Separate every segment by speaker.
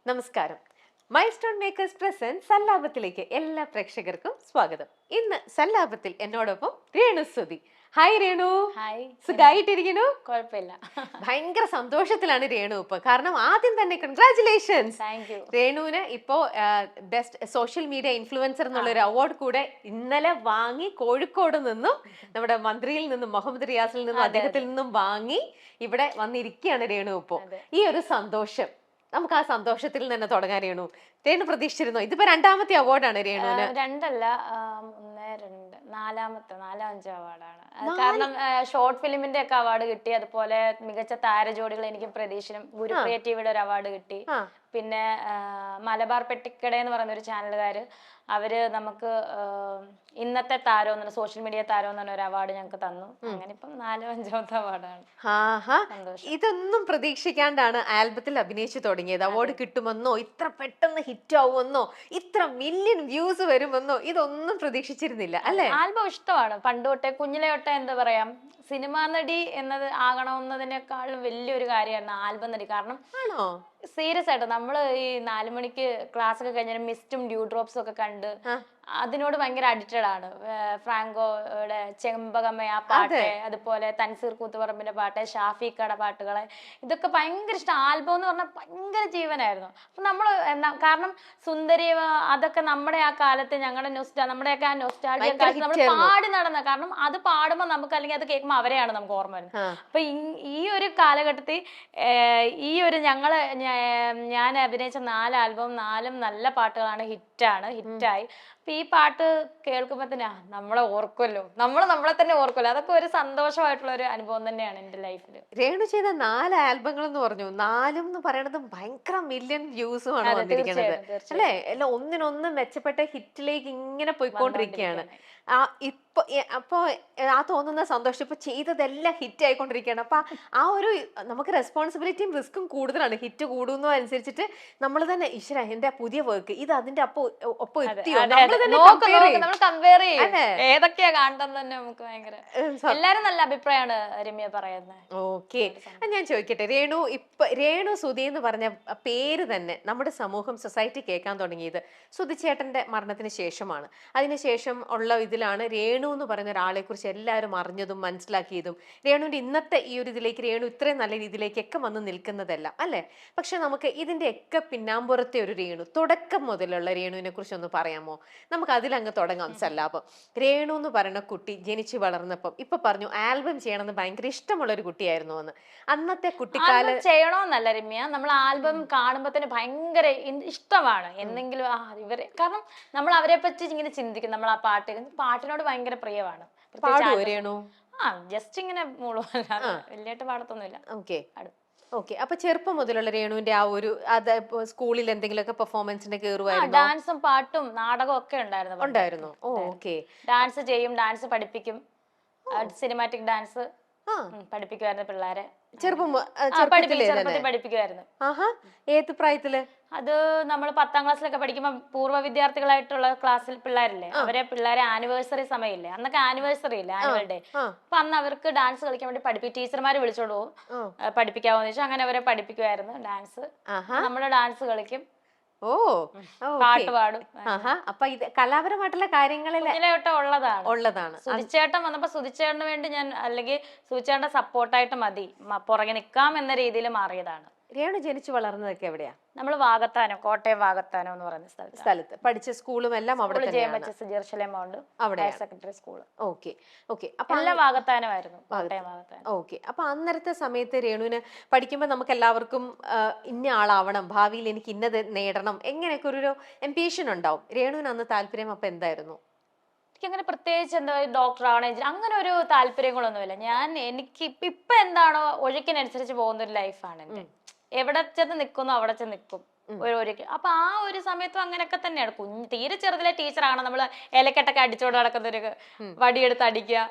Speaker 1: നമസ്കാരം. Mile stone makers present സല്ലാപത്തിലേക്ക് എല്ലാ പ്രേക്ഷകർക്കും സ്വാഗതം. ഇന്ന് സല്ലാപത്തിൽ എന്നോടൊപ്പം രേണു സുധി. ഹായ് രേണു.
Speaker 2: ഹായ്.
Speaker 1: സുഖായിട്ടിരിക്കുന്നു?
Speaker 2: കുഴപ്പമില്ല.
Speaker 1: ഭയങ്കര സന്തോഷത്തിലാണ് രേണു ഇപ്പൊ. കാരണം ആദ്യം തന്നെ കൺഗ്രാറ്റുലേഷൻസ്. രേണുവിന് ഇപ്പോ ബെസ്റ്റ് സോഷ്യൽ മീഡിയ ഇൻഫ്ലുവൻസർ എന്നുള്ള ഒരു അവാർഡ് കൂടെ ഇന്നലെ വാങ്ങി കോഴിക്കോട് നിന്നും നമ്മുടെ മന്ത്രിയിൽ നിന്നും മുഹമ്മദ് റിയാസിൽ നിന്നും അദ്ദേഹത്തിൽ നിന്നും വാങ്ങി ഇവിടെ വന്നിരിക്കുകയാണ് രേണു. ഇപ്പോ ഈ ഒരു സന്തോഷം നമുക്ക് ആ സന്തോഷത്തിൽ തന്നെ തുടങ്ങാൻ. രേണു പ്രതീക്ഷിച്ചിരുന്നോ? ഇതിപ്പോ രണ്ടാമത്തെ അവാർഡാണ് രേണുവിന്.
Speaker 2: രണ്ടല്ല, നാലാം അഞ്ചോ അവാർഡാണ്. കാരണം ഷോർട്ട് ഫിലിമിന്റെ ഒക്കെ അവാർഡ് കിട്ടി, അതുപോലെ മികച്ച താരജോഡികൾ എനിക്ക് പ്രതീക്ഷിനും ഗുരുപ്രിയ ടിവിയുടെ ഒരു അവാർഡ് കിട്ടി. പിന്നെ മലബാർ പെട്ടിക്കട എന്ന് പറയുന്ന ഒരു ചാനലുകാര് അവര് നമുക്ക് ഇന്നത്തെ താരം എന്ന് സോഷ്യൽ മീഡിയ താരം എന്ന് പറഞ്ഞ ഒരു അവാർഡ് ഞങ്ങൾക്ക് തന്നു. അങ്ങനെ ഇപ്പം 4-5ാമത്തെ അവാർഡാണ്.
Speaker 1: ഇതൊന്നും പ്രതീക്ഷിക്കാണ്ടാണ് ആൽബത്തിൽ അഭിനയിച്ചു തുടങ്ങിയത്. അവാർഡ് കിട്ടുമെന്നോ, ഇത്ര പെട്ടെന്ന് ഹിറ്റ് ആവുമെന്നോ, ഇത്ര മില്യൺ വ്യൂസ് വരുമെന്നോ ഇതൊന്നും പ്രതീക്ഷിച്ചിരുന്നില്ല അല്ലെ?
Speaker 2: ആൽബം ഇഷ്ടമാണ് പണ്ട് തൊട്ടേ, കുഞ്ഞിലെ തൊട്ടേ. എന്താ പറയാ, സിനിമാ നടി എന്നത് ആകണമെന്നതിനേക്കാളും വലിയൊരു കാര്യമാണ് ആൽബം നടി. കാരണം സീരിയസ് ആയിട്ട് നമ്മള് ഈ 4 മണിക്ക് ക്ലാസ് ഒക്കെ കഴിഞ്ഞാൽ മിസ്റ്റും ഡ്യൂ ഡ്രോപ്സും ഒക്കെ കണ്ട് അതിനോട് ഭയങ്കര അഡിക്റ്റഡ് ആണ്. ഫ്രാങ്കോയുടെ ചെമ്പകമ്മ ആ പാട്ട്, അതുപോലെ തൻസീർ കൂത്തുപറമ്പിന്റെ പാട്ട്, ഷാഫിക്കയുടെ പാട്ടുകളെ, ഇതൊക്കെ ഭയങ്കര ഇഷ്ടം. ആൽബം എന്ന് പറഞ്ഞാൽ ഭയങ്കര ജീവനായിരുന്നു. അപ്പൊ നമ്മള് കാരണം സുന്ദരി അതൊക്കെ നമ്മുടെ ആ കാലത്ത് ഞങ്ങളുടെ നമ്മുടെയൊക്കെ ആ നൊസ്റ്റാൾജിയ കാലത്ത് നമ്മൾ പാടി നടന്ന, കാരണം അത് പാടുമ്പോൾ നമുക്ക്, അല്ലെങ്കിൽ അത് കേൾക്കുമ്പോൾ അവരെയാണ് നമുക്ക് ഓർമ്മ വരുന്നത്. അപ്പൊ ഈ ഒരു കാലഘട്ടത്തിൽ ഈ ഒരു ഞാൻ അഭിനയിച്ച 4 ആൽബം 4 നല്ല പാട്ടുകളാണ്, ഹിറ്റായി. അപ്പൊ ഈ പാട്ട് കേൾക്കുമ്പോ തന്നെ നമ്മളെ ഓർക്കുമല്ലോ, നമ്മളെ തന്നെ ഓർക്കുമല്ലോ. അതൊക്കെ ഒരു സന്തോഷമായിട്ടുള്ള ഒരു അനുഭവം തന്നെയാണ് എന്റെ ലൈഫിൽ.
Speaker 1: രേണു ചെയ്ത 4 ആൽബങ്ങൾ എന്ന് പറഞ്ഞു, 4 എന്ന് പറയുന്നത് ഭയങ്കര മില്യൺ വ്യൂസും ആണ് വന്നിരിക്കുന്നത് അല്ലെ? എല്ലാം ഒന്നിനൊന്ന് മെച്ചപ്പെട്ട ഹിറ്റിലേക്ക് ഇങ്ങനെ പോയിക്കൊണ്ടിരിക്കുകയാണ്. അപ്പൊ ആ തോന്നുന്ന സന്തോഷം ഇപ്പൊ ചെയ്തതെല്ലാം ഹിറ്റ് ആയിക്കൊണ്ടിരിക്കുകയാണ്. അപ്പൊ ആ ഒരു നമുക്ക് റെസ്പോൺസിബിലിറ്റിയും റിസ്ക്കും കൂടുതലാണ്. ഹിറ്റ് കൂടുന്നു അനുസരിച്ചിട്ട് നമ്മൾ തന്നെ ഈശ്വര എന്റെ പുതിയ വർക്ക് ഇത് അതിന്റെ ഒപ്പം എത്തിയോ,
Speaker 2: ഏതൊക്കെയാ കാണുന്നത് തന്നെ നമുക്ക് ഭയങ്കര. എല്ലാരും നല്ല അഭിപ്രായമാണ് രമ്യ പറയുന്നത്.
Speaker 1: ഓക്കെ, ഞാൻ ചോദിക്കട്ടെ രേണു, രേണു സുധി എന്ന് പറഞ്ഞ പേര് തന്നെ നമ്മുടെ സമൂഹം, സൊസൈറ്റി കേൾക്കാൻ തുടങ്ങിയത് സുധിച്ചേട്ടന്റെ മരണത്തിന് ശേഷമാണ്. അതിനുശേഷം ഉള്ള ഇതിലാണ് രേണു എന്ന് പറയുന്ന ഒരാളെ കുറിച്ച് എല്ലാവരും അറിഞ്ഞതും മനസ്സിലാക്കിയതും. രേണുവിന്റെ ഇന്നത്തെ ഈ ഒരു ഇതിലേക്ക് രേണു ഇത്രയും നല്ല രീതിയിലേക്കൊക്കെ വന്ന് നിൽക്കുന്നതെല്ലാം അല്ലെ? പക്ഷെ നമുക്ക് ഇതിന്റെ ഒക്കെ പിന്നാമ്പുറത്തെ ഒരു രേണു, തുടക്കം മുതലുള്ള രേണുവിനെ കുറിച്ച് ഒന്ന് പറയാമോ? നമുക്ക് അതിലങ്ങ് തുടങ്ങാം സല്ലാപം. രേണു എന്ന് പറയുന്ന കുട്ടി ജനിച്ചു വളർന്നപ്പം ഇപ്പൊ പറഞ്ഞു ആൽബം ചെയ്യണമെന്ന് ഭയങ്കര ഇഷ്ടമുള്ള ഒരു കുട്ടിയായിരുന്നു എന്ന്. അന്നത്തെ കുട്ടിക്കാലം
Speaker 2: ചെയ്യണമെന്നല്ല രമ്യ, നമ്മൾ ആൽബം കാണുമ്പോ തന്നെ ഭയങ്കര ഇഷ്ടമാണ്. എന്തെങ്കിലും ഇവരെ, കാരണം നമ്മൾ അവരെ പറ്റി ഇങ്ങനെ ചിന്തിക്കും. നമ്മൾ ആ പാട്ടിനോട് ഭയങ്കര പ്രിയമാണ്. ജസ്റ്റ് ഇങ്ങനെ മൂളുമല്ലാതെ വലിയായിട്ട് പാടത്തൊന്നുമില്ല.
Speaker 1: ഓക്കെ, അപ്പൊ ചെറുപ്പം മുതലുള്ള രേണുവിന്റെ ആ ഒരു സ്കൂളിൽ എന്തെങ്കിലുമൊക്കെ പെർഫോമൻസിന്റെ കേറുവായിരുന്നു?
Speaker 2: ഡാൻസും പാട്ടും നാടകവും ഒക്കെ ഉണ്ടായിരുന്നു.
Speaker 1: ഓക്കെ,
Speaker 2: ഡാൻസ് ചെയ്യും, ഡാൻസ് പഠിപ്പിക്കും, സിനിമാറ്റിക് ഡാൻസ് പഠിപ്പിക്കുമായിരുന്നു പിള്ളേരെ. പഠിപ്പിക്കുമായിരുന്നു.
Speaker 1: ഏത് പ്രായത്തില്?
Speaker 2: അത് നമ്മൾ 10ാം ക്ലാസ്സിലൊക്കെ പഠിക്കുമ്പോ പൂർവ്വ വിദ്യാർത്ഥികളായിട്ടുള്ള ക്ലാസ്സിൽ പിള്ളേരില്ലേ, പിള്ളേരെ ആനിവേഴ്സറി സമയമില്ലേ, അന്നൊക്കെ ആനിവേഴ്സറി ഇല്ലേ, ആനുവൽ ഡേ. അപ്പൊ അന്ന് അവർക്ക് ഡാൻസ് കളിക്കാൻ വേണ്ടി ടീച്ചർമാര് വിളിച്ചോണ്ട് പോകും, പഠിപ്പിക്കാവോന്ന് ചോദിച്ചാൽ അങ്ങനെ അവരെ പഠിപ്പിക്കുമായിരുന്നു. ഡാൻസ്, നമ്മള് ഡാൻസ് കളിക്കും, പാട്ട് പാടും.
Speaker 1: അപ്പൊ ഇത് കലാപരമായിട്ടുള്ള കാര്യങ്ങളിൽ
Speaker 2: ഉള്ളതാണ്. സുധിച്ചേട്ടൻ വന്നപ്പോ സുധിച്ചേട്ടന് വേണ്ടി ഞാൻ, അല്ലെങ്കിൽ സുധിച്ചേട്ടന്റെ സപ്പോർട്ടായിട്ട് മതി, പുറകെ നിക്കാം എന്ന രീതിയിൽ മാറിയതാണ്.
Speaker 1: രേണു ജനിച്ചു വളർന്നതൊക്കെ എവിടെയാ?
Speaker 2: നമ്മള് വാകത്താനം, കോട്ടയം വാകത്താനം എന്ന് പറയുന്ന
Speaker 1: സ്ഥലത്ത് പഠിച്ച സ്കൂളും എല്ലാം അവിടെ
Speaker 2: സെക്കൻഡറി സ്കൂൾ.
Speaker 1: എല്ലാം
Speaker 2: വാകത്താനമായിരുന്നു, കോട്ടയം വാകത്താനം.
Speaker 1: ഓക്കെ, അപ്പൊ അന്നേരത്തെ സമയത്ത് രേണുവിന് പഠിക്കുമ്പോ നമുക്ക് എല്ലാവർക്കും ഇന്ന ആളാവണം, ഭാവിയിൽ എനിക്ക് ഇന്നത് നേടണം, എങ്ങനെയൊക്കെ ഒരു എംബിഷൻ ഉണ്ടാവും. രേണുവിന് അന്ന് താല്പര്യം അപ്പൊ എന്തായിരുന്നു?
Speaker 2: എനിക്കങ്ങനെ പ്രത്യേകിച്ച് എന്താ ഡോക്ടർ ആവണം, അങ്ങനെ ഒരു താല്പര്യങ്ങളൊന്നുമില്ല. എനിക്ക് ഇപ്പൊ എന്താണോ ഒഴുക്കിനനുസരിച്ച് പോകുന്ന ഒരു ലൈഫാണ് എന്റെ. എവിടെ ചെന്ന് നിൽക്കുന്നു അവിടെ ചെന്ന് നിൽക്കും. അപ്പൊ ആ ഒരു സമയത്തും അങ്ങനെയൊക്കെ തന്നെയാണ്. തീരെ ചെറുതിലെ ടീച്ചറാണ്. നമ്മള് ഇലക്കെട്ടൊക്കെ അടിച്ചോണ്ട് നടക്കുന്ന ഒരു വടിയെടുത്ത് അടിക്കുക,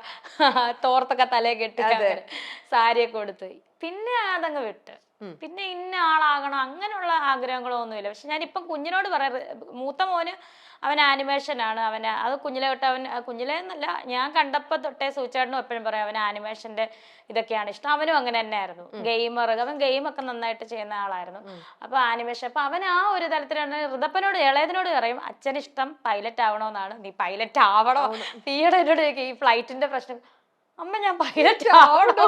Speaker 2: തോർത്തൊക്കെ തലയെ കെട്ടുക, സാരിയൊക്കെ കൊടുത്ത്, പിന്നെ അതങ്ങ് വിട്ട്. പിന്നെ ഇന്ന ആളാകണം അങ്ങനെയുള്ള ആഗ്രഹങ്ങളൊന്നുമില്ല. പക്ഷെ ഞാനിപ്പം കുഞ്ഞിനോട് പറയാറ്, മൂത്ത മോന് അവൻ ആനിമേഷൻ ആണ്, അത് കുഞ്ഞിലെ തൊട്ട് കുഞ്ഞിലെ എന്നല്ല, ഞാൻ കണ്ടപ്പോ തൊട്ടേ സൂചേട്ടനും എപ്പോഴും പറയും അവൻ ആനിമേഷന്റെ ഇതൊക്കെയാണ് ഇഷ്ടം. അവനും അങ്ങനെ തന്നെയായിരുന്നു, ഗെയിമർ. അവൻ ഗെയിമൊക്കെ നന്നായിട്ട് ചെയ്യുന്ന ആളായിരുന്നു. അപ്പൊ ആനിമേഷൻ, അപ്പൊ അവൻ ആ ഒരു തലത്തിലാണ്. ഋതപ്പനോട്, ഇളയതിനോട് പറയും അച്ഛൻ ഇഷ്ടം പൈലറ്റ് ആവണോന്നാണ്, നീ പൈലറ്റ് ആവണോ? ഈയിടെ എന്നോട് ചോദിക്കും ഈ ഫ്ലൈറ്റിന്റെ പ്രശ്നം, അമ്മ ഞാൻ പൈലറ്റ് ആവണോ?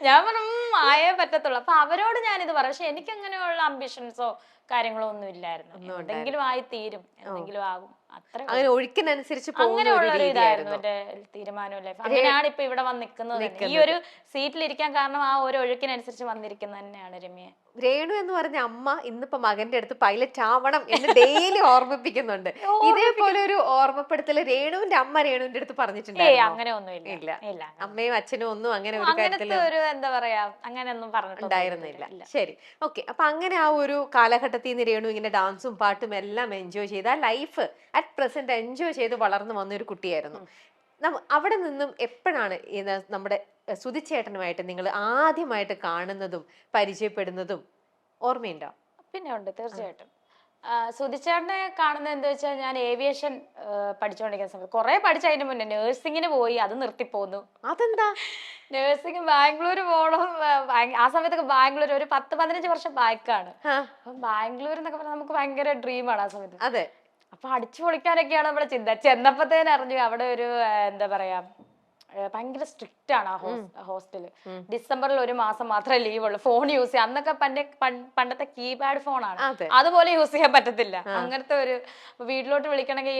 Speaker 2: ഞാൻ പറഞ്ഞു ആയേ പറ്റത്തുള്ളൂ. അപ്പൊ അവരോട് ഞാനിത് പറയും. പക്ഷെ എനിക്ക് അങ്ങനെയുള്ള അംബിഷൻസോ കാര്യങ്ങളോ ഒന്നും ഇല്ലായിരുന്നു. എന്തെങ്കിലും ആയി തീരും, എന്തെങ്കിലും ആകും, അത്ര
Speaker 1: അങ്ങനെ ഒഴുക്കിനനുസരിച്ച്
Speaker 2: അങ്ങനെയുള്ള ഒരു ഇതായിരുന്നു എന്റെ തീരുമാനവും ലൈഫ്. അങ്ങനെയാണ് ഇപ്പൊ ഇവിടെ വന്ന് നിൽക്കുന്നത്. ഈ ഒരു സീറ്റിലിരിക്കാൻ കാരണം ആ ഒരു ഒഴുക്കിനനുസരിച്ച് വന്നിരിക്കുന്നത് തന്നെയാണ് രമ്യ.
Speaker 1: രേണു എന്ന് പറഞ്ഞ അമ്മ ഇന്നിപ്പോ മകന്റെ അടുത്ത് പൈലറ്റ് ആവണം എന്ന് ഡെയിലി ഓർമ്മിപ്പിക്കുന്നുണ്ട്. ഇതേപോലെ ഒരു ഓർമ്മപ്പെടുത്തല് രേണുവിന്റെ അമ്മ രേണുവിന്റെ അടുത്ത് പറഞ്ഞിട്ടുണ്ടായിരുന്നു?
Speaker 2: അങ്ങനെ ഒന്നും
Speaker 1: ഇല്ല. അമ്മയും അച്ഛനും ഒന്നും അങ്ങനെ ഒരു
Speaker 2: അങ്ങനത്തെ ഒരു എന്താ പറയാ അങ്ങനെയൊന്നും
Speaker 1: പറഞ്ഞിട്ടുണ്ടായിരുന്നില്ല. ശരി, ഓക്കെ. അപ്പൊ അങ്ങനെ ആ ഒരു കാലഘട്ടത്തിൽ നിന്ന് രേണു ഇങ്ങനെ ഡാൻസും പാട്ടും എല്ലാം എൻജോയ് ചെയ്ത് ആ ലൈഫ് അറ്റ് പ്രസന്റ് എൻജോയ് ചെയ്ത് വളർന്നു വന്ന ഒരു കുട്ടിയായിരുന്നു. അവിടെ നിന്നും എപ്പോഴാണ് നമ്മുടെ സുധിച്ചേട്ടനുമായിട്ട് നിങ്ങൾ ആദ്യമായിട്ട് കാണുന്നതും പരിചയപ്പെടുന്നതും ഓർമ്മയുണ്ടോ?
Speaker 2: പിന്നെ ഉണ്ട്, തീർച്ചയായിട്ടും. സുധിച്ചേട്ടനെ കാണുന്നത് എന്താ വെച്ചാൽ, ഞാൻ ഏവിയേഷൻ പഠിച്ചുകൊണ്ടിരിക്കുന്ന സമയത്ത് കുറെ പഠിച്ച, അതിന് മുന്നേ നേഴ്സിങ്ങിന് പോയി, അത് നിർത്തിപ്പോന്നു.
Speaker 1: അതെന്താ?
Speaker 2: നേഴ്സിംഗ് ബാംഗ്ലൂർ പോകണം. ആ സമയത്തൊക്കെ ബാംഗ്ലൂർ ഒരു 10-15 വർഷം ബാക്കാണ്. അപ്പം ബാംഗ്ലൂർ എന്നൊക്കെ പറഞ്ഞാൽ നമുക്ക് ഭയങ്കര ഡ്രീമാണ് ആ സമയത്ത്.
Speaker 1: അതെ.
Speaker 2: അപ്പൊ അടിച്ചു പൊളിക്കാനൊക്കെയാണ് നമ്മുടെ ചിന്ത. ചെന്നപ്പത്തേന് അറിഞ്ഞു അവിടെ ഒരു എന്താ പറയാ ഭയങ്കര സ്ട്രിക്റ്റ് ആണ് ആ ഹോസ്റ്റല്. ഡിസംബറിൽ 1 മാസം മാത്രമേ ലീവ് ഉള്ളൂ. ഫോൺ യൂസ് ചെയ്യാം. അന്നൊക്കെ പണ്ടത്തെ കീപാഡ് ഫോണാണ്, അതുപോലെ യൂസ് ചെയ്യാൻ പറ്റത്തില്ല. അങ്ങനത്തെ ഒരു, വീട്ടിലോട്ട് വിളിക്കണമെങ്കിൽ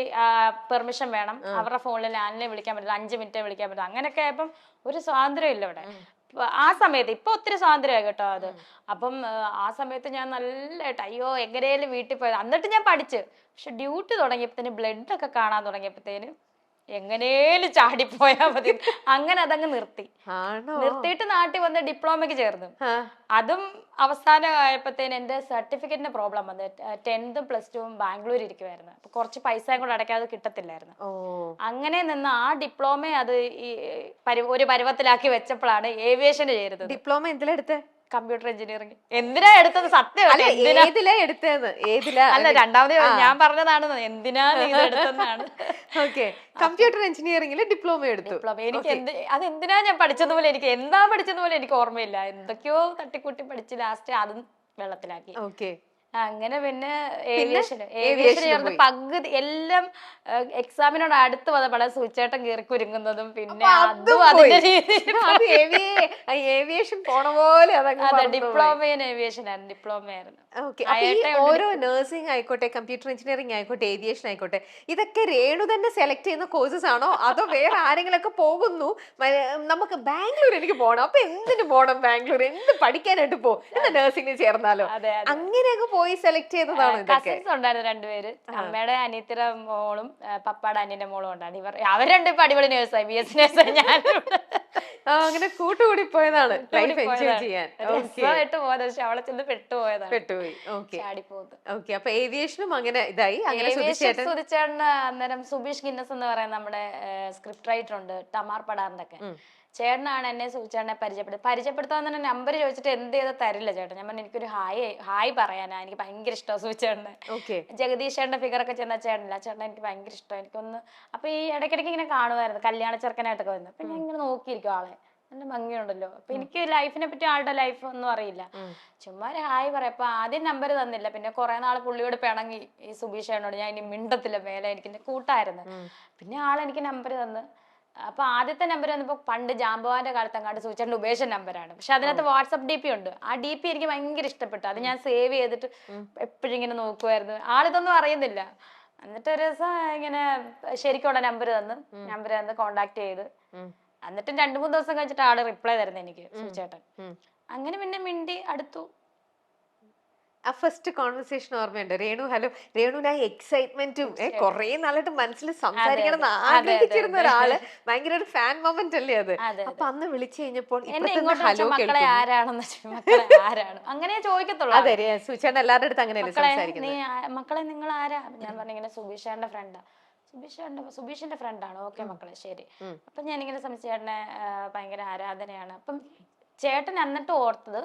Speaker 2: പെർമിഷൻ വേണം. അവരുടെ ഫോണിൽ ലാൻഡിനെ വിളിക്കാൻ പറ്റില്ല, 5 മിനിറ്റേ വിളിക്കാൻ പറ്റില്ല. അങ്ങനെയൊക്കെ ആയപ്പം ഒരു സ്വാതന്ത്ര്യം ഇല്ല ഇവിടെ ആ സമയത്ത്. ഇപ്പൊ ഒത്തിരി സ്വാതന്ത്ര്യമായി കേട്ടോ അത്. അപ്പം ആ സമയത്ത് ഞാൻ നല്ലതായിട്ട് അയ്യോ എങ്ങനെയാലും വീട്ടിൽ പോയത്. എന്നിട്ട് ഞാൻ പഠിച്ചു. പക്ഷെ ഡ്യൂട്ടി തുടങ്ങിയപ്പോഴത്തേന് ബ്ലഡ് ഒക്കെ കാണാൻ തുടങ്ങിയപ്പോഴത്തേന് എങ്ങനെയും ചാടിപ്പോയാ മതി, അങ്ങനെ അതങ്ങ് നിർത്തിയിട്ട് നാട്ടിൽ വന്ന് ഡിപ്ലോമയ്ക്ക് ചേർന്നു. അതും അവസാനമായപ്പോഴത്തേന് എന്റെ സർട്ടിഫിക്കറ്റിന്റെ പ്രോബ്ലം വന്നു. 10th പ്ലസ് 2 ബാംഗ്ലൂർ ഇരിക്കുവായിരുന്നു. അപ്പൊ കുറച്ച് പൈസ കൂടെ അടയ്ക്കാതെ കിട്ടത്തില്ലായിരുന്നു. അങ്ങനെ നിന്ന് ആ ഡിപ്ലോമ അത് ഈ ഒരു പരുവത്തിലാക്കി വെച്ചപ്പോഴാണ് ഏവിയേഷന് ചേരുന്നത്.
Speaker 1: ഡിപ്ലോമ എന്തിലെടുത്ത്?
Speaker 2: Computer engineering. എന്തിനാ എടുത്തത്? സത്യം അല്ല, രണ്ടാമത് ഞാൻ പറഞ്ഞതാണ് എന്തിനാ എടുത്തതാണ്.
Speaker 1: കമ്പ്യൂട്ടർ എഞ്ചിനീയറിംഗിൽ ഡിപ്ലോമ എടുത്തു.
Speaker 2: എനിക്ക് അതെന്തിനാ ഞാൻ പഠിച്ചതുപോലെ, എനിക്ക് എന്താ പഠിച്ചതുപോലെ എനിക്ക് ഓർമ്മയില്ല. എന്തൊക്കെയോ തട്ടിക്കൂട്ടി പഠിച്ച് ലാസ്റ്റ് അതും വെള്ളത്തിലാക്കി. അങ്ങനെ പിന്നെ ഏവിയേഷൻ ചേർന്ന് പകുതി എല്ലാം എക്സാമിനോട് അടുത്ത് വന്നപ്പോഴാണ് സുചേട്ടൻ കയറി കുരുങ്ങുന്നതും. പിന്നെ അതും അതിന്റെ
Speaker 1: ഏവിയേഷൻ പോണ പോലെ
Speaker 2: ഡിപ്ലോമ ഇൻ ഏവിയേഷൻ ആയിരുന്നു. ഡിപ്ലോമ ആയിരുന്നു.
Speaker 1: ഓരോ നഴ്സിംഗ് ആയിക്കോട്ടെ, കമ്പ്യൂട്ടർ എഞ്ചിനീയറിംഗ് ആയിക്കോട്ടെ, ഏവിയേഷൻ ആയിക്കോട്ടെ, ഇതൊക്കെ രേണു തന്നെ സെലക്ട് ചെയ്യുന്ന കോഴ്സസ് ആണോ അതോ വേറെ ആരെങ്കിലും ഒക്കെ പോകുന്നു നമുക്ക് ബാംഗ്ലൂർ എനിക്ക് പോകണം, അപ്പൊ എന്തിനു പോകണം ബാംഗ്ലൂർ, എന്ത് പഠിക്കാനായിട്ട് പോകും, എന്നാ നഴ്സിംഗിന് ചേർന്നാലോ, അങ്ങനെയൊക്കെ പോയി സെലക്ട് ചെയ്തതാണ്?
Speaker 2: കസിൻസ് ഉണ്ടായിരുന്നു 2 പേര്. അമ്മയുടെ അനിയത്തിയുടെ മോളും പപ്പാടെ അനിയന്റെ മോളും ഉണ്ടായിരുന്നു. അവർ 2 ഇപ്പൊ അടിപൊളി നേഴ്സായി, BS നേഴ്സായി. ഞാൻ
Speaker 1: അങ്ങനെ കൂട്ടുകൂടി പോയതാണ് ലൈഫ് എൻജോയ് ചെയ്യാൻ.
Speaker 2: പക്ഷെ അവളെ ചെന്ന് പെട്ടുപോയി.
Speaker 1: അപ്പൊ ഏവിയേഷനും അങ്ങനെ ഇതായി.
Speaker 2: സുധിച്ചേട്ടന് അന്നേരം സുബീഷ് ഗിന്നസ് എന്ന് പറയുന്ന നമ്മുടെ സ്ക്രിപ്റ്റ് റൈറ്റർ ഉണ്ട്, ടമാർ പടാറിന്റെ ഒക്കെ ചേട്ടനാണ് എന്നെ സുചേട്ടനെ പരിചയപ്പെടുത്താൻ തന്നെ നമ്പർ ചോദിച്ചിട്ട് എന്ത് ചെയ്താൽ തരില്ല ചേട്ടൻ. ഞാൻ പറഞ്ഞു എനിക്കൊരു ഹായ് പറയാനാ, എനിക്ക് ഭയങ്കര ഇഷ്ടമാണ് സുചേട്ടനെ. ജഗദീഷ് ചേട്ടന്റെ ഫിഗർ ഒക്കെ ചെന്ന ചേട്ടനില്ല, ചേട്ടൻ എനിക്ക് ഭയങ്കര ഇഷ്ടം. എനിക്കൊന്ന് അപ്പൊ ഈ ഇടയ്ക്കിടയ്ക്ക് ഇങ്ങനെ കാണുമായിരുന്നു, കല്യാണ ചെറുക്കനായിട്ടൊക്കെ വന്നു. അപ്പൊ ഞാൻ ഇങ്ങനെ നോക്കിയിരിക്കും, ആളെ നല്ല ഭംഗിയുണ്ടല്ലോ. അപ്പൊ എനിക്ക് ലൈഫിനെ പറ്റി ആളുടെ ലൈഫ് ഒന്നും അറിയില്ല, ചുമ്മാ ഒരു ഹായ് പറയാം. അപ്പൊ ആദ്യം നമ്പർ തന്നില്ല, പിന്നെ കുറെ നാൾ പുള്ളിയോട് പിണങ്ങി ഈ സുബീഷ് ചേട്ടനോട്. ഞാൻ ഇനി മിണ്ടത്തില്ല മേലെ, എനിക്ക് കൂട്ടായിരുന്നു. പിന്നെ ആളെനിക്ക് നമ്പർ തന്ന്. അപ്പൊ ആദ്യത്തെ നമ്പർ വന്നപ്പോ പണ്ട് ജാമ്പവാന്റെ കാലത്ത് അങ്ങാണ്ട് സുചേട്ടന്റെ ഉപേക്ഷ നമ്പറാണ്. പക്ഷെ അതിനകത്ത് വാട്സ്ആപ്പ് DP ഉണ്ട്. ആ DP എനിക്ക് ഭയങ്കര ഇഷ്ടപ്പെട്ടു. അത് ഞാൻ സേവ് ചെയ്തിട്ട് എപ്പോഴും ഇങ്ങനെ നോക്കുമായിരുന്നു. ആളിതൊന്നും അറിയുന്നില്ല. എന്നിട്ട് ഒരു ദിവസം ഇങ്ങനെ ശരിക്കുള്ള നമ്പർ തന്ന് കോണ്ടാക്ട് ചെയ്ത്, എന്നിട്ട് 2-3 ദിവസം കഴിച്ചിട്ട് ആള് റിപ്ലൈ തരുന്നത് എനിക്ക് സുചേട്ടൻ. അങ്ങനെ പിന്നെ മിണ്ടി അടുത്തു.
Speaker 1: ആ ഫസ്റ്റ് കോൺവെർസേഷൻ ഓർമ്മയുണ്ട്? രേണു ഹലോ, രേണുവിന് ആ എക്സൈറ്റ്മെന്റും കുറെ നാളായിട്ട് മനസ്സിൽ സംസാരിക്കണം എന്ന് ആഗ്രഹിച്ചിരുന്ന ഒരാള്, ഭയങ്കര ഒരു ഫാൻ മൊമെന്റ് അല്ലേ അത്? അപ്പൊ അന്ന് വിളിച്ചു കഴിഞ്ഞപ്പോൾ
Speaker 2: മക്കളെ ആരാണെന്ന് അങ്ങനെ ചോദിക്കത്തുള്ളൂ.
Speaker 1: അതെ, സുചേട്ടൻ എല്ലാവരുടെ അടുത്ത് അങ്ങനെയല്ലേ സംസാരിക്കുന്നത്.
Speaker 2: മക്കളെ നിങ്ങൾ ആരാ? ഞാൻ പറഞ്ഞിങ്ങനെ സുബീഷേട്ടന്റെ ഫ്രണ്ടാ. സുബീഷിന്റെ ഫ്രണ്ടാണ്. ഓക്കെ മക്കളെ ശരി. അപ്പൊ ഞാനിങ്ങനെ ചേട്ടനെ ഭയങ്കര ആരാധനയാണ്. അപ്പം ചേട്ടൻ എന്നിട്ട് ഓർത്തത്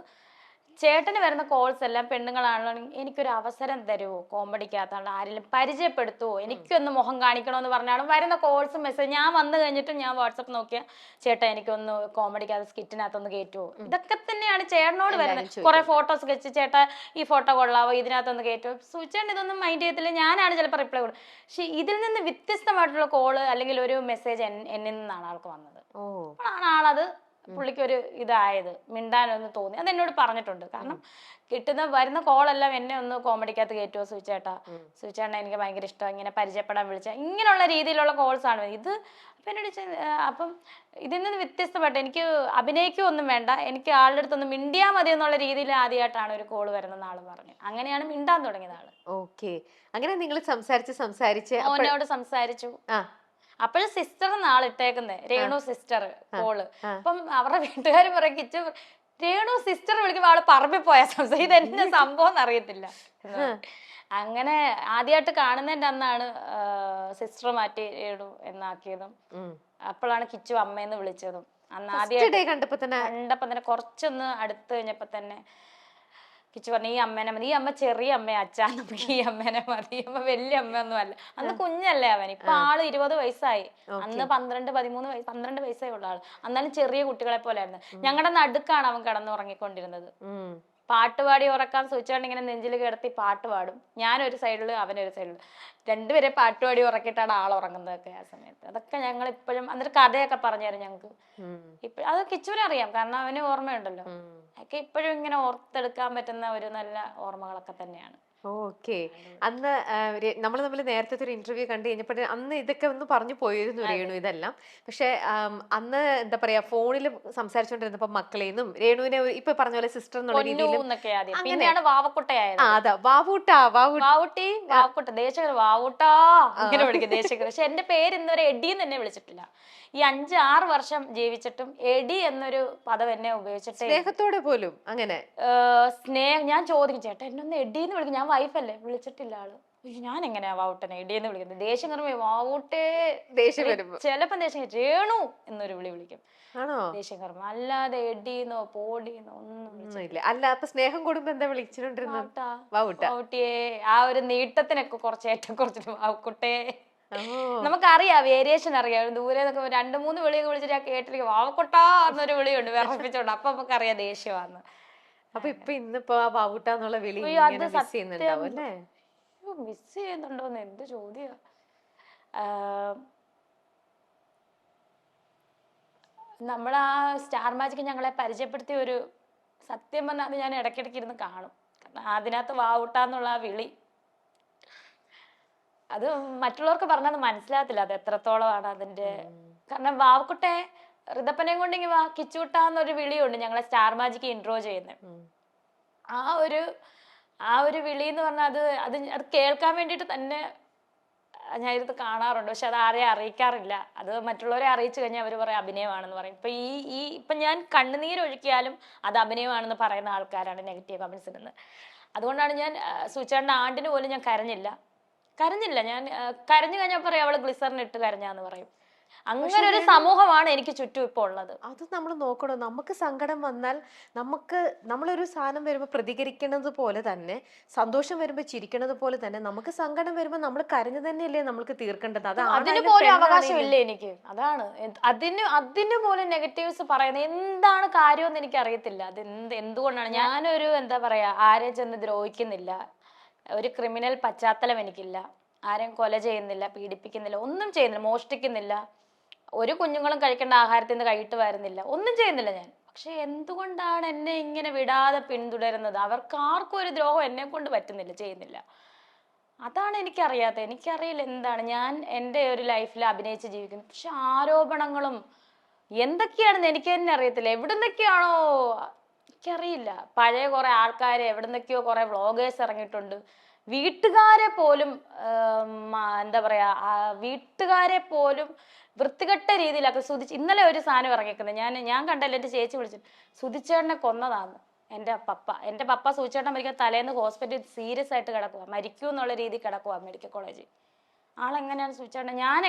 Speaker 2: ചേട്ടന് വരുന്ന കോൾസ് എല്ലാം പെണ്ണുങ്ങളാണല്ലോ, എനിക്കൊരു അവസരം തരുമോ, കോമഡിക്കകത്താണല്ലോ ആരെങ്കിലും പരിചയപ്പെടുത്തുവോ, എനിക്കൊന്ന് മുഖം കാണിക്കണമെന്ന് പറഞ്ഞാലും വരുന്ന കോൾസും മെസ്സേജ്, ഞാൻ വന്നു കഴിഞ്ഞിട്ട് ഞാൻ വാട്സപ്പ് നോക്കിയാൽ ചേട്ടാ എനിക്കൊന്ന് കോമഡിക്കകത്ത് സ്കിറ്റിനകത്തൊന്ന് കയറ്റുമോ, ഇതൊക്കെ തന്നെയാണ് ചേട്ടനോട് വരുന്നത്. കുറെ ഫോട്ടോസ് വെച്ച് ചേട്ടാ ഈ ഫോട്ടോ കൊള്ളാവോ, ഇതിനകത്തൊന്ന് കയറ്റുമോ. സുചേട്ടൻ ഇതൊന്നും മൈൻഡ് ചെയ്യത്തില്ല, ഞാനാണ് ചിലപ്പോൾ റിപ്ലൈ കൊടുക്കും. പക്ഷെ ഇതിൽ നിന്ന് വ്യത്യസ്തമായിട്ടുള്ള കോള് അല്ലെങ്കിൽ ഒരു മെസ്സേജ് എന്നിൽ നിന്നാണ് ആൾക്ക് വന്നത്. അപ്പോഴാണ് ആളത് പുള്ളിക്ക് ഒരു ഇതായത്, മിണ്ടാനൊന്ന് തോന്നി. അത് എന്നോട് പറഞ്ഞിട്ടുണ്ട്. കാരണം വരുന്ന കോളെല്ലാം എന്നെ ഒന്ന് കോമഡിക്കകത്ത് കയറ്റുമോ സുചേട്ടാ, സുചേട്ടനെ എനിക്ക് ഭയങ്കര ഇഷ്ടം, ഇങ്ങനെ പരിചയപ്പെടാൻ വിളിച്ച, ഇങ്ങനെയുള്ള രീതിയിലുള്ള കോൾസ് ആണ് ഇത്. അപ്പൊ എന്നോട് അപ്പം ഇതിൽ നിന്ന് വ്യത്യസ്തമായിട്ട് എനിക്ക് അഭിനയിക്കുകയൊന്നും വേണ്ട, എനിക്ക് ആളുടെ അടുത്തൊന്ന് മിണ്ടിയാൽ മതി എന്നുള്ള രീതിയിൽ ആദ്യമായിട്ടാണ് ഒരു കോള് വരുന്ന ആള് പറഞ്ഞു. അങ്ങനെയാണ് മിണ്ടാൻ തുടങ്ങിയത് ആള്.
Speaker 1: ഓക്കെ, അങ്ങനെ നിങ്ങൾ സംസാരിച്ച്
Speaker 2: ഓനോട് സംസാരിച്ചു. അപ്പോഴും സിസ്റ്റർ നാളിട്ടേക്കുന്നേ, രേണു സിസ്റ്റർ കോള്. അപ്പം അവരുടെ വീട്ടുകാർ പറയും, കിച്ചു രേണു സിസ്റ്റർ വിളിക്കുമ്പോ ആള് പറമ്പിൽ പോയാ സംസാരിക്കും, ഇത് എന്നെ സംഭവം എന്നറിയത്തില്ല. അങ്ങനെ ആദ്യമായിട്ട് കാണുന്നതിന്റെ അന്നാണ് സിസ്റ്റർ മാറ്റി രേണു എന്നാക്കിയതും. അപ്പോഴാണ് കിച്ചു അമ്മയെന്ന് വിളിച്ചതും. അന്ന് ആദ്യമായിട്ട് കണ്ടപ്പോ തന്നെ കുറച്ചൊന്ന് അടുത്ത് കഴിഞ്ഞപ്പോ തന്നെ കിച്ചു പറഞ്ഞു, ഈ അമ്മേനെ മതി, ഈ അമ്മ ചെറിയ അമ്മ അച്ഛാ, നമുക്ക് ഈ അമ്മേനെ മതി, അമ്മ വലിയ അമ്മയൊന്നും അല്ല. അന്ന് കുഞ്ഞല്ലേ അവൻ, ഇപ്പൊ ആള് 20 വയസ്സായി. അന്ന് 12 വയസ്സേ ഉള്ള ആള്. എന്നാലും ചെറിയ കുട്ടികളെ പോലെ ആയിരുന്നു. ഞങ്ങളുടെ നടുക്കാണ് അവൻ കിടന്നുറങ്ങിക്കൊണ്ടിരുന്നത്. പാട്ടുപാടി ഉറക്കാൻ സുചേട്ടൻ ഇങ്ങനെ നെഞ്ചിൽ കിടത്തി പാട്ട് പാടും, ഞാനൊരു സൈഡില് അവനൊരു സൈഡില്, രണ്ടുപേരെ പാട്ടുപാടി ഉറക്കിയിട്ടാണ് ആൾ ഉറങ്ങുന്നതൊക്കെ ആ സമയത്ത്. അതൊക്കെ ഞങ്ങൾ ഇപ്പോഴും എന്നിട്ട് കഥയൊക്കെ പറഞ്ഞുതരും ഞങ്ങക്ക്. ഇപ്പോഴും അത് കിച്ചുവിനെ അറിയാം, കാരണം അവന് ഓർമ്മയുണ്ടല്ലോ. ഒക്കെ ഇപ്പോഴും ഇങ്ങനെ ഓർത്തെടുക്കാൻ പറ്റുന്ന ഒരു നല്ല ഓർമ്മകളൊക്കെ തന്നെയാണ്.
Speaker 1: ഓക്കെ, അന്ന് നമ്മൾ തമ്മിൽ നേരത്തെ ഒരു ഇന്റർവ്യൂ കണ്ടു കഴിഞ്ഞപ്പോൾ അന്ന് ഇതൊക്കെ ഒന്ന് പറഞ്ഞു പോയിരുന്നു രേണു ഇതെല്ലാം. പക്ഷെ അന്ന് എന്താ പറയാ, ഫോണിൽ സംസാരിച്ചോണ്ടിരുന്നപ്പോ മക്കളേന്നും രേണുവിനെ ഇപ്പൊ പറഞ്ഞ പോലെ സിസ്റ്റർ എന്നുള്ള രീതിയിലും
Speaker 2: പിന്നെയാണ് വാവക്കുട്ടയായത്.
Speaker 1: അതാ വാവൂട്ടി
Speaker 2: ദേശകർ വാവൂട്ടാ ഇങ്ങനെ വിളിക്കും ദേശകർ. പക്ഷെ എന്റെ പേര് ഇന്നുവരെ എഡിന്ന് എന്നെ വിളിച്ചിട്ടില്ല. ഈ 5-6 വർഷം ജീവിച്ചിട്ടും എഡി എന്നൊരു പദം എന്നെ ഉപയോഗിച്ചിട്ട്
Speaker 1: സ്നേഹത്തോടെ പോലും അങ്ങനെ
Speaker 2: ഞാൻ ചോദിക്കും, ചേട്ടാ എന്നൊന്ന് എഡിന്ന് വിളിക്കും, ഞാൻ വൈഫല്ലേ, വിളിച്ചിട്ടില്ല ആള്. ഞാൻ എങ്ങനെയാ വാവൂട്ടനെ എഡിന്ന് വിളിക്കുന്നത്, ദേഷ്യം കയറുമ്പോ വാവൂട്ടേ, ചിലപ്പോ ദേഷ്യം രേണു എന്നൊരു വിളിക്കും, ദേഷ്യം കയറുമ്പോ. അല്ലാതെ എഡിന്നോ പോടിന്നോ ഒന്നും
Speaker 1: ഇല്ല. അല്ല, അപ്പൊ സ്നേഹം കൂടുമ്പോ എന്താ വിളിച്ചിട്ടുണ്ടിരുന്നത്?
Speaker 2: വാവൂട്ടിയേ. ആ ഒരു നീട്ടത്തിനൊക്കെ കുറച്ച് ഏറ്റക്കുറച്ചിട്ട് വാവക്കുട്ടേ. നമുക്കറിയാം, വേരിയേഷൻ അറിയാം. ദൂരെ 2-3 വിളിയൊക്കെ വിളിച്ചിട്ട് കേട്ടിരിക്കും, വാവക്കൊട്ടാ എന്നൊരു വിളിയുണ്ട് വിറപ്പിച്ചോണ്ട്. അപ്പൊ നമുക്കറിയാം ദേഷ്യമാന്ന്.
Speaker 1: അപ്പൊ ഇന്നിപ്പോ ആ വാവൂട്ട എന്നുള്ള വിളി മിസ്
Speaker 2: ചെയ്യുന്നുണ്ടോന്ന് എന്ത് ചോദ്യ. നമ്മളാ സ്റ്റാർ മാജിക്ക് ഞങ്ങളെ പരിചയപ്പെടുത്തിയ ഒരു, സത്യം പറഞ്ഞാൽ അത് ഞാൻ ഇടയ്ക്കിടയ്ക്ക് ഇരുന്ന് കാണും. കാരണം അതിനകത്ത് വാവൂട്ടാന്നുള്ള ആ വിളി, അത് മറ്റുള്ളവർക്ക് പറഞ്ഞാൽ മനസ്സിലാകത്തില്ല അത് എത്രത്തോളമാണ് അതിന്റെ. കാരണം വാവക്കുട്ടെ ഋതപ്പനെയും കൊണ്ടെങ്കിൽ വാ കിച്ചൂട്ടാന്നൊരു വിളിയുണ്ട് ഞങ്ങളെ സ്റ്റാർ മാജിക്ക് ഇൻട്രോ ചെയ്യുന്നത്. ആ ഒരു വിളി എന്ന് പറഞ്ഞാൽ അത് കേൾക്കാൻ വേണ്ടിയിട്ട് തന്നെ ഞാൻ ഇത് കാണാറുണ്ട്. പക്ഷെ അത് ആരെയും അറിയിക്കാറില്ല. അത് മറ്റുള്ളവരെ അറിയിച്ചു കഴിഞ്ഞാൽ അവർ പറയും അഭിനയമാണെന്ന് പറയും. ഇപ്പൊ ഞാൻ കണ്ണുനീരൊഴുക്കിയാലും അത് അഭിനയമാണെന്ന് പറയുന്ന ആൾക്കാരാണ് നെഗറ്റീവ് കമന്റ്സ് ഇടുന്നത്. അതുകൊണ്ടാണ് ഞാൻ സുചേട്ടൻ്റെ ആണ്ടിന് പോലും ഞാൻ കരഞ്ഞില്ല. ഞാൻ കരഞ്ഞു കഴിഞ്ഞാൽ പറയും അവള് ഗ്ലിസറിൻ ഇട്ട് കരഞ്ഞാന്ന് പറയും. അങ്ങനെ ഒരു സമൂഹമാണ് എനിക്ക് ചുറ്റും ഇപ്പൊ ഉള്ളത്.
Speaker 1: അത് നമ്മൾ നോക്കണം. നമുക്ക് സങ്കടം വന്നാൽ നമ്മളൊരു സാധനം വരുമ്പോൾ പ്രതികരിക്കുന്നത് പോലെ തന്നെ, സന്തോഷം വരുമ്പോൾ ചിരിക്കുന്നത് പോലെ തന്നെ, നമുക്ക് സങ്കടം വരുമ്പോൾ നമ്മൾ കരഞ്ഞു തന്നെയല്ലേ നമുക്ക് തീർക്കേണ്ടത്.
Speaker 2: അതിന് പോലും അവകാശമില്ല എനിക്ക്. അതാണ് അതിന് പോലും നെഗറ്റീവ്സ് പറയുന്നത് എന്താണ് കാര്യമെന്ന് എനിക്ക് അറിയത്തില്ല. അത് എന്തുകൊണ്ടാണ്. ഞാനൊരു എന്താ പറയാ, ആരെയും ചെന്ന് ദ്രോഹിക്കുന്നില്ല, ഒരു ക്രിമിനൽ പശ്ചാത്തലം എനിക്കില്ല, ആരെയും കൊല ചെയ്യുന്നില്ല, പീഡിപ്പിക്കുന്നില്ല, ഒന്നും ചെയ്യുന്നില്ല, മോഷ്ടിക്കുന്നില്ല, ഒരു കുഞ്ഞുങ്ങളും കഴിക്കേണ്ട ആഹാരത്തിൽ നിന്ന് കൈയിട്ട് വരുന്നില്ല, ഒന്നും ചെയ്യുന്നില്ല ഞാൻ. പക്ഷെ എന്തുകൊണ്ടാണ് എന്നെ ഇങ്ങനെ വിടാതെ പിന്തുടരുന്നത്? അവർക്ക് ആർക്കും ഒരു ദ്രോഹം എന്നെ കൊണ്ട് ചെയ്യുന്നില്ല. അതാണ് എനിക്കറിയാത്തത്. എനിക്കറിയില്ല എന്താണ്. ഞാൻ എൻ്റെ ഒരു ലൈഫിൽ അഭിനയിച്ച് ജീവിക്കുന്നു. പക്ഷെ ആരോപണങ്ങളും എന്തൊക്കെയാണെന്ന് എനിക്ക് തന്നെ അറിയത്തില്ല. എവിടുന്നൊക്കെയാണോ എനിക്കറിയില്ല. പഴയ കുറെ ആൾക്കാരെ എവിടുന്നൊക്കെയോ കുറെ വ്ളോഗേഴ്സ് ഇറങ്ങിയിട്ടുണ്ട്. വീട്ടുകാരെ പോലും എന്താ പറയാ, വീട്ടുകാരെ പോലും വൃത്തികെട്ട രീതിയിലൊക്കെ ഇന്നലെ ഒരു സാധനം ഇറങ്ങിക്കുന്നത് ഞാൻ കണ്ടല്ലോ. എൻ്റെ ചേച്ചി വിളിച്ചു, സുധിച്ചേട്ടനെ കൊന്നതാന്ന് എൻ്റെ പപ്പ സുധിച്ചേട്ടൻ മരിക്കാൻ തലേന്ന് ഹോസ്പിറ്റലിൽ സീരിയസ് ആയിട്ട് കിടക്കുക, മരിക്കൂ എന്നുള്ള രീതി കിടക്കുക മെഡിക്കൽ കോളേജിൽ. ആളെങ്ങനെയാണ് സുധിച്ചേട്ടനെ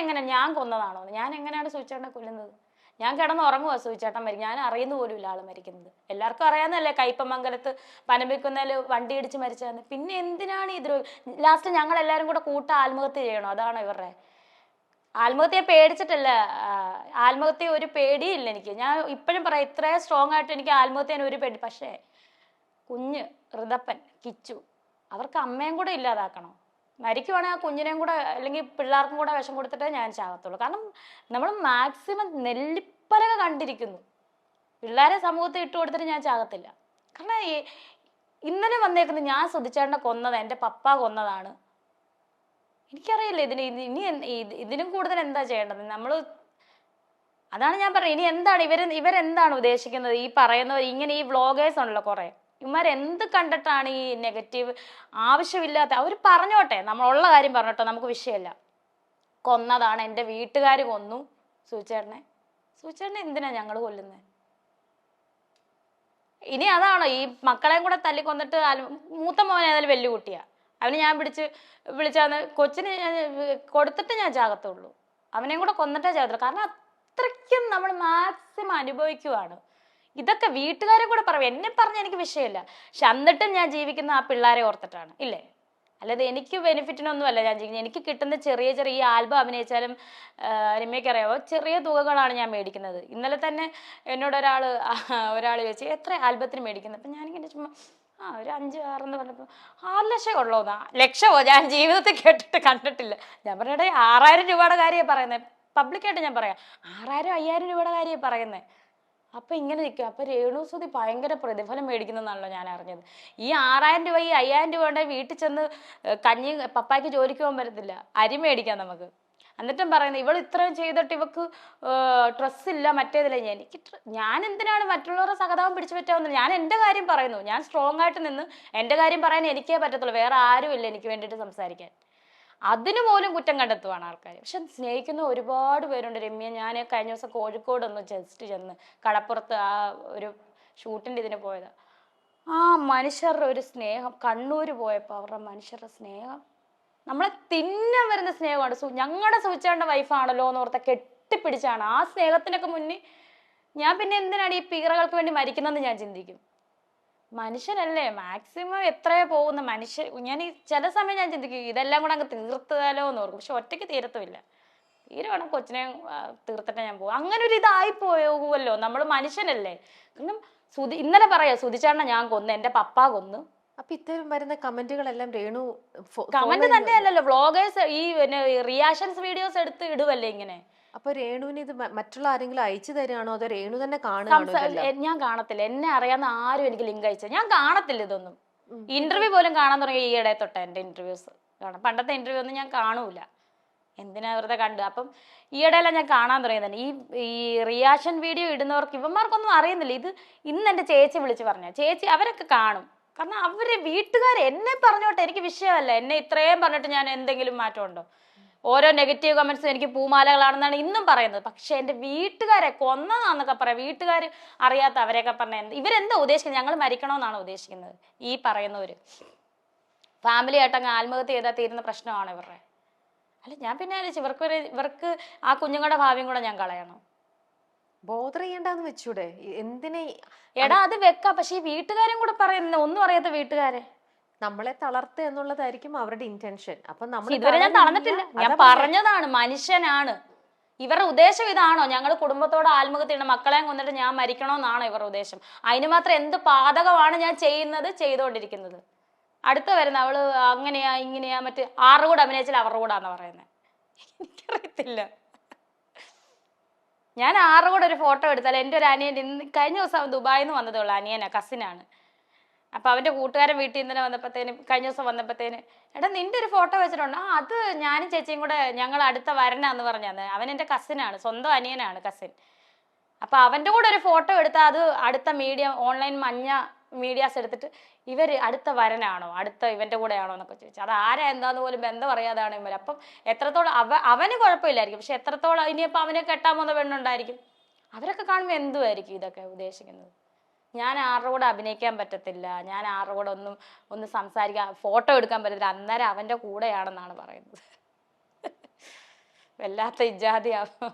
Speaker 2: ഞാൻ കൊന്നതാണോ? ഞാൻ എങ്ങനെയാണ് സുധിച്ചേട്ടനെ കൊല്ലുന്നത്? ഞാൻ കിടന്ന് ഉറങ്ങുവാ സൂചേട്ടൻ മരിക്കും, ഞാൻ അറിയുന്ന പോലും ഇല്ല ആള് മരിക്കുന്നത്. എല്ലാവർക്കും അറിയാവുന്നല്ലേ കയ്പമംഗലത്ത് പനമ്പിക്കുന്നതിൽ വണ്ടി ഇടിച്ച് മരിച്ചതെന്ന്. പിന്നെ എന്തിനാണ് ഈ ലാസ്റ്റ് ഞങ്ങൾ എല്ലാവരും കൂടെ ആത്മഹത്യ ചെയ്യണോ? അതാണോ ഇവരുടെ ആത്മഹത്യയെ പേടിച്ചിട്ടല്ല. ആത്മഹത്യ ഒരു പേടിയില്ല എനിക്ക്. ഞാൻ ഇപ്പോഴും പറയാം, ഇത്രയും സ്ട്രോങ് ആയിട്ട് എനിക്ക് ആത്മഹത്യ ഒരു പേടി. പക്ഷേ കുഞ്ഞ് ഋതപ്പൻ കിച്ചു അവർക്ക് അമ്മയും കൂടെ ഇല്ലാതാക്കണം. മരിക്കുവാണെങ്കിൽ ആ കുഞ്ഞിനെയും കൂടെ അല്ലെങ്കിൽ പിള്ളേർക്കും കൂടെ വിഷം കൊടുത്തിട്ടേ ഞാൻ ചാകത്തുള്ളൂ. കാരണം നമ്മൾ മാക്സിമം നെല്ലിപ്പലക കണ്ടിരിക്കുന്നു. പിള്ളേരെ സമൂഹത്തിൽ ഇട്ട് കൊടുത്തിട്ട് ഞാൻ ചാകത്തില്ല. കാരണം ഇന്നലെ വന്നേക്കുന്നത് ഞാൻ സുധിച്ചേട്ടനെ കൊന്നത് എൻ്റെ പപ്പ കൊന്നതാണ്. എനിക്കറിയില്ല ഇനി ഇതിനും കൂടുതൽ എന്താ ചെയ്യേണ്ടത്. നമ്മൾ അതാണ് ഞാൻ പറയുന്നത്. ഇനി എന്താണ് ഇവരെന്താണ് ഉദ്ദേശിക്കുന്നത്? ഈ പറയുന്നവർ ഇങ്ങനെ ഈ വ്ളോഗേഴ്സ് ഉണ്ടല്ലോ കുറെ, ഇവന്മാരെന്ത് കണ്ടിട്ടാണ് ഈ നെഗറ്റീവ് ആവശ്യമില്ലാത്ത അവർ പറഞ്ഞോട്ടെ, നമ്മളുള്ള കാര്യം പറഞ്ഞോട്ടെ, നമുക്ക് വിഷയമല്ല. കൊന്നതാണ്, എൻ്റെ വീട്ടുകാർ കൊന്നു സൂചേട്ടനെ. സൂചേട്ടനെ എന്തിനാ ഞങ്ങൾ കൊല്ലുന്നത്? ഇനി അതാണോ ഈ മക്കളെയും കൂടെ തല്ലിക്കൊന്നിട്ട്? മൂത്ത മോൻ ഏതായാലും വലിയ കുട്ടിയാ, അവന് ഞാൻ വിളിച്ചാന്ന് കൊച്ചിന് ഞാൻ കൊടുത്തിട്ട് ഞാൻ ചാകത്തുള്ളൂ. അവനെയും കൂടെ കൊന്നിട്ടേ ചാകത്തുള്ളൂ. കാരണം അത്രയ്ക്കും നമ്മൾ മാക്സിമം അനുഭവിക്കുവാണ്. ഇതൊക്കെ വീട്ടുകാരെ കൂടെ പറയും. എന്നെ പറഞ്ഞ എനിക്ക് വിഷയമില്ല. പക്ഷെ എന്നിട്ടും ഞാൻ ജീവിക്കുന്ന ആ പിള്ളേരെ ഓർത്തിട്ടാണ്, ഇല്ലേ? അല്ലാതെ എനിക്ക് ബെനിഫിറ്റിനൊന്നും അല്ല ഞാൻ ജീവിക്കുന്നത്. എനിക്ക് കിട്ടുന്ന ചെറിയ ചെറിയ ആൽബം അഭിനയിച്ചാലും രമ്യക്കറിയാവോ, ചെറിയ തുകകളാണ് ഞാൻ മേടിക്കുന്നത്. ഇന്നലെ തന്നെ എന്നോട് ഒരാൾ ചോദിച്ചു എത്ര ആൽബത്തിന് മേടിക്കുന്നത്. അപ്പം ഞാനിങ്ങനെ ചുമ്മാ ഒരു 5-6 എന്ന് പറഞ്ഞപ്പോൾ 6 ലക്ഷം ഉള്ളൂന്നാ. ലക്ഷമോ? ഞാൻ ജീവിതത്തിൽ കേട്ടിട്ട് കണ്ടിട്ടില്ല. ഞാൻ പറഞ്ഞേ 6000 രൂപയുടെ കാര്യമാണ് പറയുന്നത്. പബ്ലിക്കായിട്ട് ഞാൻ പറയാം, 6000-5000 രൂപയുടെ കാര്യമാണ് പറയുന്നത്. അപ്പൊ ഇങ്ങനെ നിൽക്കുക. അപ്പൊ രേണുസുതി ഭയങ്കര പ്രതിഫലം മേടിക്കുന്നതാണല്ലോ ഞാൻ അറിഞ്ഞത്. ഈ 6000 രൂപ ഈ 5000 രൂപ ഉണ്ടെങ്കിൽ വീട്ടിൽ ചെന്ന് കഞ്ഞി പപ്പായ്ക്ക് ജോലിക്ക് പോകാൻ പറ്റത്തില്ല, അരി മേടിക്കാം നമുക്ക്. എന്നിട്ടും പറയുന്നത് ഇവൾ ഇത്രയും ചെയ്തിട്ട് ഇവക്ക് ഡ്രസ്സില്ല മറ്റേതില്ല. ഞാൻ എന്തിനാണ് മറ്റുള്ളവരുടെ സഹതാപം പിടിച്ചു പറ്റാവുന്നത്? ഞാൻ എൻ്റെ കാര്യം പറയുന്നു. ഞാൻ സ്ട്രോങ് ആയിട്ട് നിന്ന് എൻ്റെ കാര്യം പറയാൻ എനിക്കേ പറ്റത്തുള്ളൂ. വേറെ ആരും ഇല്ല എനിക്ക് വേണ്ടിയിട്ട് സംസാരിക്കാൻ. അതിന് പോലും കുറ്റം കണ്ടെത്തുവാണ് ആൾക്കാർ. പക്ഷെ സ്നേഹിക്കുന്ന ഒരുപാട് പേരുണ്ട് രമ്യ. ഞാൻ കഴിഞ്ഞ ദിവസം കോഴിക്കോട് ഒന്ന് ജസ്റ്റ് ചെന്ന് കടപ്പുറത്ത് ആ ഒരു ഷൂട്ടിൻ്റെ ഇതിന് പോയത്. ആ മനുഷ്യരുടെ ഒരു സ്നേഹം, കണ്ണൂർ പോയപ്പോൾ അവരുടെ മനുഷ്യരുടെ സ്നേഹം നമ്മളെ തിന്നാൻ വരുന്ന സ്നേഹമാണ്. ഞങ്ങളുടെ സൂചിച്ചേണ്ട വൈഫാണല്ലോ എന്ന് ഓർത്ത കെട്ടിപ്പിടിച്ചാണ്. ആ സ്നേഹത്തിനൊക്കെ മുന്നിൽ ഞാൻ പിന്നെ എന്തിനാണ് ഈ പീറകൾക്ക് വേണ്ടി മരിക്കുന്നതെന്ന് ഞാൻ ചിന്തിക്കും. മനുഷ്യനല്ലേ, മാക്സിമം എത്രയോ പോകുന്ന മനുഷ്യർ. ഞാൻ ചില സമയം ഞാൻ ചിന്തിക്കും ഇതെല്ലാം കൂടെ അങ്ങ് തീർത്താലോ എന്ന് ഓർക്കും. പക്ഷെ ഒറ്റയ്ക്ക് തീരത്തുമില്ല. തീരുവാണ് കൊച്ചിനെ തീർത്തിട്ട് ഞാൻ പോകും. അങ്ങനെ ഒരു ഇതായി പോകുമല്ലോ. നമ്മൾ മനുഷ്യനല്ലേ. കാരണം ഇന്നലെ പറയാ സുധിച്ചേട്ടനെ ഞാൻ കൊന്നു, എൻ്റെ പപ്പ കൊന്നു.
Speaker 1: അപ്പൊ ഇത്തരം വരുന്ന കമന്റുകളെല്ലാം രേണു
Speaker 2: കമന്റ് തന്നെ അല്ലല്ലോ, വ്ളോഗേഴ്സ് ഈ റിയാക്ഷൻസ് വീഡിയോസ് എടുത്ത് ഇടുവല്ലേ ഇങ്ങനെ.
Speaker 1: അപ്പൊ രേണുവിന് ഇത് മറ്റുള്ള ആരെങ്കിലും അയച്ചു തരാണോ അതോ രേണു തന്നെ കാണുകയാണോ?
Speaker 2: ഞാൻ കാണത്തില്ല. എന്നെ അറിയാവുന്ന ആരും എനിക്ക് ലിങ്ക് അയച്ചത് ഞാൻ കാണത്തില്ല. ഇതൊന്നും ഇന്റർവ്യൂ പോലും കാണാൻ തുടങ്ങി ഈയിടെ തൊട്ട. എൻ്റെ ഇന്റർവ്യൂസ് കാണാം. പണ്ടത്തെ ഇന്റർവ്യൂ ഒന്നും ഞാൻ കാണൂല. എന്തിനാ വെറുതെ കണ്ടു. അപ്പം ഈയിടെയെല്ലാം ഞാൻ കാണാൻ തുടങ്ങി തന്നെ. ഈ റിയാക്ഷൻ വീഡിയോ ഇടുന്നവർക്ക് ഇവന്മാർക്കൊന്നും അറിയുന്നില്ല. ഇത് ഇന്ന് എൻ്റെ ചേച്ചി വിളിച്ച് പറഞ്ഞ ചേച്ചി അവരൊക്കെ കാണും. കാരണം അവര് വീട്ടുകാർ എന്നെ പറഞ്ഞോട്ടെ, എനിക്ക് വിഷയമല്ല. എന്നെ ഇത്രയും പറഞ്ഞിട്ട് ഞാൻ എന്തെങ്കിലും മാറ്റം ഉണ്ടോ? ഓരോ നെഗറ്റീവ് കമന്റ്സും എനിക്ക് പൂമാലകളാണെന്നാണ് ഇന്നും പറയുന്നത്. പക്ഷെ എൻ്റെ വീട്ടുകാരെ കൊന്നതാന്നൊക്കെ പറയാം. വീട്ടുകാർ അറിയാത്ത അവരെയൊക്കെ പറഞ്ഞ ഇവരെന്താ ഉദ്ദേശിക്കുന്നത്? ഞങ്ങൾ മരിക്കണമെന്നാണ് ഉദ്ദേശിക്കുന്നത് ഈ പറയുന്നവര്. ഫാമിലി ആയിട്ടങ്ങ് ആത്മഹത്യ ചെയ്താൽ തീരുന്ന പ്രശ്നമാണ് ഇവരുടെ. അല്ല ഞാൻ പിന്നെ ആലോചിച്ചു ഇവർക്ക് ആ കുഞ്ഞുങ്ങളുടെ ഭാവിയും കൂടെ ഞാൻ കളയണം.
Speaker 1: ബോധർ ചെയ്യണ്ടെന്ന് വെച്ചൂടെ? എന്തിനെ?
Speaker 2: എടാ അത് വെക്കാം. പക്ഷെ ഈ വീട്ടുകാരും കൂടെ പറയുന്ന ഒന്നും അറിയാത്ത വീട്ടുകാരെ
Speaker 1: നമ്മളെ തളർത്തുക എന്നുള്ളതായിരിക്കും അവരുടെ ഇന്റൻഷൻ. അപ്പൊ നമ്മൾ
Speaker 2: ഇതുവരെ ഞാൻ തളർന്നിട്ടില്ല. ഞാൻ പറഞ്ഞതാണ് മനുഷ്യനാണ്. ഇവരുടെ ഉദ്ദേശം ഇതാണോ? ഞങ്ങൾ കുടുംബത്തോടെ ആത്മഹത്യ ചെയ്യണം, മക്കളെയും കൊന്നിട്ട് ഞാൻ മരിക്കണമെന്നാണോ ഇവരുടെ ഉദ്ദേശം? അതിന് മാത്രം എന്ത് പാതകമാണ് ഞാൻ ചെയ്തുകൊണ്ടിരിക്കുന്നത്? അടുത്ത വരുന്ന അവള് അങ്ങനെയാ ഇങ്ങനെയാ മറ്റേ ആരുടെ കൂടെ അഭിനയിച്ചാൽ അവരുടെ കൂടാന്ന് പറയുന്നത് എനിക്കറിയത്തില്ല. ഞാൻ ആരുടെ കൂടെ ഒരു ഫോട്ടോ എടുത്താൽ എൻ്റെ ഒരു അനിയൻ കഴിഞ്ഞ ദിവസം ദുബായിൽ നിന്ന് വന്നതേ ഉള്ളൂ. അനിയനാ, കസിനാണ്. അപ്പൊ അവന്റെ കൂട്ടുകാരൻ വീട്ടിൽ നിന്ന് വന്നപ്പോഴത്തേന് കഴിഞ്ഞ ദിവസം വന്നപ്പോഴത്തേന് എടാ നിന്റെ ഒരു ഫോട്ടോ വെച്ചിട്ടുണ്ട്. അത് ഞാനും ചേച്ചിയും കൂടെ ഞങ്ങൾ അടുത്ത വരനാന്ന് പറഞ്ഞാന്ന്. അവൻ എൻ്റെ കസിനാണ്, സ്വന്തം അനിയനാണ് കസിൻ. അപ്പൊ അവന്റെ കൂടെ ഒരു ഫോട്ടോ എടുത്താൽ അത് അടുത്ത ഓൺലൈൻ മഞ്ഞ മീഡിയാസ് എടുത്തിട്ട് ഇവർ അടുത്ത വരനാണോ, അടുത്ത ഇവന്റെ കൂടെ ആണോ എന്നൊക്കെ ചോദിച്ചു. അത് ആരാ എന്താന്ന് പോലും ബന്ധം അറിയാതാണ് ഇവർ. അപ്പം എത്രത്തോളം അവന് കുഴപ്പമില്ലായിരിക്കും, പക്ഷെ എത്രത്തോളം ഇനിയിപ്പോൾ അവനെ കെട്ടാൻ പോകുന്ന പെണ്ണുണ്ടായിരിക്കും. അവരൊക്കെ കാണുമ്പോൾ എന്തുമായിരിക്കും ഇതൊക്കെ ഉദ്ദേശിക്കുന്നത്? ഞാൻ ആരുടെ കൂടെ അഭിനയിക്കാൻ പറ്റത്തില്ല, ഞാൻ ആരുടെ കൂടെ ഒന്ന് സംസാരിക്കാൻ ഫോട്ടോ എടുക്കാൻ പറ്റത്തില്ല, അന്നേരം അവന്റെ കൂടെയാണെന്നാണ് പറയുന്നത്. വല്ലാത്ത ഇജാതിയാവും.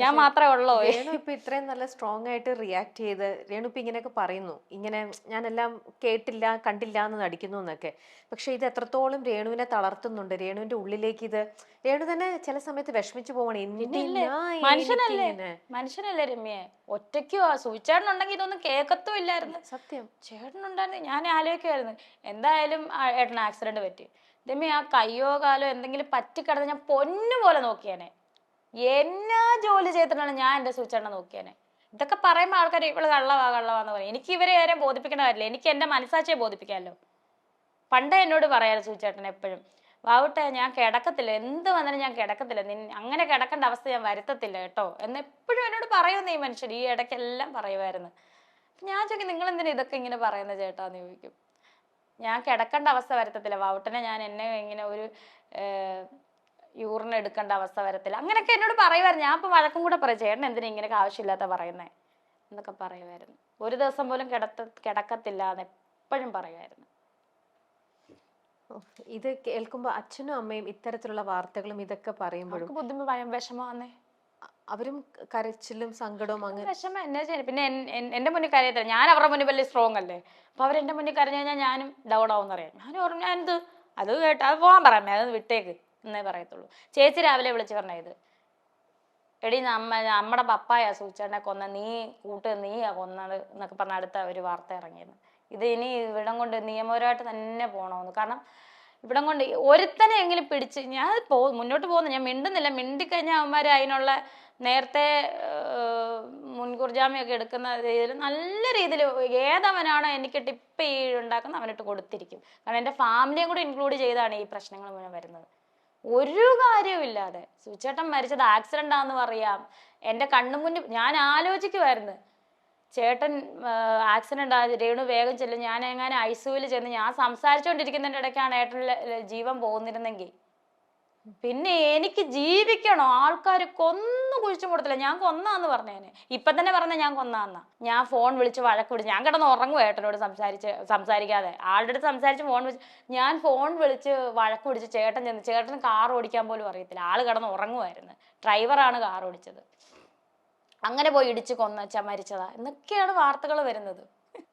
Speaker 2: ഞാൻ മാത്രമേ ഉള്ളൂ.
Speaker 1: രേണു ഇപ്പൊ ഇത്രയും നല്ല സ്ട്രോങ് ആയിട്ട് റിയാക്ട് ചെയ്ത് രേണു ഇപ്പൊ ഇങ്ങനെയൊക്കെ പറയുന്നു, ഇങ്ങനെ ഞാനെല്ലാം കേട്ടില്ല കണ്ടില്ല എന്ന് നടിക്കുന്നു എന്നൊക്കെ. പക്ഷെ ഇത് എത്രത്തോളം രേണുവിനെ തളർത്തുന്നുണ്ട്, രേണുവിന്റെ ഉള്ളിലേക്ക് ഇത് രേണു തന്നെ ചില സമയത്ത് വിഷമിച്ചു പോവാണ്. എന്തിനാ
Speaker 2: മനുഷ്യനല്ലേ
Speaker 1: എനിക്കിങ്ങനെ?
Speaker 2: മനുഷ്യനല്ലേ രമ്യേ? ഒറ്റയ്ക്കോ സൂചേട്ടനുണ്ടെങ്കിൽ ഇതൊന്നും കേൾക്കത്തും ഇല്ലായിരുന്നു.
Speaker 1: സത്യം.
Speaker 2: ചേട്ടനുണ്ടായിരുന്നു. ഞാൻ ആലോചിക്കുമായിരുന്നു എന്തായാലും ഏട്ടന് ആക്സിഡന്റ് പറ്റി. രമ്യ ആ കയ്യോ കാലോ എന്തെങ്കിലും പറ്റിക്കിടന്ന് ഞാൻ പൊന്നു പോലെ നോക്കിയാനെ. എന്നാ ജോലി ചെയ്തിട്ടാണ് ഞാൻ എന്റെ സൂചേട്ടനെ നോക്കിയാനെ. ഇതൊക്കെ പറയുമ്പോൾ ആൾക്കാർ ഇവള് കള്ളവാന്ന് പറയും. എനിക്ക് ഇവരെ ആരെയും ബോധിപ്പിക്കേണ്ട കാര്യമില്ല, എനിക്ക് എന്റെ മനസ്സാക്ഷിയെ ബോധിപ്പിക്കാമല്ലോ. പണ്ടേ എന്നോട് പറയാറ് സൂചേട്ടൻ എപ്പോഴും, വാവുട്ടെ ഞാൻ കിടക്കത്തില്ല, എന്ത് വന്നാലും ഞാൻ കിടക്കത്തില്ല, അങ്ങനെ കിടക്കേണ്ട അവസ്ഥ ഞാൻ വരുത്തത്തില്ല കേട്ടോ എന്ന് എപ്പോഴും എന്നോട് പറയുന്ന ഈ മനുഷ്യർ ഈ ഇടയ്ക്കെല്ലാം പറയുമായിരുന്നു. ഞാൻ ചോദിക്കും നിങ്ങൾ എന്തിനാ ഇതൊക്കെ ഇങ്ങനെ പറയുന്നത് ചേട്ടാന്ന് ചോദിക്കും. ഞാൻ കിടക്കേണ്ട അവസ്ഥ വരുത്തത്തില്ല വാവുട്ടനെ, ഞാൻ എന്നെ ഇങ്ങനെ ഒരു യൂറിൻ എടുക്കേണ്ട അവസ്ഥ വരത്തില്ല, അങ്ങനെയൊക്കെ എന്നോട് പറയുമായിരുന്നു. ഞാൻ ഇപ്പൊ വഴക്കും കൂടെ പറയും, ചേട്ടൻ എന്തിനാ ഇങ്ങനെയൊക്കെ ആവശ്യമില്ലാത്ത പറയുന്നേ എന്നൊക്കെ പറയുമായിരുന്നു. ഒരു ദിവസം പോലും കിടക്കത്തില്ല എന്ന് എപ്പോഴും പറയുമായിരുന്നു.
Speaker 1: ഇത് കേൾക്കുമ്പോ അച്ഛനും അമ്മയും ഇത്തരത്തിലുള്ള വാർത്തകളും ഇതൊക്കെ പറയുമ്പോഴും
Speaker 2: ബുദ്ധിമുട്ട് വിഷമമാന്നേ.
Speaker 1: അവരും കരച്ചിലും സങ്കടവും അങ്ങനെ
Speaker 2: വിഷമം എന്നാ ചെയ്യും. പിന്നെ എന്റെ മുന്നിൽ കരയത്തില്ല, ഞാൻ അവരുടെ മുന്നിൽ വലിയ സ്ട്രോങ് അല്ലേ. അപ്പൊ അവരെന്റെ മുന്നിൽ കരഞ്ഞു കഴിഞ്ഞാൽ ഞാനും ഡൗൺ ആവും എന്നറിയാം. ഞാൻ ഓർമ്മ ഞാൻ എന്ത് അത് കേട്ട് അത് പോകാൻ പറയാമേ, അത് വിട്ടേക്ക് എന്നേ പറയത്തുള്ളൂ. ചേച്ചി രാവിലെ വിളിച്ച് പറഞ്ഞ ഇത്, എടി നമ്മുടെ പപ്പായാ സൂചേട്ടനെ കൊന്ന, നീയാ കൊന്നത് എന്നൊക്കെ പറഞ്ഞ അടുത്ത ഒരു വാർത്ത ഇറങ്ങിയത്. ഇത് ഇനി ഇവിടം കൊണ്ട് നിയമപരമായിട്ട് തന്നെ പോകണമെന്ന്. കാരണം ഇവിടം കൊണ്ട് ഒരുത്തനെ എങ്കിലും പിടിച്ച് ഞാൻ മുന്നോട്ട് പോകുന്നു. ഞാൻ മിണ്ടുന്നില്ല, മിണ്ടിക്കഴിഞ്ഞാൽ അവന്മാർ അതിനുള്ള നേരത്തെ മുൻകൂർ ജാമ്യമൊക്കെ എടുക്കുന്ന രീതിയിൽ നല്ല രീതിയിൽ ഏതവനാണോ എനിക്ക് ടിപ്പ് ഉണ്ടാക്കുന്ന അവനിട്ട് കൊടുത്തിരിക്കും. കാരണം എൻ്റെ ഫാമിലിയും കൂടെ ഇൻക്ലൂഡ് ചെയ്താണ് ഈ പ്രശ്നങ്ങൾ മുഴുവൻ വരുന്നത്. ഒരു കാര്യവുമില്ലാതെ സുചേട്ടൻ മരിച്ചത് ആക്സിഡന്റ് ആണെന്ന് പറയാം, എൻ്റെ കണ്ണു മുന്നിൽ ഞാൻ ആലോചിക്കുമായിരുന്നു. ചേട്ടൻ ആക്സിഡന്റ് ആയി, രേണു വേഗം ചെല്ലും, ഞാൻ എങ്ങനെ ഐസിയുവിൽ ചെന്ന് ഞാൻ സംസാരിച്ചുകൊണ്ടിരിക്കുന്നതിൻ്റെ ഇടയ്ക്കാണ് ഏട്ടൻ്റെ ജീവൻ പോകുന്നിരുന്നെങ്കിൽ പിന്നെ എനിക്ക് ജീവിക്കണോ? ആൾക്കാർ കൊന്നു കുഴിച്ചു കൊടുത്തില്ല, ഞാൻ കൊന്നാന്ന് പറഞ്ഞേനെ. ഇപ്പൊ തന്നെ പറഞ്ഞ ഞാൻ കൊന്നാന്ന. ഞാൻ ഫോൺ വിളിച്ച് വഴക്ക് വിളിച്ച് ഞാൻ കിടന്ന് ഉറങ്ങും ഏട്ടനോട് സംസാരിക്കാതെ ആളുടെ അടുത്ത് സംസാരിച്ച് ഞാൻ ഫോൺ വിളിച്ച് വഴക്ക് പിടിച്ച് ചേട്ടൻ കാർ ഓടിക്കാൻ പോലും അറിയത്തില്ല, ആള് കിടന്ന് ഉറങ്ങുമായിരുന്നു. ഡ്രൈവറാണ് കാർ ഓടിച്ചത്. അങ്ങനെ പോയി ഇടിച്ച് മരിച്ചതാ എന്നൊക്കെയാണ് വാർത്തകൾ വരുന്നത്.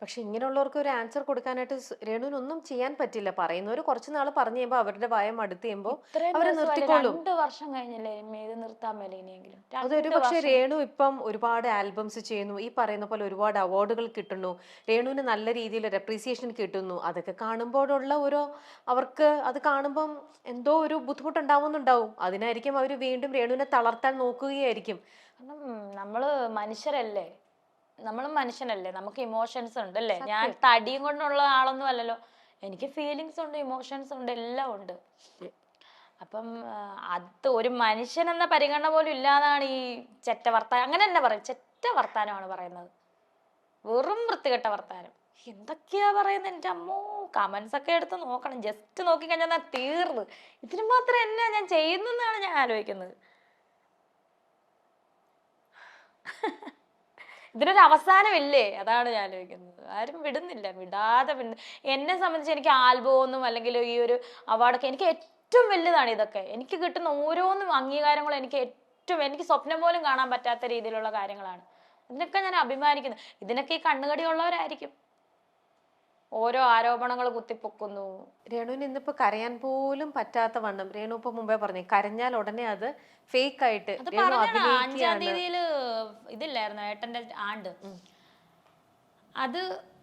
Speaker 1: പക്ഷെ ഇങ്ങനെയുള്ളവർക്ക് ഒരു ആൻസർ കൊടുക്കാനായിട്ട് രേണുവിനൊന്നും ചെയ്യാൻ പറ്റില്ല. പറയുന്നവർ കുറച്ച് നാൾ പറഞ്ഞു കഴിയുമ്പോൾ അവരുടെ ഭയം അടുത്ത് ചെയ്യുമ്പോൾ അവരെ നിർത്തിക്കോളും.
Speaker 2: 2 വർഷം കഴിഞ്ഞല്ലേ ഇത് നിർത്താൻ മേലെ ഇനിയെങ്കിലും.
Speaker 1: അതൊരു പക്ഷെ രേണു ഇപ്പം ഒരുപാട് ആൽബംസ് ചെയ്യുന്നു, ഈ പറയുന്ന പോലെ ഒരുപാട് അവാർഡുകൾ കിട്ടുന്നു, രേണുവിന് നല്ല രീതിയിൽ ഒരു അപ്രീസിയേഷൻ കിട്ടുന്നു. അതൊക്കെ കാണുമ്പോഴുള്ള അവർക്ക് അത് കാണുമ്പം എന്തോ ഒരു ബുദ്ധിമുട്ടുണ്ടാവുന്നുണ്ടാവും. അതിനായിരിക്കും അവർ വീണ്ടും രേണുവിനെ തളർത്താൻ നോക്കുകയായിരിക്കും.
Speaker 2: കാരണം നമ്മളും മനുഷ്യനല്ലേ, നമുക്ക് ഇമോഷൻസ് ഉണ്ട് അല്ലേ. ഞാൻ തടിയും കൊണ്ടുള്ള ആളൊന്നും അല്ലല്ലോ, എനിക്ക് ഫീലിങ്സ് ഉണ്ട്, ഇമോഷൻസ് ഉണ്ട്, എല്ലാം ഉണ്ട്. അപ്പം അത് ഒരു മനുഷ്യൻ എന്ന പരിഗണന പോലും ഇല്ലാതാണ് ഈ ചെറ്റ വർത്താനം. അങ്ങനെ തന്നെ പറയും, ചെറ്റ വർത്താനമാണ് പറയുന്നത്, വെറും വൃത്തികെട്ട വർത്താനം. എന്തൊക്കെയാ പറയുന്നത് എൻ്റെ അമ്മോ. കമന്റ്സ് ഒക്കെ എടുത്ത് നോക്കണം, ജസ്റ്റ് നോക്കിക്കഴിഞ്ഞാൽ തീർന്ന്. ഇതിന് മാത്രം എന്നാ ഞാൻ ചെയ്യുന്നതെന്നാണ് ഞാൻ ആലോചിക്കുന്നത്. ഇതിനൊരു അവസാനമില്ലേ, അതാണ് ഞാൻ ആലോചിക്കുന്നത്. ആരും വിടാതെ എന്നെ സംബന്ധിച്ച് എനിക്ക് ആൽബമൊന്നും അല്ലെങ്കിൽ ഈ ഒരു അവാർഡൊക്കെ എനിക്ക് ഏറ്റവും വലുതാണ്. ഇതൊക്കെ എനിക്ക് കിട്ടുന്ന ഓരോന്നും അംഗീകാരങ്ങളും എനിക്ക് സ്വപ്നം പോലും കാണാൻ പറ്റാത്ത രീതിയിലുള്ള കാര്യങ്ങളാണ്. ഇതിനൊക്കെ ഞാൻ അഭിമാനിക്കുന്നു. ഇതിനൊക്കെ ഈ കണ്ണുകടിയുള്ളവരായിരിക്കും ഓരോ ആരോപണങ്ങൾ കുത്തിപ്പൊക്കുന്നു.
Speaker 1: രേണുവിന് ഇന്നിപ്പോ കരയാൻ പോലും പറ്റാത്ത വണ്ണം, രേണു ഇപ്പൊ മുമ്പേ പറഞ്ഞു കരഞ്ഞാൽ ഉടനെ അത് ഫേക്ക് ആയിട്ട്.
Speaker 2: 5-ാം തീയതിയില് ഇതില്ലായിരുന്നു ഏട്ടന്റെ ആണ്ട്.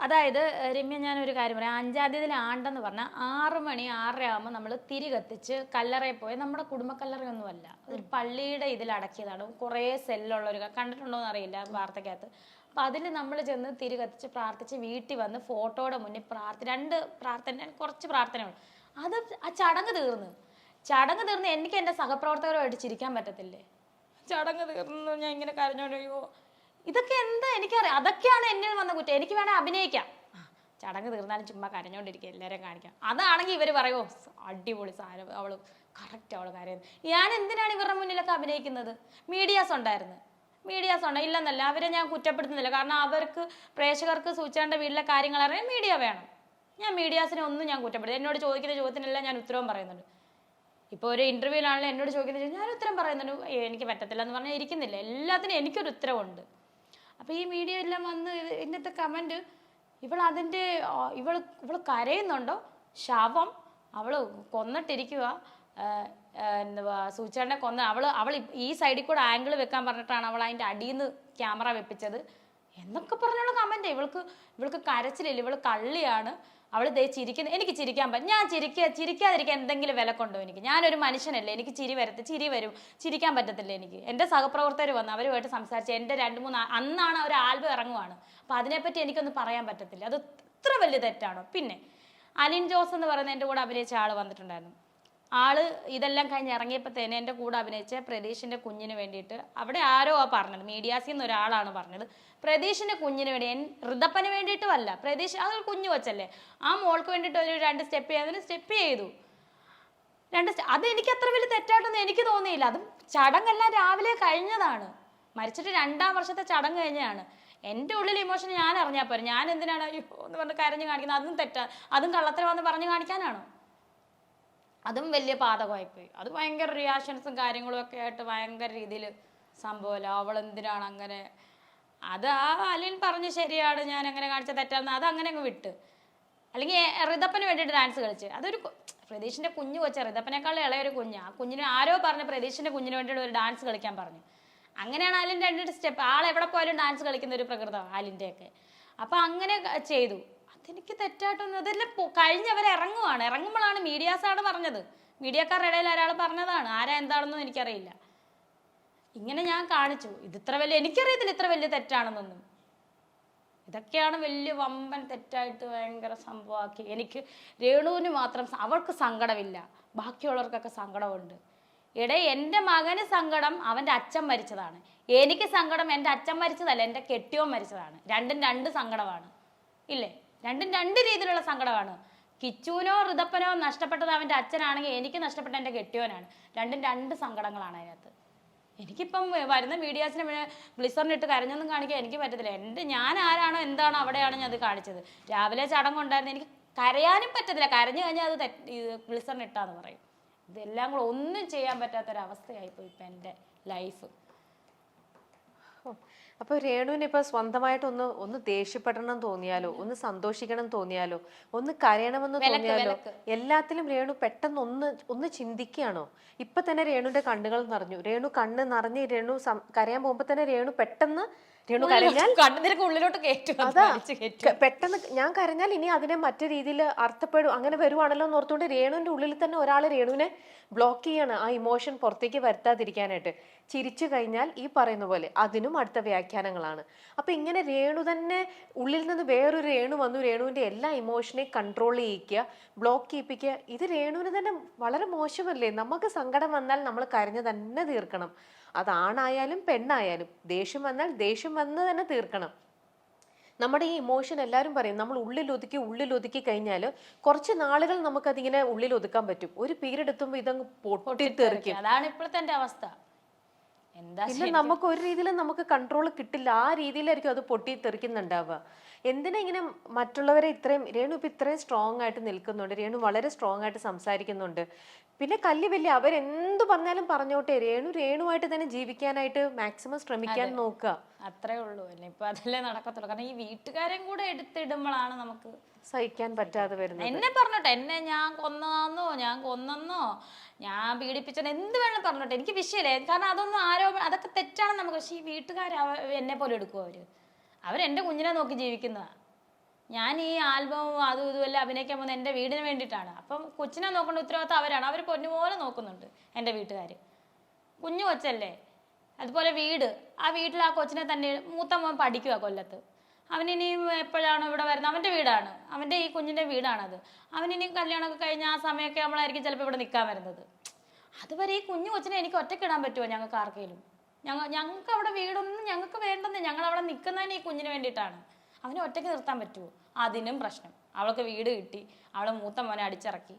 Speaker 2: അതായത് രമ്യ, ഞാനൊരു കാര്യം പറയാം. 5-ാം തീയതിയിൽ ആണ്ടെന്ന് പറഞ്ഞാൽ 6 മണി 6:30 ആകുമ്പോൾ നമ്മൾ തിരി കത്തിച്ച് കല്ലറയിൽ പോയി, നമ്മുടെ കുടുംബ കല്ലറയൊന്നുമല്ല, ഒരു പള്ളിയുടെ ഇതിൽ അടക്കിയതാണ്. കുറേ സെല്ലുള്ള കണ്ടിട്ടുണ്ടോന്ന് അറിയില്ല വാർത്തക്കകത്ത്. അപ്പൊ അതിൽ നമ്മൾ ചെന്ന് തിരി കത്തിച്ച് പ്രാർത്ഥിച്ച് വീട്ടിൽ വന്ന് ഫോട്ടോയുടെ മുന്നിൽ 2 പ്രാർത്ഥന, കുറച്ച് പ്രാർത്ഥനയുള്ളൂ. ആ ചടങ്ങ് തീർന്ന് എനിക്ക് എൻ്റെ സഹപ്രവർത്തകരുമായിട്ട് ചിരിക്കാൻ പറ്റത്തില്ലേ? ചടങ്ങ് തീർന്നു ഞാൻ ഇങ്ങനെ കരഞ്ഞോണ്ടോ? ഇതൊക്കെ എന്താ എനിക്കറിയാം. അതൊക്കെയാണ് എന്നിൽ വന്ന കുറ്റം. എനിക്ക് വേണേൽ അഭിനയിക്കാം, ചടങ്ങ് തീർന്നാലും ചുമ്മാ കരഞ്ഞോണ്ടിരിക്കുക, എല്ലാവരെയും കാണിക്കാം. അതാണെങ്കിൽ ഇവർ പറയുമോ അടിപൊളി സാധനം, അവള് കറക്റ്റ്, അവള് കരയുന്നത്. ഞാൻ എന്തിനാണ് ഇവരുടെ മുന്നിലൊക്കെ അഭിനയിക്കുന്നത്? മീഡിയാസ് ഉണ്ട്, ഇല്ലെന്നല്ല, അവരെ ഞാൻ കുറ്റപ്പെടുത്തുന്നില്ല. കാരണം അവർക്ക് പ്രേക്ഷകർക്ക് സൂചിച്ചാണ്ട വീട്ടിലെ കാര്യങ്ങൾ അറിയാൻ മീഡിയ വേണം. ഞാൻ മീഡിയാസിനെ ഒന്നും ഞാൻ കുറ്റപ്പെടുത്തും. എന്നോട് ചോദിക്കുന്ന ചോദ്യത്തിനെല്ലാം ഞാൻ ഉത്തരവും പറയുന്നുണ്ട്. ഇപ്പോൾ ഒരു ഇന്റർവ്യൂവിലാണെങ്കിലും എന്നോട് ചോദിക്കുന്നത് ഞാൻ ഉത്തരം പറയുന്നുണ്ട്, എനിക്ക് പറ്റത്തില്ല എന്ന് പറഞ്ഞാൽ ഇരിക്കുന്നില്ല. എല്ലാത്തിനും എനിക്കൊരു ഉത്തരവുണ്ട്. അപ്പോൾ ഈ മീഡിയ എല്ലാം വന്ന് ഇന്നത്തെ കമന്റ്, അതിൻ്റെ ഇവള് കരയുന്നുണ്ടോ, ശവം, അവള് കൊന്നിട്ടിരിക്കുക, എന്തുവാ സൂചിച്ചേട്ടനെ കൊന്ന അവൾ ഈ സൈഡിൽ കൂടെ ആംഗിൾ വെക്കാൻ പറഞ്ഞിട്ടാണ് അവൾ അതിൻ്റെ അടിയിൽ നിന്ന് ക്യാമറ വെപ്പിച്ചത് എന്നൊക്കെ പറഞ്ഞുള്ള കമന്റ്. ഇവൾക്ക് കരച്ചിലില്ല, ഇവള് കള്ളിയാണ്, അവള് ദേ ചിരിക്കുന്നു. എനിക്ക് ചിരിക്കാൻ പറ്റും, ഞാൻ ചിരിക്കാതിരിക്കാൻ എന്തെങ്കിലും വില കൊണ്ടോ എനിക്ക്? ഞാനൊരു മനുഷ്യനല്ലേ, എനിക്ക് ചിരി വരും, ചിരിക്കാൻ പറ്റത്തില്ല എനിക്ക്. എൻ്റെ സഹപ്രവർത്തകർ വന്ന് അവരുമായിട്ട് സംസാരിച്ച് എൻ്റെ 2-3 അന്നാണ് ഒരു ആൽബം ഇറങ്ങുവാണ്. അപ്പം അതിനെപ്പറ്റി എനിക്കൊന്നും പറയാൻ പറ്റത്തില്ല. അത് ഇത്ര വലിയ തെറ്റാണോ? പിന്നെ അലിൻ ജോസ് എന്ന് പറയുന്ന എൻ്റെ കൂടെ അഭിനയിച്ച ആൾ വന്നിട്ടുണ്ടായിരുന്നു. ആള് ഇതെല്ലാം കഴിഞ്ഞ് ഇറങ്ങിയപ്പോൾ തന്നെ എൻ്റെ കൂടെ അഭിനയിച്ച പ്രതീഷിൻ്റെ കുഞ്ഞിന് വേണ്ടിയിട്ട് അവിടെ ആരോ പറഞ്ഞത്, മീഡിയാസിൽ നിന്ന് ഒരാളാണ് പറഞ്ഞത്, പ്രതീഷിൻ്റെ കുഞ്ഞിന് വേണ്ടി, ഋതപ്പന് വേണ്ടിയിട്ടും അല്ല, പ്രതീഷ് അതൊരു കുഞ്ഞു വച്ചല്ലേ, ആ മോൾക്ക് വേണ്ടിയിട്ട് ഒരു 2 സ്റ്റെപ്പ് ചെയ്യാൻ സ്റ്റെപ്പ് ചെയ്തു. അത് എനിക്ക് അത്ര വലിയ തെറ്റായിട്ടൊന്നും എനിക്ക് തോന്നിയില്ല. അതും ചടങ്ങെല്ലാം രാവിലെ കഴിഞ്ഞതാണ്, മരിച്ചിട്ട് 2-ാം വർഷത്തെ ചടങ്ങ് കഴിഞ്ഞാണ്. എൻ്റെ ഉള്ളിൽ ഇമോഷൻ ഞാൻ അറിഞ്ഞാൽ പോരെ, ഞാൻ എന്തിനാണ് അയ്യോ എന്ന് പറഞ്ഞ് കരഞ്ഞു കാണിക്കുന്നത്? അതും തെറ്റാ, അതും കള്ളത്തരമാണെന്ന് പറഞ്ഞു കാണിക്കാനാണോ? അതും വലിയ പാതകമായിപ്പോയി. അത് ഭയങ്കര റിയാക്ഷൻസും കാര്യങ്ങളും ഒക്കെ ആയിട്ട് ഭയങ്കര രീതിയിൽ സംഭവമല്ല. അവൾ എന്തിനാണ് അങ്ങനെ, അത് ആ അലിൻ പറഞ്ഞ് ശരിയാണ്, ഞാൻ അങ്ങനെ കാണിച്ച തെറ്റാന്ന്, അത് അങ്ങനെ അങ്ങ് വിട്ട്. അല്ലെങ്കിൽ ഋതപ്പന് വേണ്ടിയിട്ട് ഡാൻസ് കളിച്ച്, അതൊരു പ്രതീഷിൻ്റെ കുഞ്ഞു കൊച്ച, ഋതപ്പനേക്കാൾ ഇളയൊരു കുഞ്ഞ്, ആ കുഞ്ഞിന് ആരോ പറഞ്ഞ് പ്രതീഷിൻ്റെ കുഞ്ഞിന് വേണ്ടിയിട്ട് ഒരു ഡാൻസ് കളിക്കാൻ പറഞ്ഞു. അങ്ങനെയാണ് ആലിൻ 2 സ്റ്റെപ്പ്, ആളെവിടെ പോയാലും ഡാൻസ് കളിക്കുന്ന ഒരു പ്രകൃതമാണ് ആലിൻ്റെയൊക്കെ. അപ്പം അങ്ങനെ ചെയ്തു. അതെനിക്ക് തെറ്റായിട്ടൊന്നും, അതെല്ലാം കഴിഞ്ഞവരെ ഇറങ്ങുമ്പോഴാണ് മീഡിയാസാണ് പറഞ്ഞത്, മീഡിയക്കാരുടെ ഇടയിൽ ഒരാൾ പറഞ്ഞതാണ്, ആരാ എന്താണെന്നും എനിക്കറിയില്ല. ഇങ്ങനെ ഞാൻ കാണിച്ചു, എനിക്കറിയത്തില്ല ഇത്ര വലിയ തെറ്റാണെന്നൊന്നും. ഇതൊക്കെയാണ് വലിയ വമ്പൻ തെറ്റായിട്ട് ഭയങ്കര സംഭവമാക്കി. എനിക്ക് രേണുവിന് മാത്രം അവൾക്ക് സങ്കടമില്ല, ബാക്കിയുള്ളവർക്കൊക്കെ സങ്കടമുണ്ട്. എൻ്റെ മകന് സങ്കടം അവൻ്റെ അച്ഛൻ മരിച്ചതാണ്, എനിക്ക് സങ്കടം എൻ്റെ അച്ഛൻ മരിച്ചതല്ല, എൻ്റെ കെട്ടിയോൻ മരിച്ചതാണ്. രണ്ടും 2 സങ്കടമാണ് ഇല്ലേ? രണ്ടും 2 രീതിയിലുള്ള സങ്കടമാണ്. കിച്ചുവിനോ ഋതപ്പനോ നഷ്ടപ്പെട്ടത് അവൻ്റെ അച്ഛനാണെങ്കിൽ എനിക്ക് നഷ്ടപ്പെട്ട എൻ്റെ കെട്ടിയോനാണ്. രണ്ടും 2 സങ്കടങ്ങളാണ് അതിനകത്ത്. എനിക്കിപ്പം വരുന്ന മീഡിയാസിനെ ഗ്ലിസറിനിട്ട് കരഞ്ഞൊന്നും കാണിക്കാൻ എനിക്ക് പറ്റത്തില്ല. ഞാൻ ആരാണോ എന്താണോ അവിടെയാണ് ഞാൻ അത് കാണിച്ചത്. രാവിലെ ചടങ്ങുണ്ടായിരുന്നു, എനിക്ക് കരയാനും പറ്റത്തില്ല, കരഞ്ഞു കഴിഞ്ഞാൽ അത് ഗ്ലിസറിനിട്ടാന്ന് പറയും. ഇതെല്ലാം കൂടെ ഒന്നും ചെയ്യാൻ പറ്റാത്തൊരവസ്ഥയായിപ്പോയി ഇപ്പം എൻ്റെ ലൈഫ്.
Speaker 1: അപ്പൊ രേണുവിന് ഇപ്പൊ സ്വന്തമായിട്ട് ഒന്ന് ദേഷ്യപ്പെടണം തോന്നിയാലോ, ഒന്ന് സന്തോഷിക്കണം തോന്നിയാലോ, ഒന്ന് കരയണമെന്ന് തോന്നിയാലോ, എല്ലാത്തിലും രേണു പെട്ടെന്ന് ഒന്ന് ചിന്തിക്കുകയാണോ? ഇപ്പൊ തന്നെ രേണുവിന്റെ കണ്ണുകൾ നിറഞ്ഞു, രേണു കണ്ണ് നിറഞ്ഞ് രേണു കരയാൻ പോകുമ്പോ തന്നെ രേണു പെട്ടെന്ന് കരഞ്ഞാൽ
Speaker 2: ഉള്ളിലോട്ട്
Speaker 1: പെട്ടെന്ന് ഞാൻ കരഞ്ഞാൽ ഇനി അതിനെ മറ്റു രീതിയിൽ അർത്ഥപ്പെടും, അങ്ങനെ വരുവാണല്ലോ എന്ന് ഓർത്തുകൊണ്ട് രേണുവിന്റെ ഉള്ളിൽ തന്നെ ഒരാൾ രേണുവിനെ ബ്ലോക്ക് ചെയ്യാണ്, ആ ഇമോഷൻ പുറത്തേക്ക് വരുത്താതിരിക്കാനായിട്ട്. ചിരിച്ചു കഴിഞ്ഞാൽ ഈ പറയുന്ന പോലെ അതിനും അടുത്ത വ്യാഖ്യാനങ്ങളാണ്. അപ്പൊ ഇങ്ങനെ രേണു തന്നെ ഉള്ളിൽ നിന്ന് വേറൊരു രേണു വന്നു രേണുവിന്റെ എല്ലാ ഇമോഷനെ കൺട്രോൾ ചെയ്യിക്കുക, ബ്ലോക്ക് ചെയ്യിപ്പിക്കുക. ഇത് രേണുവിന് തന്നെ വളരെ മോശമല്ലേ? നമുക്ക് സങ്കടം വന്നാൽ നമ്മൾ കരഞ്ഞു തന്നെ തീർക്കണം, അതാണായാലും പെണ്ണായാലും. ദേഷ്യം വന്നാൽ ദേഷ്യം വന്ന് തന്നെ തീർക്കണം. നമ്മുടെ ഈ ഇമോഷൻ എല്ലാവരും പറയും നമ്മൾ ഉള്ളിലൊതുക്കി കഴിഞ്ഞാൽ കുറച്ച് നാളുകൾ നമുക്കതിങ്ങനെ ഉള്ളിലൊതുക്കാൻ പറ്റും. ഒരു പീരീഡ് എത്തുമ്പോൾ ഇതങ്ങ് പൊട്ടിത്തെറിക്കും.
Speaker 2: അതാണ് ഇപ്പോഴത്തെ എൻ്റെ അവസ്ഥ.
Speaker 1: പിന്നെ നമുക്ക് ഒരു രീതിയിലും നമുക്ക് കൺട്രോൾ കിട്ടില്ല, ആ രീതിയിലായിരിക്കും അത് പൊട്ടിത്തെറിക്കുന്നുണ്ടാവുക. എന്തിനാ ഇങ്ങനെ മറ്റുള്ളവരെ രേണു ഇപ്പൊ ഇത്രയും സ്ട്രോങ് ആയിട്ട് നിൽക്കുന്നുണ്ട്, രേണു വളരെ സ്ട്രോങ് ആയിട്ട് സംസാരിക്കുന്നുണ്ട്. പിന്നെ വലിയ അവരെന്ത് പറഞ്ഞാലും പറഞ്ഞോട്ടെ, രേണുവായിട്ട് തന്നെ ജീവിക്കാനായിട്ട് മാക്സിമം ശ്രമിക്കാൻ നോക്കുക,
Speaker 2: അത്രേ ഉള്ളൂ. അല്ലേ ഇപ്പൊ അതല്ലേ നടക്കത്തുള്ളൂ. കാരണം ഈ വീട്ടുകാരെയും കൂടെ എടുത്തിടുമ്പോഴാണ് നമുക്ക്
Speaker 1: സഹിക്കാൻ പറ്റാതെ വരുന്നത്.
Speaker 2: എന്നെ പറഞ്ഞോട്ടെ, ഞാൻ കൊന്നെന്നോ ഞാൻ പീഡിപ്പിച്ചോ എന്ത് വേണം പറഞ്ഞോട്ടെ, എനിക്ക് വിഷയമില്ല. കാരണം അതൊന്നും അതൊക്കെ തെറ്റാണ് നമുക്ക്. പക്ഷെ ഈ വീട്ടുകാർ എന്നെ പോലെ എടുക്കും, അവരെൻ്റെ കുഞ്ഞിനെ നോക്കി ജീവിക്കുന്നതാണ്. ഞാൻ ഈ ആൽബവും അതും ഇതുമെല്ലാം അഭിനയിക്കാൻ പോകുന്നത് എൻ്റെ വീടിന് വേണ്ടിയിട്ടാണ്. അപ്പം കൊച്ചിനെ നോക്കേണ്ട ഉത്തരവാദിത്തം അവരാണ്, അവർ പൊന്നുപോലെ നോക്കുന്നുണ്ട് എൻ്റെ വീട്ടുകാർ. കുഞ്ഞു കൊച്ചല്ലേ, അതുപോലെ ആ വീട്ടിൽ ആ കൊച്ചിനെ തന്നെ മൂത്ത മോൻ പഠിക്കുക കൊല്ലത്ത്. അവനിനിയും എപ്പോഴാണ് ഇവിടെ വരുന്നത്, അവൻ്റെ വീടാണ്, അവൻ്റെ ഈ കുഞ്ഞിൻ്റെ വീടാണത്. അവനിനിയും കല്യാണമൊക്കെ കഴിഞ്ഞ ആ സമയമൊക്കെ നമ്മളായിരിക്കും ചിലപ്പോൾ ഇവിടെ നിൽക്കാൻ വരുന്നത്. അതുവരെ ഈ കുഞ്ഞു കൊച്ചിനെ എനിക്ക് ഒറ്റയ്ക്കിടാൻ പറ്റുമോ? ഞങ്ങൾക്ക് ആർക്കെങ്കിലും ഞങ്ങൾക്ക് അവിടെ വീടൊന്നും ഞങ്ങൾക്ക് വേണ്ടെന്ന്, ഞങ്ങൾ അവിടെ നിൽക്കുന്നതിന് ഈ കുഞ്ഞിന് വേണ്ടിയിട്ടാണ്. അവനെ ഒറ്റയ്ക്ക് നിർത്താൻ പറ്റുമോ? അതിനും പ്രശ്നം. അവൾക്ക് വീട് കിട്ടി, അവളെ മൂത്ത മോനെ അടിച്ചിറക്കി.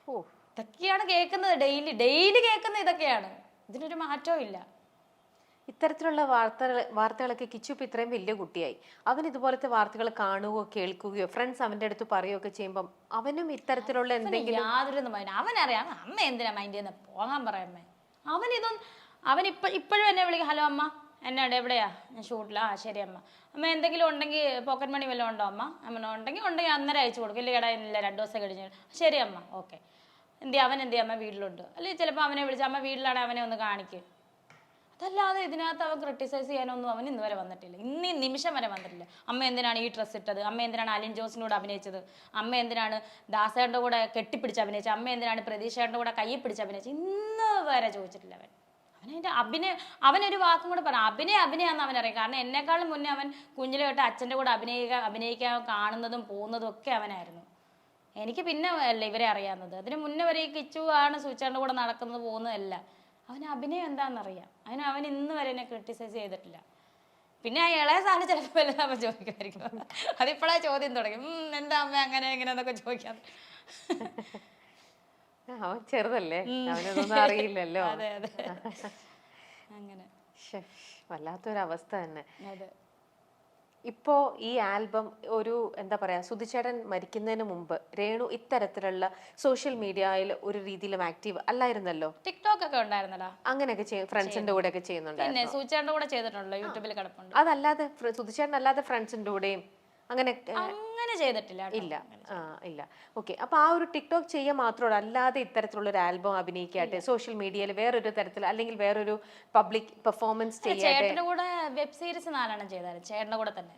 Speaker 2: ഇതൊക്കെയാണ് കേൾക്കുന്നത്, ഡെയിലി കേൾക്കുന്ന ഇതൊക്കെയാണ്. ഇതിനൊരു മാറ്റവും ഇല്ല.
Speaker 1: ഇത്തരത്തിലുള്ള വാർത്തകളൊക്കെ കിച്ചു ഇപ്പൊ ഇത്രയും വലിയ കുട്ടിയായി, അവൻ ഇതുപോലത്തെ വാർത്തകൾ കാണുകയോ കേൾക്കുകയോ ഫ്രണ്ട്സ് അവന്റെ അടുത്ത് പറയുകയോ ഒക്കെ ചെയ്യുമ്പോൾ അവനും ഇത്തരത്തിലുള്ള എന്തെങ്കിലും
Speaker 2: യാതൊരു അവനറിയാം അമ്മ എന്തിനാ മൈൻഡ് ചെയ്യുന്ന പോകാൻ പറയാമേ. അവൻ ഇപ്പോഴും എന്നെ വിളിക്കും, ഹലോ അമ്മ എന്നോട് എവിടെയാ, ഞാൻ ഷൂട്ടില്ല, ആ ശരി അമ്മ. അമ്മ എന്തെങ്കിലും ഉണ്ടെങ്കിൽ പോക്കറ്റ് മണി വല്ലതും ഉണ്ടോ അമ്മ, അമ്മ ഉണ്ടെങ്കിൽ അന്നേരം അയച്ചു കൊടുക്കും, ഇല്ല കേടാ ഇല്ല 2 ദിവസം കഴിഞ്ഞ്, ശരി അമ്മ ഓക്കെ. അവൻ അമ്മ വീട്ടിലുണ്ട്, അല്ലെങ്കിൽ ചിലപ്പോൾ അവനെ വിളിച്ച അമ്മ വീട്ടിലാണ്, അവനെ ഒന്ന് കാണിക്കും. അതല്ലാതെ ഇതിനകത്ത് അവൻ ക്രിട്ടിസൈസ് ചെയ്യാനൊന്നും അവൻ ഇന്ന് വരെ വന്നിട്ടില്ല, ഇന്ന് ഈ നിമിഷം വരെ വന്നിട്ടില്ല. അമ്മ എന്തിനാണ് ഈ ഡ്രസ്സ് ഇട്ടത്, അമ്മ എന്തിനാണ് അലിൻ ജോസിനോട് അഭിനയിച്ചത്, അമ്മ എന്തിനാണ് ദാസേട്ടൻ്റെ കൂടെ കെട്ടിപ്പിടിച്ച് അഭിനയിച്ചത്, അമ്മ എന്തിനാണ് പ്രതീക്ഷേട്ടൻ്റെ കൂടെ കൈ പിടിച്ച് അഭിനയിച്ചത്, ഇന്ന് വരെ ചോദിച്ചിട്ടില്ല അവൻ. അവനൊരു വാക്കും കൂടെ പറയാം, അഭിനയാന്ന് അവനറിയാം. കാരണം എന്നെക്കാളും മുന്നേ അവൻ കുഞ്ഞിലെ തൊട്ട് അച്ഛൻ്റെ കൂടെ അഭിനയിക്കാൻ കാണുന്നതും പോകുന്നതും ഒക്കെ അവനായിരുന്നു. എനിക്ക് പിന്നെ അല്ല ഇവരെ അറിയാവുന്നത്. അതിന് മുന്നേ വരെ ഈ കിച്ചു ആണ് സൂചാറിൻ്റെ കൂടെ നടക്കുന്നത് പോകുന്നതല്ല. അവന് അഭിനയം എന്താണെന്നറിയാം. അവൻ ഇന്ന് വരെ എന്നെ ക്രിട്ടിസൈസ് ചെയ്തിട്ടില്ല. പിന്നെ ആ ഇളയ സാധനം ചിലപ്പോൾ എല്ലാം അവൻ ചോദിക്കുമായിരിക്കും. അതിപ്പോഴാ ചോദ്യം തുടങ്ങി, എന്താ അമ്മ അങ്ങനെ എങ്ങനെ എന്നൊക്കെ ചോദിക്കാൻ.
Speaker 1: അവൻ ചെറുതല്ലേ, അവനൊന്നും അറിയില്ലല്ലോ.
Speaker 2: അതെ അതെ അങ്ങനെ
Speaker 1: വല്ലാത്തൊരവസ്ഥ തന്നെ.
Speaker 2: അതെ.
Speaker 1: ഇപ്പോ ഈ ആൽബം ഒരു എന്താ പറയാ, സുധിച്ചേട്ടൻ മരിക്കുന്നതിന് മുമ്പ് രേണു ഇത്തരത്തിലുള്ള സോഷ്യൽ മീഡിയയിൽ ഒരു രീതിയിലും ആക്റ്റീവ് അല്ലായിരുന്നല്ലോ.
Speaker 2: ടിക്ടോക്ക് ഒക്കെ ഉണ്ടായിരുന്നല്ലോ,
Speaker 1: അങ്ങനെയൊക്കെ ഫ്രണ്ട്സിന്റെ കൂടെ ഒക്കെ ചെയ്യുന്നുണ്ടായിരുന്നു.
Speaker 2: പിന്നെ സൂചാറിന്റെ കൂടെ ചെയ്തിട്ടുണ്ടല്ലോ, യൂട്യൂബിൽ കിടപ്പുണ്ട്.
Speaker 1: അതല്ലാതെ സുധിച്ചേട്ടൻ അല്ലാതെ ഫ്രണ്ട്സിന്റെ കൂടെയും അങ്ങനെ
Speaker 2: ചെയ്തിട്ടില്ല.
Speaker 1: ഇല്ല ഇല്ല. ഓക്കെ, അപ്പൊ ആ ഒരു ടിക്ടോക്ക് ചെയ്യാൻ മാത്രമല്ല, അല്ലാതെ ഇത്തരത്തിലുള്ള ഒരു ആൽബം അഭിനയിക്കാട്ടെ, സോഷ്യൽ മീഡിയയിൽ വേറൊരു തരത്തിൽ അല്ലെങ്കിൽ വേറൊരു പബ്ലിക് പെർഫോമൻസ് ചെയ്യാതെ.
Speaker 2: ചേട്ടന്റെ കൂടെ വെബ് സീരീസ് 4 ചെയ്തായിരുന്നു ചേട്ടന്റെ കൂടെ തന്നെ.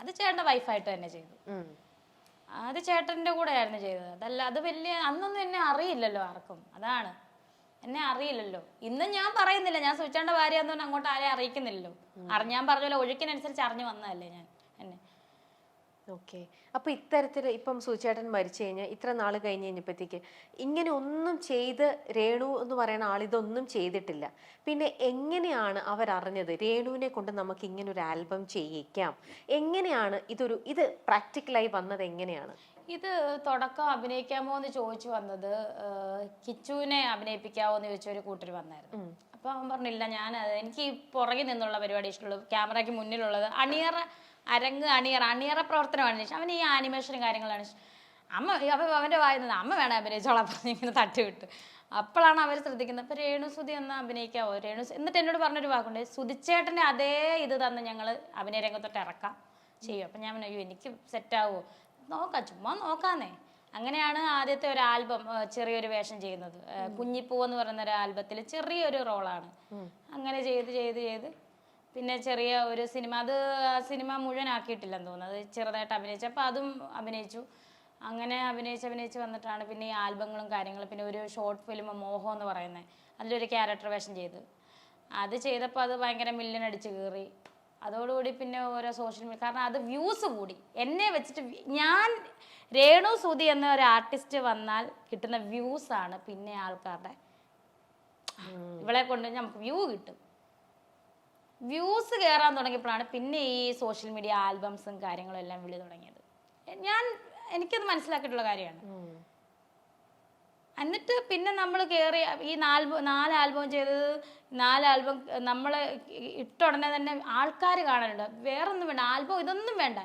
Speaker 2: അത് ചേട്ടന്റെ വൈഫായിട്ട് തന്നെ ചെയ്തു. അത് ചേട്ടന്റെ കൂടെ ആയിരുന്നു ചെയ്തത്. അതല്ല അത് വലിയ അന്നൊന്നും എന്നെ അറിയില്ലല്ലോ ആർക്കും, അതാണ് എന്നെ അറിയില്ലല്ലോ. ഇന്നും ഞാൻ പറയുന്നില്ല ഞാൻ സുചാന്റെ ഭാര്യയാന്ന് പറഞ്ഞാൽ അങ്ങോട്ട് ആരെയും അറിയിക്കുന്നില്ലല്ലോ. ഞാൻ പറഞ്ഞല്ലോ ഒഴുക്കിനനുസരിച്ച് അറിഞ്ഞു വന്നതല്ലേ ഞാൻ എന്നെ.
Speaker 1: ഓക്കെ, അപ്പൊ ഇത്തരത്തിൽ ഇപ്പം സുചേട്ടൻ മരിച്ചു കഴിഞ്ഞാൽ ഇത്ര നാള് കഴിഞ്ഞ് കഴിഞ്ഞപ്പോഴത്തേക്ക് ഇങ്ങനെ ഒന്നും ചെയ്ത് രേണു എന്ന് പറയുന്ന ആളിതൊന്നും ചെയ്തിട്ടില്ല. പിന്നെ എങ്ങനെയാണ് അവരറിഞ്ഞത് രേണുവിനെ കൊണ്ട് നമുക്ക് ഇങ്ങനെ ഒരു ആൽബം ചെയ്യിക്കാം? എങ്ങനെയാണ് ഇത് പ്രാക്ടിക്കലായി വന്നത്? എങ്ങനെയാണ്
Speaker 2: ഇത് തുടക്കം അഭിനയിക്കാമോ എന്ന് ചോദിച്ചു വന്നത്? കിച്ചുവിനെ അഭിനയിപ്പിക്കാവോ എന്ന് ചോദിച്ച ഒരു കൂട്ടർ വന്നായിരുന്നു. അപ്പൊ അവൻ പറഞ്ഞില്ല, എനിക്ക് പുറകിൽ നിന്നുള്ള പരിപാടി ഇഷ്ടമുള്ളൂ, ക്യാമറയ്ക്ക് മുന്നിലുള്ളത് അണിയറ പ്രവർത്തനമാണ് ഇഷ്ടം. അവന് ഈ ആനിമേഷനും കാര്യങ്ങളാണ് ഇഷ്ടം. അവന്റെ വായിൽ നിന്ന് അമ്മ വേണം അഭിനയിച്ചോളാം പറഞ്ഞ് ഇങ്ങനെ തട്ടിവിട്ട്. അപ്പോഴാണ് അവർ ശ്രദ്ധിക്കുന്നത്. അപ്പൊ രേണുസുതി ഒന്ന് അഭിനയിക്കാവോ എന്നിട്ട് എന്നോട് പറഞ്ഞൊരു വാക്കുണ്ട്, സുധിച്ചേട്ടന്റെ അതേ ഇത് തന്നെ ഞങ്ങൾ അഭിനയ രംഗത്തോട്ട് ഇറക്കാം ചെയ്യും. അപ്പൊ ഞാൻ അയ്യോ എനിക്ക് സെറ്റാവോ, നോക്കാം ചുമ്മാ നോക്കാന്നേ. അങ്ങനെയാണ് ആദ്യത്തെ ഒരു ആൽബം ചെറിയൊരു വേഷം ചെയ്യുന്നത്. കുഞ്ഞിപ്പൂ എന്ന് പറയുന്ന ഒരു ആൽബത്തിൽ ചെറിയൊരു റോളാണ്. അങ്ങനെ ചെയ്ത് പിന്നെ ചെറിയ ഒരു സിനിമ, അത് സിനിമ മുഴുവനാക്കിയിട്ടില്ലെന്ന് തോന്നുന്നത്, ചെറുതായിട്ട് അഭിനയിച്ചു. അപ്പോൾ അതും അഭിനയിച്ചു. അങ്ങനെ അഭിനയിച്ച് വന്നിട്ടാണ് പിന്നെ ഈ ആൽബങ്ങളും കാര്യങ്ങളും. പിന്നെ ഒരു ഷോർട്ട് ഫിലിം മോഹം എന്ന് പറയുന്നത്, അതിലൊരു ക്യാരക്ടർ വേഷം ചെയ്ത് അത് ചെയ്തപ്പോൾ അത് ഭയങ്കര മില്യൺ അടിച്ച് കയറി. അതോടുകൂടി പിന്നെ ഓരോ സോഷ്യൽ മീഡിയ, കാരണം അത് വ്യൂസ് കൂടി. എന്നെ വെച്ചിട്ട് ഞാൻ രേണു സുധി എന്ന ഒരു ആർട്ടിസ്റ്റ് വന്നാൽ കിട്ടുന്ന വ്യൂസാണ് പിന്നെ ആൾക്കാരുടെ, ഇവളെ കൊണ്ട് നമുക്ക് വ്യൂ കിട്ടും. വ്യൂസ് കയറാൻ തുടങ്ങിയപ്പോഴാണ് പിന്നെ ഈ സോഷ്യൽ മീഡിയ ആൽബംസും കാര്യങ്ങളും എല്ലാം വിളി തുടങ്ങിയത്. എനിക്കത് മനസ്സിലാക്കിയിട്ടുള്ള കാര്യമാണ്. എന്നിട്ട് പിന്നെ നമ്മൾ കയറി ഈ 4 ആൽബം ചെയ്തത്, 4 ആൽബം നമ്മൾ ഇട്ട ഉടനെ തന്നെ ആൾക്കാർ കാണാനുണ്ട്. വേറൊന്നും വേണ്ട, ആൽബം ഇതൊന്നും വേണ്ട.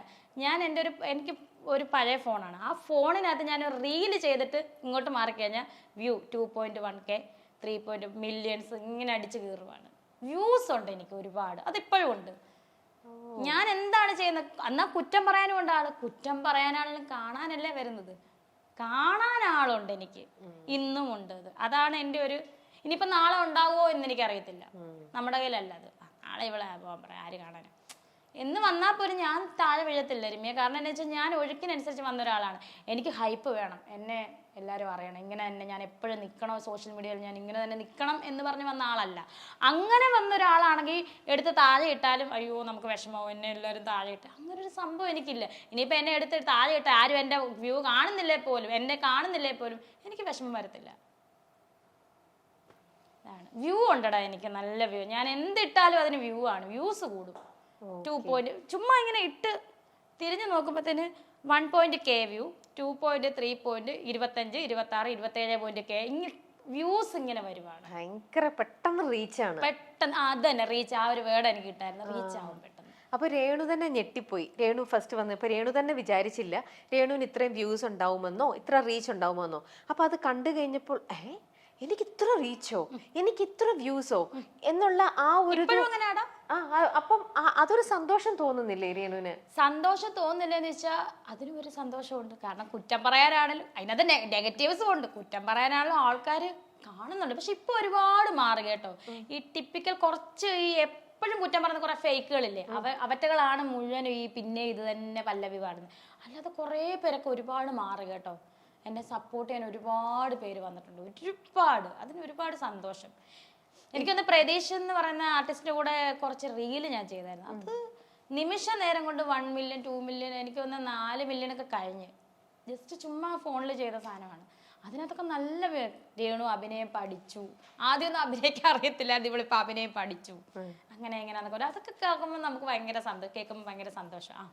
Speaker 2: എനിക്ക് ഒരു പഴയ ഫോണാണ്, ആ ഫോണിനകത്ത് ഞാൻ റീല് ചെയ്തിട്ട് ഇങ്ങോട്ട് മാറിക്കഴിഞ്ഞാൽ വ്യൂ 2.1K 3 മില്യൺസ് ഇങ്ങനെ അടിച്ച് കയറുവാണ്. വ്യൂസ് ഉണ്ട് എനിക്ക് ഒരുപാട്, അതിപ്പോഴും ഉണ്ട്. ഞാൻ എന്താണ് ചെയ്യുന്നത്? എന്നാൽ കുറ്റം പറയാനും ഉണ്ട് ആള്. കുറ്റം പറയാനാണെങ്കിലും കാണാനല്ലേ വരുന്നത്, കാണാൻ ആളുണ്ട് എനിക്ക്, ഇന്നും ഉണ്ട്. അതാണ് എൻ്റെ ഒരു, ഇനിയിപ്പോ നാളെ ഉണ്ടാവുമോ എന്ന് എനിക്കറിയത്തില്ല, നമ്മുടെ കയ്യിലല്ല അത്. നാളെ ഇവിടെ പറയാം ആര് കാണാൻ എന്ന് വന്നാൽ പോലും ഞാൻ താഴെ വീഴത്തില്ല രമ്യ. കാരണം എന്താ വെച്ചാൽ ഞാൻ ഒഴുക്കിനനുസരിച്ച് വന്ന ഒരാളാണ്. എനിക്ക് ഹൈപ്പ് വേണം, എന്നെ എല്ലാവരും അറിയണം, ഇങ്ങനെ തന്നെ ഞാൻ എപ്പോഴും നിൽക്കണം, സോഷ്യൽ മീഡിയയിൽ ഞാൻ ഇങ്ങനെ തന്നെ നിൽക്കണം എന്ന് പറഞ്ഞ് വന്ന ആളല്ല. അങ്ങനെ വന്ന ഒരാളാണെങ്കിൽ എടുത്ത് താഴെ ഇട്ടാലും അയ്യോ നമുക്ക് വിഷമവും, എന്നെ എല്ലാവരും താഴെ ഇട്ട്, അങ്ങനെ ഒരു സംഭവം എനിക്കില്ല. ഇനിയിപ്പോൾ എന്നെ എടുത്ത് താഴെ ഇട്ട് ആരും എൻ്റെ വ്യൂ കാണുന്നില്ലേ പോലും, എന്നെ കാണുന്നില്ലേ പോലും എനിക്ക് വിഷമം വരത്തില്ല. വ്യൂ ഉണ്ടടാ എനിക്ക്, നല്ല വ്യൂ. ഞാൻ എന്തിട്ടാലും അതിന് വ്യൂ ആണ്, വ്യൂസ് കൂടും. 2 ചുമ്മാ ഇങ്ങനെ ഇട്ട് തിരിഞ്ഞു നോക്കുമ്പോഴത്തേന് 1.K വ്യൂ, 2.3 25, 26, 27.K വ്യൂസ് ഇങ്ങനെ വരുവാണ്.
Speaker 1: ഭയങ്കര പെട്ടെന്ന് റീച്ചാണ്.
Speaker 2: പെട്ടെന്ന് അത് തന്നെ റീച്ച്, ആ ഒരു വേർഡ് എനിക്ക് കിട്ടായിരുന്നു, റീച്ച് ആവും പെട്ടെന്ന്.
Speaker 1: അപ്പൊ രേണു തന്നെ ഞെട്ടിപ്പോയി. രേണു ഫസ്റ്റ് വന്നപ്പോ രേണു തന്നെ വിചാരിച്ചില്ല രേണുവിന് ഇത്രയും വ്യൂസ് ഉണ്ടാവുമെന്നോ ഇത്ര റീച്ച് ഉണ്ടാവുമെന്നോ. അപ്പൊ അത് കണ്ടു കഴിഞ്ഞപ്പോൾ എനിക്ക് ഇത്ര റീച്ചോ, എനിക്ക് ഇത്ര വ്യൂസോ എന്നുള്ള ആ ഒരു അപ്പം അതൊരു സന്തോഷം തോന്നുന്നില്ലേ രേണുവിന്?
Speaker 2: സന്തോഷം തോന്നുന്നില്ലെന്ന് വെച്ചാൽ അതിനും ഒരു സന്തോഷമുണ്ട്. കാരണം കുറ്റം പറയാനാണെങ്കിലും അതിനകത്ത് നെഗറ്റീവ്സും ഉണ്ട്. കുറ്റം പറയാനാണെങ്കിലും ആൾക്കാർ കാണുന്നുണ്ട്. പക്ഷെ ഇപ്പൊ ഒരുപാട് മാറി കേട്ടോ. ഈ ടിപ്പിക്കൽ കുറച്ച് ഈ എപ്പോഴും കുറ്റം പറയുന്ന കുറെ ഫേക്കുകളില്ലേ, അവറ്റകളാണ് മുഴുവനും ഈ പിന്നെ ഇത് തന്നെ പല്ലവി പാടുന്നത്. അല്ലാതെ കുറെ പേരൊക്കെ ഒരുപാട് മാറി കേട്ടോ. എന്നെ സപ്പോർട്ട് ചെയ്യാൻ ഒരുപാട് പേര് വന്നിട്ടുണ്ട്, ഒരുപാട്. അതിന് ഒരുപാട് സന്തോഷം. എനിക്കൊന്ന് പ്രതീക്ഷ എന്ന് പറയുന്ന ആർട്ടിസ്റ്റിന്റെ കൂടെ കുറച്ച് റീല് ഞാൻ ചെയ്തായിരുന്നു. അത് നിമിഷ നേരം കൊണ്ട് 1 മില്യൺ 2 മില്യൺ എനിക്കൊന്ന് 4 മില്യൺ ഒക്കെ കഴിഞ്ഞ് ജസ്റ്റ് ചുമ്മാ ഫോണിൽ ചെയ്ത സാധനമാണ്. അതിനകത്തൊക്കെ നല്ല രേണു അഭിനയം പഠിച്ചു. ആദ്യമൊന്നും അഭിനയിക്കാൻ അറിയത്തില്ലായിരുന്നു, ഇവളിപ്പോ അഭിനയം പഠിച്ചു, അങ്ങനെ എങ്ങനെയാന്നൊക്കെ. അതൊക്കെ കേൾക്കുമ്പോൾ നമുക്ക് ഭയങ്കര കേൾക്കുമ്പോൾ ഭയങ്കര സന്തോഷം.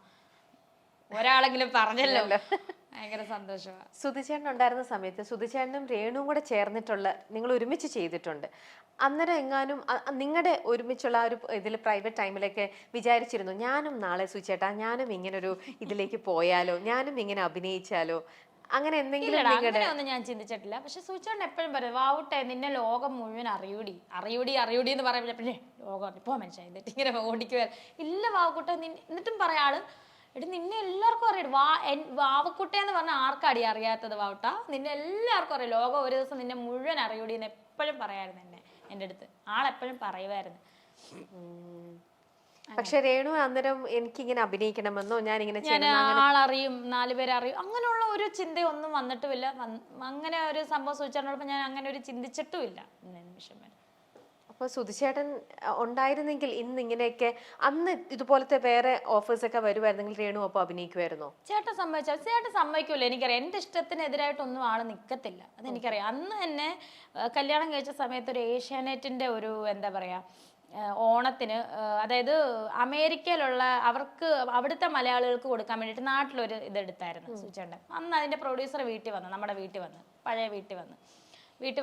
Speaker 2: ഒരാളെങ്കിലും പറഞ്ഞല്ലോ, ഭയങ്കര സന്തോഷമാണ്.
Speaker 1: സുധിചേട്ടൻ ഉണ്ടായിരുന്ന സമയത്ത് സുധിചേട്ടനും രേണുവും കൂടെ ചേർന്നിട്ടുള്ള നിങ്ങൾ ഒരുമിച്ച് ചെയ്തിട്ടുണ്ട്. അന്നേരം എങ്ങാനും നിങ്ങളുടെ ഒരുമിച്ചുള്ള ഒരു ഇതിൽ പ്രൈവറ്റ് ടൈമിലൊക്കെ വിചാരിച്ചിരുന്നു ഞാനും നാളെ സുധിചേട്ടാ ഞാനും ഇങ്ങനൊരു ഇതിലേക്ക് പോയാലോ, ഞാനും ഇങ്ങനെ അഭിനയിച്ചാലോ, അങ്ങനെ എന്തെങ്കിലും?
Speaker 2: അങ്ങനെയൊന്നും ഞാൻ ചിന്തിച്ചിട്ടില്ല. പക്ഷെ സുധിചേട്ടൻ എപ്പോഴും പറയും, വാവുട്ടെ നിന്നെ ലോകം മുഴുവൻ അറിയൂടി അറിയൂടി അറിയൂടി എന്ന് പറയുമ്പോഴേ ലോകം ഇപ്പോ മനുഷ്യ എന്നിട്ട് ഇങ്ങനെ ഓടിക്കുക ഇല്ല വാവുക്കുട്ടെ. എന്നിട്ടും പറയാ ആള്, എടി നിന്നെ എല്ലാവർക്കും അറിയാം. വാവക്കുട്ട എന്ന് പറഞ്ഞാൽ ആർക്കടി അറിയാത്തത് വാവട്ട, നിന്നെ എല്ലാവർക്കും അറിയാം. ലോകം ഒരു ദിവസം നിന്നെ മുഴുവൻ അറിയൂടി എന്ന് എപ്പോഴും പറയായിരുന്നു എൻ്റെ അടുത്ത്. ആളെപ്പോഴും പറയുമായിരുന്നു.
Speaker 1: പക്ഷെ രേണു അന്നേരം എനിക്കിങ്ങനെ അഭിനയിക്കണമെന്നോ ഞാനിങ്ങനെ
Speaker 2: ആളറിയും 4 പേരെ അറിയും അങ്ങനെയുള്ള ഒരു ചിന്തയൊന്നും വന്നിട്ടുമില്ല. അങ്ങനെ ഒരു സംഭവം സൂചിച്ചപ്പോൾ ഞാൻ അങ്ങനെ ഒരു ചിന്തിച്ചിട്ടുമില്ല നിമിഷം വരെ.
Speaker 1: അപ്പൊ സുധിചേട്ടൻ ഉണ്ടായിരുന്നെങ്കിൽ ഇന്ന് ഇങ്ങനെയൊക്കെ അന്ന് ഇതുപോലത്തെ വേറെ ഓഫേഴ്സ് ഒക്കെ വരുമായിരുന്നെങ്കിൽ രേണു അപ്പൊ അഭിനയിക്കുമായിരുന്നോ?
Speaker 2: ചേട്ടൻ സമ്മതിക്കൂല. എനിക്കറിയാം എന്റെ ഇഷ്ടത്തിനെതിരായിട്ടൊന്നും ആള് നിക്കത്തില്ല, അതെനിക്കറിയാം. അന്ന് തന്നെ കല്യാണം കഴിച്ച സമയത്ത് ഒരു ഏഷ്യാനെറ്റിന്റെ ഒരു എന്താ പറയാ ഓണത്തിന്, അതായത് അമേരിക്കയിലുള്ള അവർക്ക് അവിടുത്തെ മലയാളികൾക്ക് കൊടുക്കാൻ വേണ്ടിയിട്ട് നാട്ടിലൊരു ഇതെടുത്തായിരുന്നു സുചേട്ടൻ. അന്ന് അതിന്റെ പ്രൊഡ്യൂസർ വീട്ടിൽ വന്നു, നമ്മുടെ വീട്ടിൽ വന്ന്, പഴയ വീട്ടിൽ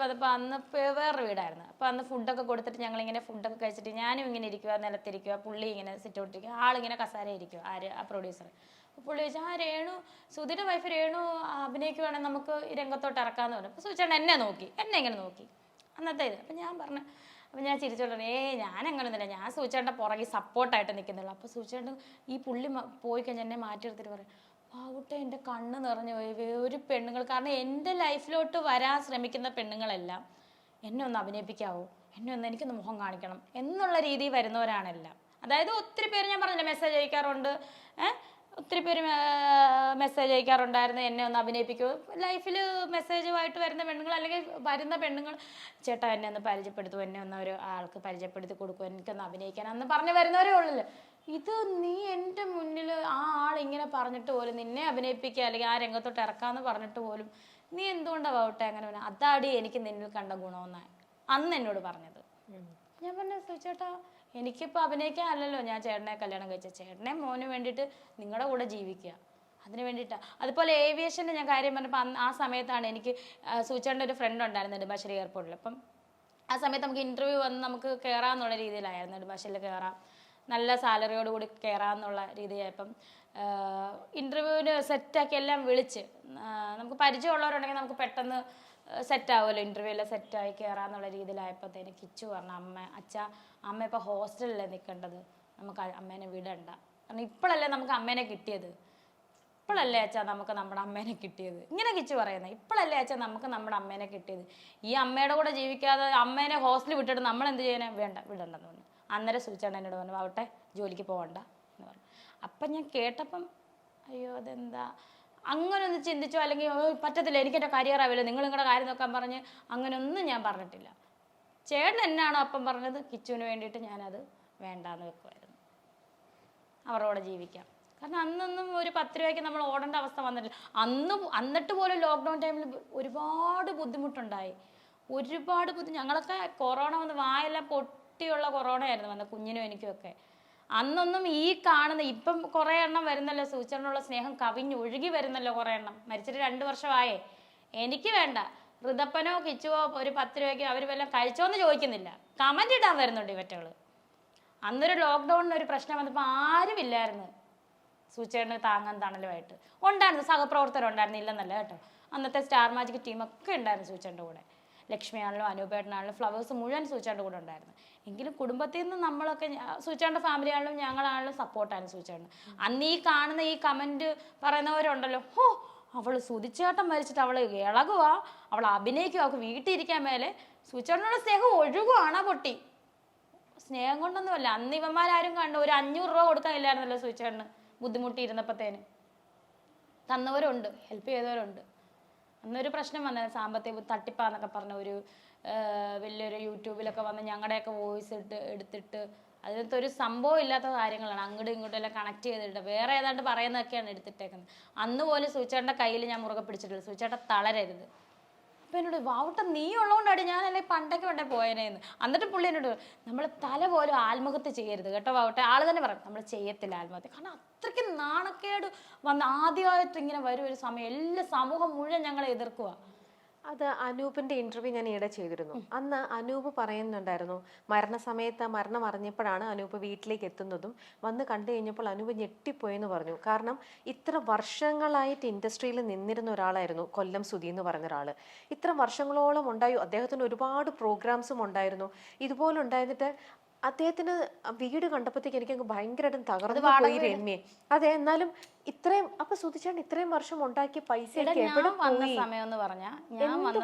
Speaker 2: വന്നപ്പോൾ അന്ന് വേറൊരു വീടായിരുന്നു. അപ്പോൾ അന്ന് ഫുഡൊക്കെ കൊടുത്തിട്ട് ഞങ്ങളിങ്ങനെ ഫുഡൊക്കെ കഴിച്ചിട്ട് ഞാനും ഇങ്ങനെ ഇരിക്കുക, നിലത്തിരിക്കുക, പുള്ളി ഇങ്ങനെ സിറ്റ് ഔട്ടിരിക്കുക, ആളിങ്ങനെ കസാര ഇരിക്കുക, ആ പ്രൊഡ്യൂസർ. പുള്ളി ചോദിച്ചാൽ രേണു സുധിയുടെ വൈഫ് രേണു അഭിനയിക്കുവാണെങ്കിൽ നമുക്ക് ഈ രംഗത്തോട്ട് ഇറക്കാമെന്ന് പറഞ്ഞു. അപ്പോൾ സുചേട്ടൻ എന്നെ ഇങ്ങനെ നോക്കി അന്നത്തെ ഇത്. അപ്പം ഞാൻ പറഞ്ഞു, അപ്പം ഞാൻ ചിരിച്ചോളൂ, ഞാൻ അങ്ങനെയൊന്നുമില്ല, ഞാൻ സൂചേട്ടൻ്റെ പുറകെ സപ്പോർട്ടായിട്ട് നിൽക്കുന്നുള്ളൂ. അപ്പോൾ സൂചേട്ടൻ ഈ പുള്ളി പോയി കഴിഞ്ഞാൽ എന്നെ മാറ്റി എടുത്തിട്ട് പറയും, പാവട്ടെ എൻ്റെ കണ്ണ് നിറഞ്ഞു പോയി ഒരു പെണ്ണുങ്ങൾ. കാരണം എൻ്റെ ലൈഫിലോട്ട് വരാൻ ശ്രമിക്കുന്ന പെണ്ണുങ്ങളെല്ലാം എന്നെ ഒന്ന് അഭിനയിപ്പിക്കാവോ, എനിക്കൊന്ന് മുഖം കാണിക്കണം എന്നുള്ള രീതിയിൽ വരുന്നവരാണെല്ലാം. അതായത് ഒത്തിരി പേര് ഞാൻ പറഞ്ഞില്ല മെസ്സേജ് അയക്കാറുണ്ട്, ഒത്തിരി പേര് മെസ്സേജ് അയക്കാറുണ്ടായിരുന്നു എന്നെ ഒന്ന് അഭിനയിപ്പിക്കുമോ. ലൈഫിൽ മെസ്സേജുമായിട്ട് വരുന്ന പെണ്ണുങ്ങൾ അല്ലെങ്കിൽ വരുന്ന പെണ്ണുങ്ങൾ, ചേട്ടാ എന്നെ ഒന്ന് പരിചയപ്പെടുത്തുമോ, എന്നെ ഒന്ന് ഒരു ആൾക്ക് പരിചയപ്പെടുത്തി കൊടുക്കുമോ, എനിക്കൊന്ന് അഭിനയിക്കാൻ അന്ന് പറഞ്ഞു വരുന്നവരേ ഉള്ളല്ലോ. ഇത് നീ എൻ്റെ മുന്നിൽ ആ ആളിങ്ങനെ പറഞ്ഞിട്ട് പോലും നിന്നെ അഭിനയിപ്പിക്കുക അല്ലെങ്കിൽ ആ രംഗത്തോട്ട് ഇറക്കാമെന്ന് പറഞ്ഞിട്ട് പോലും നീ എന്തുകൊണ്ടാണ് വാവട്ടെ അങ്ങനെ പറഞ്ഞാൽ, അതാടി എനിക്ക് നിന്നിൽ കണ്ട ഗുണമെന്നാണ് അന്ന് എന്നോട് പറഞ്ഞത്. ഞാൻ പറഞ്ഞു, ചേട്ടാ എനിക്കിപ്പോൾ അഭിനയിക്കാൻ അല്ലല്ലോ ഞാൻ ചേട്ടനെ കല്യാണം കഴിച്ച, ചേട്ടനെ മോന് വേണ്ടിയിട്ട് നിങ്ങളുടെ കൂടെ ജീവിക്കുക, അതിന് വേണ്ടിയിട്ടാണ്. അതുപോലെ ഏവിയേഷൻ്റെ ഞാൻ കാര്യം പറഞ്ഞപ്പോൾ ആ സമയത്താണ് എനിക്ക് സൂചേട്ടൻ്റെ ഒരു ഫ്രണ്ട് ഉണ്ടായിരുന്നു നെടുമ്പാശ്ശേരി എയർപോർട്ടിൽ. അപ്പം ആ സമയത്ത് നമുക്ക് ഇൻ്റർവ്യൂ വന്ന് നമുക്ക് കയറാമെന്നുള്ള രീതിയിലായിരുന്നു, നെടുമ്പാശ്ശേരിയിൽ കയറാം, നല്ല സാലറിയോട് കൂടി കയറാമെന്നുള്ള രീതിയായപ്പം ഇൻ്റർവ്യൂവിന് സെറ്റാക്കി എല്ലാം വിളിച്ച്, നമുക്ക് പരിചയമുള്ളവരുണ്ടെങ്കിൽ നമുക്ക് പെട്ടെന്ന് സെറ്റാവുമല്ലോ, ഇൻ്റർവ്യൂവിൽ സെറ്റായി കയറാമെന്നുള്ള രീതിയിലായപ്പോഴത്തേന് കിച്ചു പറഞ്ഞു, അമ്മ ഇപ്പോൾ ഹോസ്റ്റലിലല്ലേ നിൽക്കേണ്ടത്, നമുക്ക് അമ്മേനെ വിടണ്ട, കാരണം ഇപ്പോഴല്ലേ നമുക്ക് അമ്മേനെ കിട്ടിയത്, ഇപ്പോഴല്ലേ അച്ഛാ നമുക്ക് നമ്മുടെ അമ്മേനെ കിട്ടിയത്, ഇങ്ങനെ കിച്ചു പറയുന്നത്, ഇപ്പോഴല്ലേ അച്ഛാ നമുക്ക് നമ്മുടെ അമ്മേനെ കിട്ടിയത്, ഈ അമ്മയുടെ കൂടെ ജീവിക്കാതെ അമ്മേനെ ഹോസ്റ്റലിൽ വിട്ടിട്ട് നമ്മൾ എന്ത് ചെയ്യാനേ, വിടണ്ടെന്ന് പറഞ്ഞു. അന്നേരം സൂചിച്ചാണ് എന്നോട് പറഞ്ഞു, ആവട്ടെ ജോലിക്ക് പോകണ്ട എന്ന് പറഞ്ഞു. അപ്പം ഞാൻ കേട്ടപ്പം അയ്യോ അതെന്താ അങ്ങനെ ഒന്ന് ചിന്തിച്ചോ, അല്ലെങ്കിൽ പറ്റത്തില്ല എനിക്കെൻ്റെ കരിയർ ആവില്ല, നിങ്ങളുടെ കാര്യം നോക്കാൻ പറഞ്ഞ് അങ്ങനെയൊന്നും ഞാൻ പറഞ്ഞിട്ടില്ല. ചേട്ടൻ എന്നാണോ അപ്പം പറഞ്ഞത്, കിച്ചുവിന് വേണ്ടിയിട്ട് ഞാനത് വേണ്ടാന്ന് വെക്കുമായിരുന്നു, അവരോടെ ജീവിക്കാം. കാരണം അന്നൊന്നും ഒരു 10 രൂപയ്ക്ക് നമ്മൾ ഓടേണ്ട അവസ്ഥ വന്നിട്ടില്ല. എന്നിട്ട് പോലും ലോക്ക്ഡൗൺ ടൈമിൽ ഒരുപാട് ബുദ്ധിമുട്ടുണ്ടായി, ഞങ്ങളൊക്കെ കൊറോണ വന്ന് വായെല്ലാം പൊട്ടിയുള്ള കൊറോണ ആയിരുന്നു വന്നത്, കുഞ്ഞിനും എനിക്കുമൊക്കെ. അന്നൊന്നും ഈ കാണുന്ന ഇപ്പം കുറേ എണ്ണം വരുന്നല്ലോ, സൂചനയുള്ള സ്നേഹം കവിഞ്ഞൊഴുകി വരുന്നല്ലോ, കുറേ എണ്ണം മരിച്ചിട്ട് 2 വർഷമായേ. എനിക്ക് വേണ്ട, ഋതപ്പനോ കിച്ചുവോ ഒരു 10 രൂപയ്ക്ക് അവർ വല്ലതും കഴിച്ചോന്ന് ചോദിക്കുന്നില്ല, കമന്റ് ഇടാൻ വരുന്നുണ്ട് ഇവറ്റകള്. അന്നൊരു ലോക്ക്ഡൌണിന് ഒരു പ്രശ്നം വന്നപ്പോൾ ആരും ഇല്ലായിരുന്നു സൂചേട്ടന് താങ്ങാൻ തണലുമായിട്ട്. ഉണ്ടായിരുന്നു, സഹപ്രവർത്തകർ ഉണ്ടായിരുന്നു, ഇല്ലെന്നല്ല കേട്ടോ. അന്നത്തെ സ്റ്റാർ മാജിക് ടീമൊക്കെ ഉണ്ടായിരുന്നു സൂചേട്ടൻ്റെ കൂടെ. ലക്ഷ്മിയാണെങ്കിലും അനൂപേട്ടനാണെങ്കിലും ഫ്ലവേഴ്സ് മുഴുവൻ സൂചേട്ടൻ്റെ കൂടെ ഉണ്ടായിരുന്നു. എങ്കിലും കുടുംബത്തിൽ നിന്ന് നമ്മളൊക്കെ സൂചേട്ടൻ്റെ ഫാമിലി ആണെങ്കിലും ഞങ്ങളാണെങ്കിലും സപ്പോർട്ടായിരുന്നു സൂചേട്ടന്. അന്ന് ഈ കാണുന്ന ഈ കമന്റ് പറയുന്നവരുണ്ടല്ലോ, ഹോ അവള് സുധിച്ചേട്ടൻ മരിച്ചിട്ട് അവള് ഇളകുവാ, അവൾ അഭിനയിക്കുക, അവൾക്ക് വീട്ടിൽ ഇരിക്കാൻ മേലെ. സൂചേട്ടനുള്ള സ്നേഹം ഒഴുകുവാണോ പൊട്ടി? സ്നേഹം കൊണ്ടൊന്നുമല്ല. അന്ന് ഇവന്മാരും കണ്ടു ഒരു 500 രൂപ കൊടുക്കാനില്ലായിരുന്നല്ലോ സൂചേട്ടന് ബുദ്ധിമുട്ടി ഇരുന്നപ്പോഴത്തേന്. തന്നവരുണ്ട്, ഹെൽപ്പ് ചെയ്തവരുണ്ട്. അന്നൊരു പ്രശ്നം വന്നത് സാമ്പത്തിക തട്ടിപ്പാന്നൊക്കെ പറഞ്ഞ ഒരു വലിയൊരു യൂട്യൂബിലൊക്കെ വന്ന് ഞങ്ങളുടെയൊക്കെ വോയിസ് എടുത്തിട്ട് അതിനകത്ത് ഒരു സംഭവം ഇല്ലാത്ത കാര്യങ്ങളാണ് അങ്ങോട്ടും ഇങ്ങോട്ടും എല്ലാം കണക്ട് ചെയ്തിട്ട് വേറെ ഏതാണ്ട് പറയുന്നതൊക്കെയാണ് എടുത്തിട്ടേക്കുന്നത്. അന്ന് പോലും സൂചേട്ടൻ്റെ കയ്യിൽ ഞാൻ മുറുകെ പിടിച്ചിട്ടില്ല, സൂചേട്ടൻ തളരരുത്. അപ്പം എന്നോട് വാവട്ട നീ ഉള്ളതുകൊണ്ടാണ് ഞാനല്ലേ പണ്ടൊക്കെ വേണ്ടേ പോയനേന്ന്. എന്നിട്ട് പുള്ളി എന്നോട് നമ്മൾ തല പോലും ആത്മഹത്യ ചെയ്യരുത് കേട്ടോ വാവട്ടെ. ആള് തന്നെ പറയും നമ്മൾ ചെയ്യത്തില്ല ആത്മഹത്യ, കാരണം അത്രയ്ക്ക് നാണക്കേട് വന്ന് ആദ്യമായിട്ട് ഇങ്ങനെ വരും ഒരു സമയം. എല്ലാ സമൂഹം മുഴുവൻ ഞങ്ങളെ എതിർക്കുക.
Speaker 1: അത് അനൂപിന്റെ ഇന്റർവ്യൂ ഞാൻ ഈയിടെ ചെയ്തിരുന്നു. അന്ന് അനൂപ് പറയുന്നുണ്ടായിരുന്നു, മരണസമയത്ത് മരണം അറിഞ്ഞപ്പോഴാണ് അനൂപ് വീട്ടിലേക്ക് എത്തുന്നതും വന്ന് കണ്ടു കഴിഞ്ഞപ്പോൾ അനൂപ് ഞെട്ടിപ്പോയെന്ന് പറഞ്ഞു. കാരണം ഇത്ര വർഷങ്ങളായിട്ട് ഇൻഡസ്ട്രിയിൽ നിന്നിരുന്ന ഒരാളായിരുന്നു കൊല്ലം സുധി എന്ന് പറഞ്ഞ ഒരാൾ. ഇത്ര വർഷങ്ങളോളം ഉണ്ടായി, അദ്ദേഹത്തിന് ഒരുപാട് പ്രോഗ്രാംസും ഉണ്ടായിരുന്നു. ഇതുപോലെ ഉണ്ടായിരുന്നിട്ട് അദ്ദേഹത്തിന് വീട് കണ്ടപ്പോഴത്തേക്ക് എനിക്ക് ഭയങ്കരമായിട്ടും തകർന്നു പോയി രമ്യേ. അതെ, എന്നാലും ഇത്രയും അപ്പൊ സുധിച്ചേട്ടൻ ഇത്രയും വർഷം ഉണ്ടാക്കിയ പൈസ
Speaker 2: ഞാൻ വന്ന സമയം എന്ന് പറഞ്ഞാൽ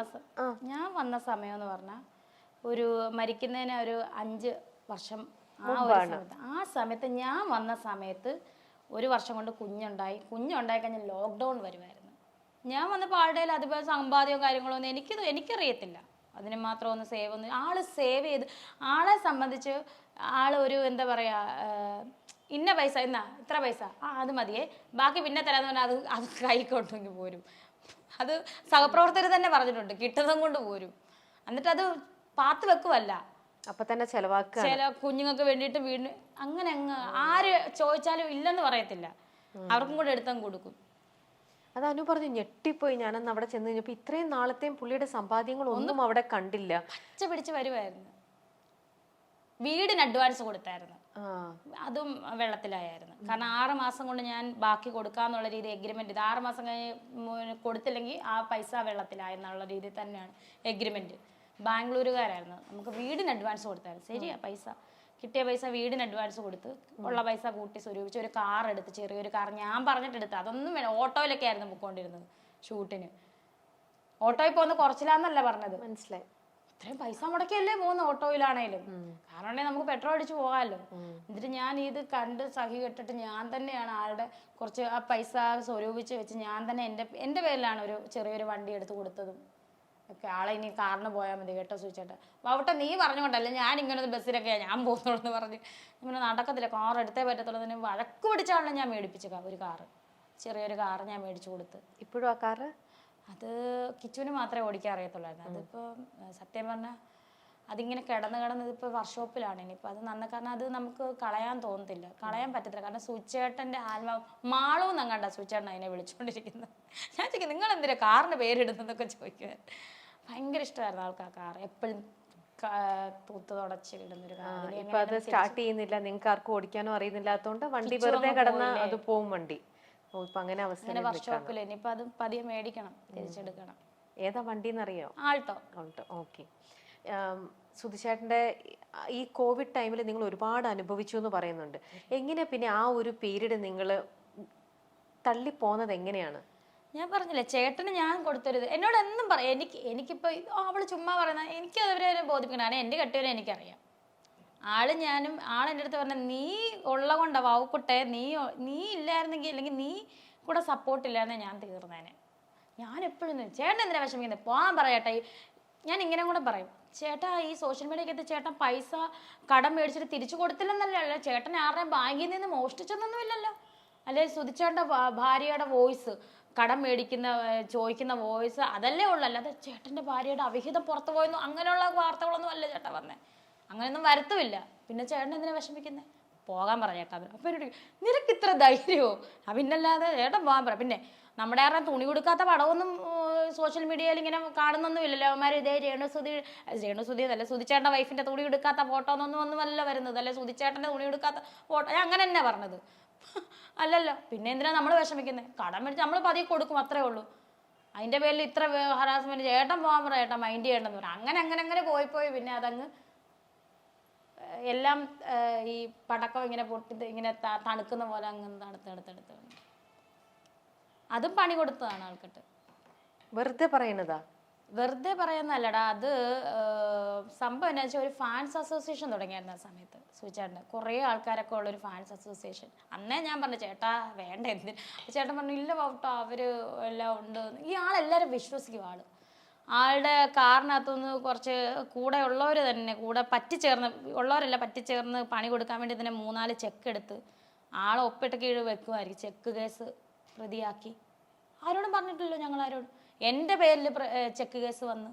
Speaker 2: ഞാൻ വന്ന സമയം എന്ന് പറഞ്ഞാൽ ഒരു മരിക്കുന്നതിന് ഒരു 5 വർഷം ആ സമയത്ത് ഞാൻ വന്ന സമയത്ത് 1 വർഷം കൊണ്ട് കുഞ്ഞുണ്ടായി കഴിഞ്ഞാൽ ലോക്ക്ഡൗൺ വരുമായിരുന്നു. ഞാൻ വന്നപ്പോൾ ആളുടെ അതുപോലെ സമ്പാദ്യവും കാര്യങ്ങളോ ഒന്നും എനിക്കറിയത്തില്ല. അതിന് മാത്രം ഒന്ന് ആള് സേവ് ചെയ്ത് ആളെ സംബന്ധിച്ച് ആള് ഒരു എന്താ പറയാ, ഇന്ന പൈസ എന്നാ ഇത്ര പൈസ അത് മതിയേ ബാക്കി പിന്നെ തരാന്ന് പറഞ്ഞാൽ അത് കൈക്കൊണ്ടെങ്കിൽ പോരും. അത് സഹപ്രവർത്തകർ തന്നെ പറഞ്ഞിട്ടുണ്ട്, കിട്ടുന്നതും കൊണ്ട് പോരും. എന്നിട്ട് അത് പാത്ത് വെക്കുവല്ല,
Speaker 1: അപ്പൊ തന്നെ ചെലവാക്കുക.
Speaker 2: കുഞ്ഞുങ്ങൾക്ക് വേണ്ടിയിട്ട് വീട് അങ്ങനെ അങ്ങ് ആര് ചോദിച്ചാലും ഇല്ലെന്ന് പറയത്തില്ല, അവർക്കും കൂടെ എടുത്തങ്ങ് കൊടുക്കും.
Speaker 1: അത് അനു പറഞ്ഞു ഞെട്ടിപ്പോയി. ഞാനന്ന് അവിടെ ചെന്ന് കഴിഞ്ഞപ്പോ ഇത്രയും നാളത്തെയും പുള്ളിയുടെ സമ്പാദ്യങ്ങൾ ഒന്നും അവിടെ കണ്ടില്ല.
Speaker 2: പച്ച പിടിച്ച് വരുമായിരുന്നു. വീടിന് അഡ്വാൻസ് കൊടുത്തായിരുന്നു, അതും വെള്ളത്തിലായിരുന്നു. കാരണം 6 മാസം കൊണ്ട് ഞാൻ ബാക്കി കൊടുക്കാന്നുള്ള രീതി എഗ്രിമെന്റ് ചെയ്ത് 6 മാസം കഴിഞ്ഞ് കൊടുത്തില്ലെങ്കിൽ ആ പൈസ വെള്ളത്തിലായെന്നുള്ള രീതിയിൽ തന്നെയാണ് എഗ്രിമെന്റ്. ബാംഗ്ലൂരുകാരായിരുന്നു, നമുക്ക് വീടിന് അഡ്വാൻസ് കൊടുത്തായിരുന്നു. ശരിയാ, പൈസ കിട്ടിയ പൈസ വീടിന് അഡ്വാൻസ് കൊടുത്ത് ഉള്ള പൈസ കൂട്ടി സ്വരൂപിച്ച് ഒരു കാർ എടുത്ത്, ചെറിയൊരു കാർ ഞാൻ പറഞ്ഞിട്ടെടുത്ത്. അതൊന്നും വേണം, ഓട്ടോയിലൊക്കെ ആയിരുന്നു പൊക്കോണ്ടിരുന്നത് ഷൂട്ടിന്. ഓട്ടോയിൽ പോകുന്ന കുറച്ചില്ലാന്നല്ല പറഞ്ഞത്, മനസ്സിലായി. ഇത്രയും പൈസ മുടക്കിയല്ലേ പോകുന്ന ഓട്ടോയിലാണേലും, കാരണം നമുക്ക് പെട്രോൾ അടിച്ച് പോകാമല്ലോ. എന്നിട്ട് ഞാൻ ഇത് കണ്ട് സഹി കെട്ടിട്ട് ഞാൻ തന്നെയാണ് ആളുടെ കുറച്ച് ആ പൈസ സ്വരൂപിച്ച് വെച്ച് ഞാൻ തന്നെ എൻ്റെ പേരിലാണ് ഒരു ചെറിയൊരു വണ്ടി എടുത്ത് കൊടുത്തതും ഒക്കെ. ആളെ ഇനി കാറിന് പോയാൽ മതി കേട്ടോ സൂചിച്ചേട്ടാ, വാവട്ടെ നീ പറഞ്ഞുകൊണ്ടല്ലേ ഞാൻ ഇങ്ങനെ ബസ്സിലൊക്കെയാണ് ഞാൻ പോകുന്നുള്ളൂ എന്ന് പറഞ്ഞ് ഇങ്ങനെ നടക്കത്തില്ല, കാർ എടുത്തേ പറ്റത്തുള്ളൂ. അതിന് വഴക്ക് പിടിച്ചാണല്ലോ ഞാൻ മേടിപ്പിച്ച ഒരു കാറ്, ചെറിയൊരു കാറ് ഞാൻ മേടിച്ചു കൊടുത്ത്.
Speaker 1: ഇപ്പോഴും ആ കാറ്
Speaker 2: അത് കിച്ചുവിന് മാത്രമേ ഓടിക്കാൻ അറിയത്തുള്ളായിരുന്നു. അതിപ്പോൾ സത്യം പറഞ്ഞാൽ അതിങ്ങനെ കിടന്ന് ഇതിപ്പോൾ വർക്ക്ഷോപ്പിലാണ്. ഇനിയിപ്പോൾ അത് കാരണം അത് നമുക്ക് കളയാൻ തോന്നത്തില്ല, കളയാൻ പറ്റത്തില്ല. കാരണം സൂചേട്ടൻ്റെ ആത്മാവ് മാളൂ എന്നങ്ങണ്ട സൂചേട്ടൻ അതിനെ വിളിച്ചുകൊണ്ടിരിക്കുന്നത്. ഞാൻ ചോദിക്കും നിങ്ങൾ എന്തിനാ കാറിന് പേരിടുന്നതൊക്കെ ചോദിക്കുക. ഭയങ്കര ഇഷ്ടമായിരുന്നു ആൾക്ക് ആ കാർ, എപ്പോഴും തൂത്ത് തുടച്ച് ഇടുന്നൊരു കാർ.
Speaker 1: ഇപ്പൊ അത് സ്റ്റാർട്ട് ചെയ്യുന്നില്ല, നിങ്ങൾക്ക് ആർക്കും ഓടിക്കാനോ അറിയുന്നില്ലാത്തതുകൊണ്ട് വണ്ടി വെറുതെ കിടന്ന അത് പോവും വണ്ടി. അങ്ങനെ അവസ്ഥ
Speaker 2: വർക്ക്ഷോപ്പിൽ ഇനിയിപ്പോൾ അത് പതിയെ മേടിക്കണം, തിരിച്ചെടുക്കണം.
Speaker 1: ഏതാ വണ്ടിന്നറിയോ?
Speaker 2: ആൾട്ടോ.
Speaker 1: ഓക്കെ. സുധിച്ചേട്ടൻ്റെ ഈ കോവിഡ് ടൈമിൽ നിങ്ങൾ ഒരുപാട് അനുഭവിച്ചു എന്ന് പറയുന്നുണ്ട്. എങ്ങനെ പിന്നെ ആ ഒരു പീരീഡ് നിങ്ങൾ തള്ളിപ്പോന്നത് എങ്ങനെയാണ്?
Speaker 2: ഞാൻ പറഞ്ഞില്ലേ ചേട്ടന് ഞാൻ കൊടുത്തരുത് എന്നോട് എന്നും പറയാം. എനിക്കിപ്പോൾ അവള് ചുമ്മാ പറയുന്ന എനിക്ക് അവരെ ബോധിപ്പിക്കണം. എൻ്റെ കെട്ടിയവരെ എനിക്കറിയാം. ഞാനും ആളെൻ്റെ അടുത്ത് പറഞ്ഞ നീ ഉള്ള കൊണ്ടാ വാവുക്കുട്ടെ, നീ ഇല്ലായിരുന്നെങ്കിൽ അല്ലെങ്കിൽ നീ കൂടെ സപ്പോർട്ട് ഇല്ലായിരുന്നെ ഞാൻ തീർന്നേനെ. ഞാൻ എപ്പോഴും ചേട്ടൻ എന്തിനാ വിഷമിക്കുന്നത് പോകാൻ പറയട്ടെ. ഞാൻ ഇങ്ങനെ കൂടെ പറയും, ചേട്ടാ ഈ സോഷ്യൽ മീഡിയക്കകത്ത് ചേട്ടൻ പൈസ കടം മേടിച്ചിട്ട് തിരിച്ചു കൊടുത്തില്ലെന്നല്ലേ, ചേട്ടൻ ആരുടെയും ബാങ്കിൽ നിന്ന് മോഷ്ടിച്ചൊന്നും ഇല്ലല്ലോ. അല്ലെ സുധിച്ചേട്ടൻ്റെ ഭാര്യയുടെ വോയിസ് കടം മേടിക്കുന്ന ചോദിക്കുന്ന വോയിസ് അതല്ലേ ഉള്ളു, അല്ലാതെ ചേട്ടൻ്റെ ഭാര്യയുടെ അവിഹിതം പുറത്തു പോയെന്നോ അങ്ങനെയുള്ള വാർത്തകളൊന്നും അല്ല ചേട്ടാ വന്നേ. അങ്ങനെയൊന്നും വരുത്തുമില്ല. പിന്നെ ചേട്ടൻ എന്തിനാ വിഷമിക്കുന്നത്, പോകാൻ പറ ചേട്ടാ. അപ്പം എന്നോട് നിനക്ക് ഇത്ര ധൈര്യമോ? പിന്നല്ലാതെ ചേട്ടൻ പോകാൻ പറ. പിന്നെ നമ്മുടെ ആരുടെ തുണി കൊടുക്കാത്ത പടമൊന്നും സോഷ്യൽ മീഡിയയിൽ ഇങ്ങനെ കാണുന്നൊന്നുമില്ലല്ലോ അവന്മാർ ഇതേ രേണുസുതി എന്നല്ല സുധിച്ചേട്ടൻ്റെ വൈഫിന്റെ തുണി എടുക്കാത്ത ഫോട്ടോ ഒന്നുമല്ല വരുന്നത്, അല്ലെ സുധിച്ചേട്ടൻ്റെ തുണി എടുക്കാത്ത ഫോട്ടോ, ഞാൻ അങ്ങനെ തന്നെ പറഞ്ഞത്. അല്ലല്ലോ, പിന്നെ എന്തിനാ നമ്മൾ വിഷമിക്കുന്നത്? കടം മേടിച്ച് നമ്മൾ പതിയെ കൊടുക്കും, അത്രേ ഉള്ളൂ. അതിന്റെ പേരിൽ ഇത്ര ഹറാസ്മെന്റ്, ചേട്ടൻ പോകാൻ പറ, ചേട്ടൻ മൈൻഡ് ചെയ്യണമെന്ന് പറയാം. അങ്ങനെ പോയി പിന്നെ അതങ്ങ് എല്ലാം ഈ പടക്കം ഇങ്ങനെ പൊട്ടി ഇങ്ങനെ തണുക്കുന്ന പോലെ അങ്ങ് തണുത്തെടുത്ത് അതും പണി കൊടുത്തതാണ് ആൾക്കിട്ട്.
Speaker 1: വെറുതെ പറയുന്നതാ?
Speaker 2: വെറുതെ പറയുന്നല്ലടാ, അത് സംഭവം എന്താ വെച്ചാൽ ഒരു ഫാൻസ് അസോസിയേഷൻ തുടങ്ങിയായിരുന്നു ആ സമയത്ത് സുചേട്ടൻ്റെ. കുറേ ആൾക്കാരൊക്കെ ഉള്ളൊരു ഫാൻസ് അസോസിയേഷൻ. അന്നേ ഞാൻ പറഞ്ഞു ചേട്ടാ വേണ്ട എന്തിന്. ചേട്ടൻ പറഞ്ഞു ഇല്ല പോട്ടോ അവര് എല്ലാം ഉണ്ട്. ഈ ആളെല്ലാവരും വിശ്വസിക്കും. ആളുടെ കാറിനകത്തുനിന്ന് കുറച്ച് കൂടെ ഉള്ളവർ തന്നെ ഉള്ളവരെല്ലാം പറ്റിച്ചേർന്ന് പണി കൊടുക്കാൻ വേണ്ടി തന്നെ 4 ചെക്ക് എടുത്ത് ആളെ ഒപ്പിട്ട് കീഴ് വെക്കുമായിരിക്കും. Check case പ്രതിയാക്കി. ആരോടും പറഞ്ഞിട്ടില്ലല്ലോ ഞങ്ങളാരോടും. എൻ്റെ പേരിൽ ചെക്ക് കേസ് വന്ന്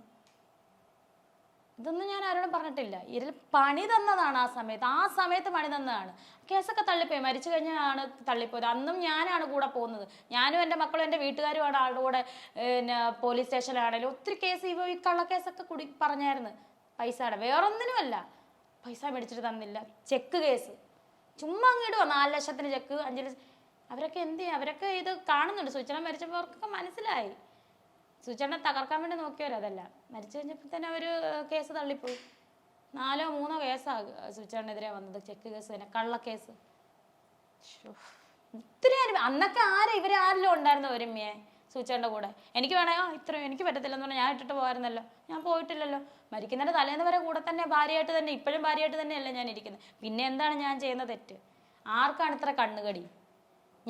Speaker 2: ഇതൊന്നും ഞാൻ ആരോടും പറഞ്ഞിട്ടില്ല. ഇതിൽ പണി തന്നതാണ് ആ സമയത്ത് പണി തന്നതാണ്. കേസൊക്കെ തള്ളിപ്പോയി, മരിച്ചു കഴിഞ്ഞാണ് തള്ളിപ്പോയത്. അന്നും ഞാനാണ് കൂടെ പോകുന്നത്. ഞാനും എൻ്റെ മക്കളും എൻ്റെ വീട്ടുകാരുമാണ് ആളുടെ കൂടെ. പിന്നെ പോലീസ് സ്റ്റേഷനിലാണെങ്കിലും ഒത്തിരി കേസ് ഈ കള്ളക്കേസൊക്കെ പറഞ്ഞായിരുന്നു. പൈസയുടെ വേറൊന്നിനുമല്ല, പൈസ മേടിച്ചിട്ട് തന്നില്ല. ചെക്ക് കേസ് ചുമ്മാ അങ്ങിടുവോ 4 ലക്ഷത്തിന് ചെക്ക്, 5 ലക്ഷം. അവരൊക്കെ എന്ത് ചെയ്യും? അവരൊക്കെ ഇത് കാണുന്നുണ്ട്. സുചേട്ടൻ മരിച്ചപ്പോൾ അവർക്കൊക്കെ മനസ്സിലായി. സുചേട്ടനെ തകർക്കാൻ വേണ്ടി നോക്കിയവരോ അതല്ല. മരിച്ചു കഴിഞ്ഞപ്പോൾ തന്നെ അവർ കേസ് തള്ളിപ്പോയി. 4 or 3 കേസാണ് സുചേട്ടനെതിരെ വന്നത്. ചെക്ക് കേസ് തന്നെ, കള്ളക്കേസ്. ഒത്തിരി അന്നൊക്കെ ഇവരാരെല്ലാം ഉണ്ടായിരുന്നു ഒരുമയെ സുചേട്ടൻ്റെ കൂടെ. എനിക്ക് വേണേ ഇത്രയും എനിക്ക് പറ്റത്തില്ലെന്ന് പറഞ്ഞാൽ ഞാൻ ഇട്ടിട്ട് പോകാറുന്നല്ലോ. ഞാൻ പോയിട്ടില്ലല്ലോ. മരിക്കുന്നതിൻ്റെ തലേന്ന് വരെ കൂടെ തന്നെ ഭാര്യയായിട്ട് തന്നെ, ഇപ്പോഴും ഭാര്യയായിട്ട് തന്നെയല്ല ഞാൻ ഇരിക്കുന്നത്. പിന്നെ എന്താണ് ഞാൻ ചെയ്യുന്ന തെറ്റ്? ആർക്കാണ് ഇത്ര കണ്ണുകടി?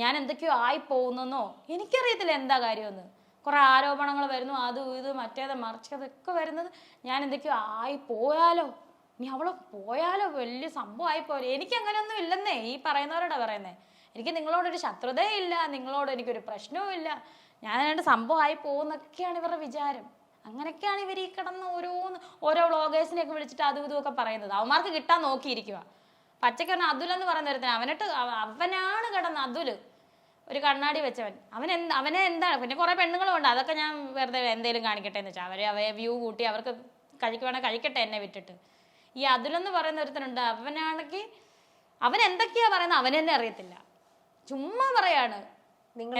Speaker 2: ഞാൻ എന്തൊക്കെയോ പോകുന്നെന്നോ എനിക്കറിയത്തില്ല എന്താ കാര്യമെന്ന്. കുറെ ആരോപണങ്ങൾ വരുന്നു, അത് ഇത് മറ്റേത് മറിച്ചതൊക്കെ വരുന്നത്. ഞാൻ എന്തൊക്കെയോ പോയാലോ, ഇനി അവള് പോയാലോ, വലിയ സംഭവമായി പോലെ. എനിക്ക് അങ്ങനെയൊന്നും ഇല്ലെന്നേ ഈ പറയുന്നവരോടാ പറയുന്നേ. എനിക്ക് നിങ്ങളോടൊരു ശത്രുതയും ഇല്ല, നിങ്ങളോട് എനിക്കൊരു പ്രശ്നവും ഇല്ല. ഞാൻ രണ്ട് സംഭവമായി പോകുന്നൊക്കെയാണ് ഇവരുടെ വിചാരം. അങ്ങനെയൊക്കെയാണ് ഇവർ ഈ കിടന്ന് ഓരോ വ്ളോഗേഴ്സിനെയൊക്കെ വിളിച്ചിട്ട് അതും ഇതുമൊക്കെ പറയുന്നത്. അവന്മാർക്ക് കിട്ടാൻ നോക്കിയിരിക്കുക. പച്ചയ്ക്ക് പറഞ്ഞ അതുലെന്ന് പറയുന്ന ഒരുത്തൻ, അവനാണ് കിടന്ന് അതുല്, ഒരു കണ്ണാടി വെച്ചവൻ. അവനെ എന്താണ്, പിന്നെ കുറെ പെണ്ണുങ്ങളും ഉണ്ട്. അതൊക്കെ ഞാൻ വെറുതെ എന്തേലും കാണിക്കട്ടെ എന്ന് വെച്ചാൽ അവയെ വ്യൂ കൂട്ടി അവർക്ക് വേണേൽ കഴിക്കട്ടെ എന്നെ വിട്ടിട്ട്. ഈ അതുലെന്ന് പറയുന്ന ഒരുത്തനുണ്ട്. അവനാണെങ്കിൽ അവൻ എന്തൊക്കെയാ പറയുന്നത് അവൻ തന്നെ അറിയത്തില്ല, ചുമ്മാ പറയാണ്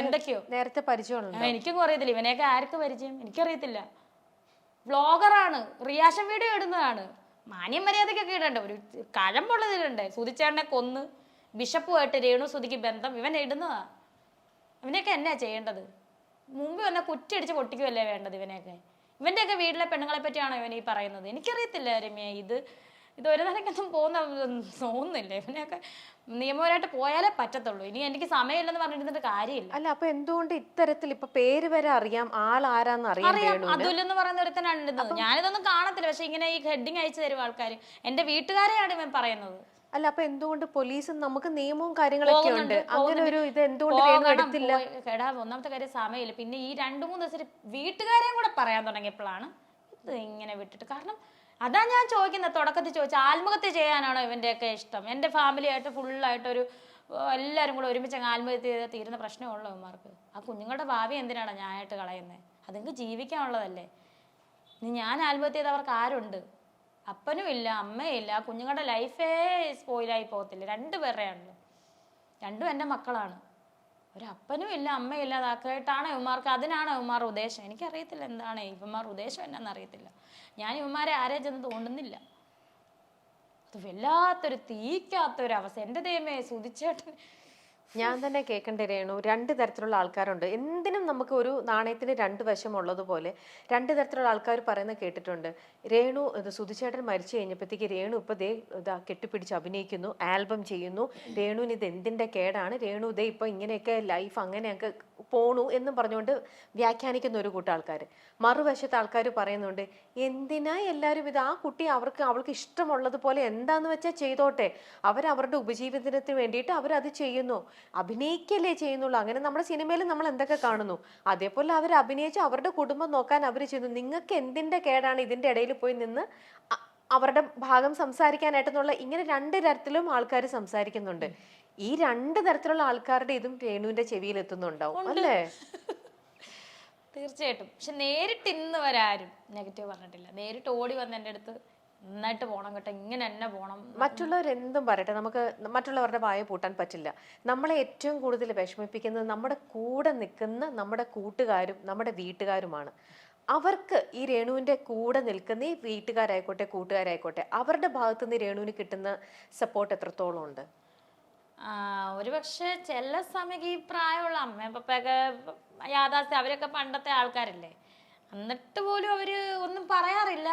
Speaker 2: എന്തൊക്കെയോ.
Speaker 1: നേരത്തെ പരിചയമുണ്ടോ?
Speaker 2: എനിക്കൊന്നും അറിയത്തില്ല. ഇവനെയൊക്കെ ആർക്ക് പരിചയം എനിക്കറിയത്തില്ല. വ്ളോഗറാണ്, റിയാക്ഷൻ വീഡിയോ ഇടുന്നതാണ്. മാന്യം മര്യാദക്കൊക്കെ ഇടണ്ട, ഒരു കഴമ്പുള്ളതിലുണ്ട്. സുധിച്ചേട്ടനെ കൊന്ന് ബിഷപ്പുമായിട്ട് രേണുസുധിക്ക് ബന്ധം ഇവൻ ഇടുന്നതാ. ഇവനെയൊക്കെ എന്നാ ചെയ്യേണ്ടത്? മുമ്പ് എന്നെ കുറ്റിയടിച്ച് പൊട്ടിക്കുമല്ലേ വേണ്ടത് ഇവനെയൊക്കെ? ഇവൻ്റെയൊക്കെ വീട്ടിലെ പെണ്ണുങ്ങളെ പറ്റിയാണോ ഇവൻ ഈ പറയുന്നത്? എനിക്കറിയത്തില്ല രമ്യ. ഇത് ഒരു നിലയ്ക്കൊന്നും തോന്നുന്നില്ല. ഇവനെയൊക്കെ നിയമപരമായിട്ട് പോയാലേ പറ്റത്തുള്ളൂ. ഇനി എനിക്ക് സമയമില്ലെന്ന് പറഞ്ഞിരുന്നിട്ട് കാര്യമില്ല.
Speaker 1: അല്ല, അപ്പൊ എന്തുകൊണ്ട് ഇത്തരത്തിൽ ഇപ്പൊ പേര് വരെ അറിയാം, ആളാരാന്ന് അറിയാം.
Speaker 2: അതുലെന്ന് പറയുന്ന ഒരുത്തനാണ് ഇടുന്നത്. ഞാനിതൊന്നും കാണത്തില്ല, പക്ഷെ ഇങ്ങനെ ഈ ഹെഡിങ് അയച്ചു തരും ആൾക്കാർ. എന്റെ വീട്ടുകാരെയാണ് ഇവൻ പറയുന്നത്.
Speaker 1: അല്ല, അപ്പൊ എന്തുകൊണ്ട് പോലീസും നമുക്ക് നിയമവും കാര്യങ്ങളൊക്കെ ഉണ്ട്, അങ്ങനെ ഒരു ഇത് എന്തുകൊണ്ട് എടുത്തില്ല?
Speaker 2: ഒന്നാമത്തെ കാര്യം സമയമില്ല. പിന്നെ ഈ 2-3 ദിവസം വീട്ടുകാരെയും കൂടെ പറയാൻ തുടങ്ങിയപ്പോഴാണ് ഇത് ഇങ്ങനെ വിട്ടിട്ട്. കാരണം അതാ ഞാൻ ചോദിക്കുന്നത്, തുടക്കത്തിൽ ചോദിച്ച ആത്മഹത്യ ചെയ്യാനാണോ ഇവൻ്റെയൊക്കെ ഇഷ്ടം? എൻ്റെ ഫാമിലിയായിട്ട് ഫുള്ളായിട്ടൊരു എല്ലാവരും കൂടെ ഒരുമിച്ച് ആത്മഹത്യ ചെയ്താൽ തീരുന്ന പ്രശ്നമുള്ളൂ അവന്മാർക്ക്. ആ കുഞ്ഞുങ്ങളുടെ ഭാവി എന്തിനാണ് ഞാനായിട്ട് കളയുന്നത്? അതെങ്കിൽ ജീവിക്കാനുള്ളതല്ലേ. ഞാൻ ആത്മഹത്യ ചെയ്ത് അവർക്ക് ആരുണ്ട്? അപ്പനും ഇല്ല, അമ്മയില്ല. കുഞ്ഞുങ്ങളുടെ ലൈഫേ സ്പോയിലായി പോകത്തില്ല. 2 പേരുടെയാണല്ലോ, 2ഉം എൻ്റെ മക്കളാണ്. ഒരപ്പനും ഇല്ല, അമ്മയില്ല. അതാക്കായിട്ടാണ് ഇവന്മാർക്ക്, അതിനാണ് ഇവന്മാരുടെ ഉദ്ദേശം. എനിക്കറിയത്തില്ല എന്താണ് ഇവന്മാരുടെ ഉദ്ദേശം എന്നാന്ന് അറിയത്തില്ല. ഞാൻ ഇവന്മാരെ ആരെയും ചെന്ന് തോണ്ടുന്നില്ല. അത് വല്ലാത്തൊരു തീക്കാത്തൊരവസ്ഥ. എൻ്റെ ദൈവമേ, സുധിച്ചേട്ടൻ
Speaker 1: ഞാൻ തന്നെ കേൾക്കേണ്ടി രേണു. 2 തരത്തിലുള്ള ആൾക്കാരുണ്ട്. എന്തിനും നമുക്ക് ഒരു നാണയത്തിന് 2 വശം ഉള്ളതുപോലെ 2 തരത്തിലുള്ള ആൾക്കാർ പറയുന്നത് കേട്ടിട്ടുണ്ട്. രേണു സുധിച്ചേട്ടൻ മരിച്ചു കഴിഞ്ഞപ്പോഴത്തേക്ക് രേണു ഇപ്പൊ ഇതാ കെട്ടിപ്പിടിച്ച് അഭിനയിക്കുന്നു, ആൽബം ചെയ്യുന്നു, രേണുവിന് ഇത് എന്തിന്റെ കേടാണ്, രേണു ഇതേ ഇപ്പൊ ഇങ്ങനെയൊക്കെ ലൈഫ് അങ്ങനെയൊക്കെ പോണു എന്നും പറഞ്ഞുകൊണ്ട് വ്യാഖ്യാനിക്കുന്ന ഒരു കൂട്ടം ആൾക്കാർ. മറുവശത്തെ ആൾക്കാർ പറയുന്നുണ്ട്, എന്തിനാ എല്ലാവരും ഇത്, ആ കുട്ടി അവൾക്ക് ഇഷ്ടമുള്ളതുപോലെ എന്താന്ന് വെച്ചാൽ ചെയ്തോട്ടെ, അവരവരുടെ ഉപജീവനത്തിന് വേണ്ടിയിട്ട് അവരത് ചെയ്യുന്നു, അഭിനയിക്കല്ലേ ചെയ്യുന്നുള്ളൂ. അങ്ങനെ നമ്മുടെ സിനിമയിൽ നമ്മൾ എന്തൊക്കെ കാണുന്നു അതേപോലെ അവർ അഭിനയിച്ച് അവരുടെ കുടുംബം നോക്കാൻ അവർ ചെയ്യുന്നു. നിങ്ങൾക്ക് എന്തിന്റെ കേടാണ് ഇതിന്റെ ഇടയിൽ പോയി നിന്ന് അവരുടെ ഭാഗം സംസാരിക്കാനായിട്ടെന്നുള്ള ഇങ്ങനെ 2 തരത്തിലും ആൾക്കാർ സംസാരിക്കുന്നുണ്ട്. ഈ 2 തരത്തിലുള്ള ആൾക്കാരുടെ ഇതും രേണുവിന്റെ ചെവിയിൽ എത്തുന്നുണ്ടാവും അല്ലേ?
Speaker 2: തീർച്ചയായിട്ടും. പക്ഷെ നേരിട്ട് ഇന്ന് വരെ ആരും നെഗറ്റീവ് പറഞ്ഞിട്ടില്ല. നേരിട്ട് ഓടി വന്ന് എൻ്റെ അടുത്ത് നന്നായിട്ട് പോണം കേട്ടോ, ഇങ്ങനെ തന്നെ പോണം.
Speaker 1: മറ്റുള്ളവരെന്തും പറയട്ടെ, നമുക്ക് മറ്റുള്ളവരുടെ വായ പൂട്ടാൻ പറ്റില്ല. നമ്മളെ ഏറ്റവും കൂടുതൽ വിഷമിപ്പിക്കുന്നത് നമ്മുടെ കൂടെ നിൽക്കുന്ന നമ്മുടെ കൂട്ടുകാരും നമ്മുടെ വീട്ടുകാരുമാണ്. അവർക്ക് ഈ രേണുവിന്റെ കൂടെ നിൽക്കുന്ന ഈ വീട്ടുകാരായിക്കോട്ടെ കൂട്ടുകാരായിക്കോട്ടെ അവരുടെ ഭാഗത്തു നിന്ന് രേണുവിന് കിട്ടുന്ന സപ്പോർട്ട് എത്രത്തോളം ഉണ്ട്?
Speaker 2: ഒരു പക്ഷെ ചില സമയം ഈ പ്രായമുള്ള അമ്മയും പപ്പയൊക്കെ യാഥാസ്ഥ്യം, അവരൊക്കെ പണ്ടത്തെ ആൾക്കാരല്ലേ, എന്നിട്ട് പോലും അവര് ഒന്നും പറയാറില്ല.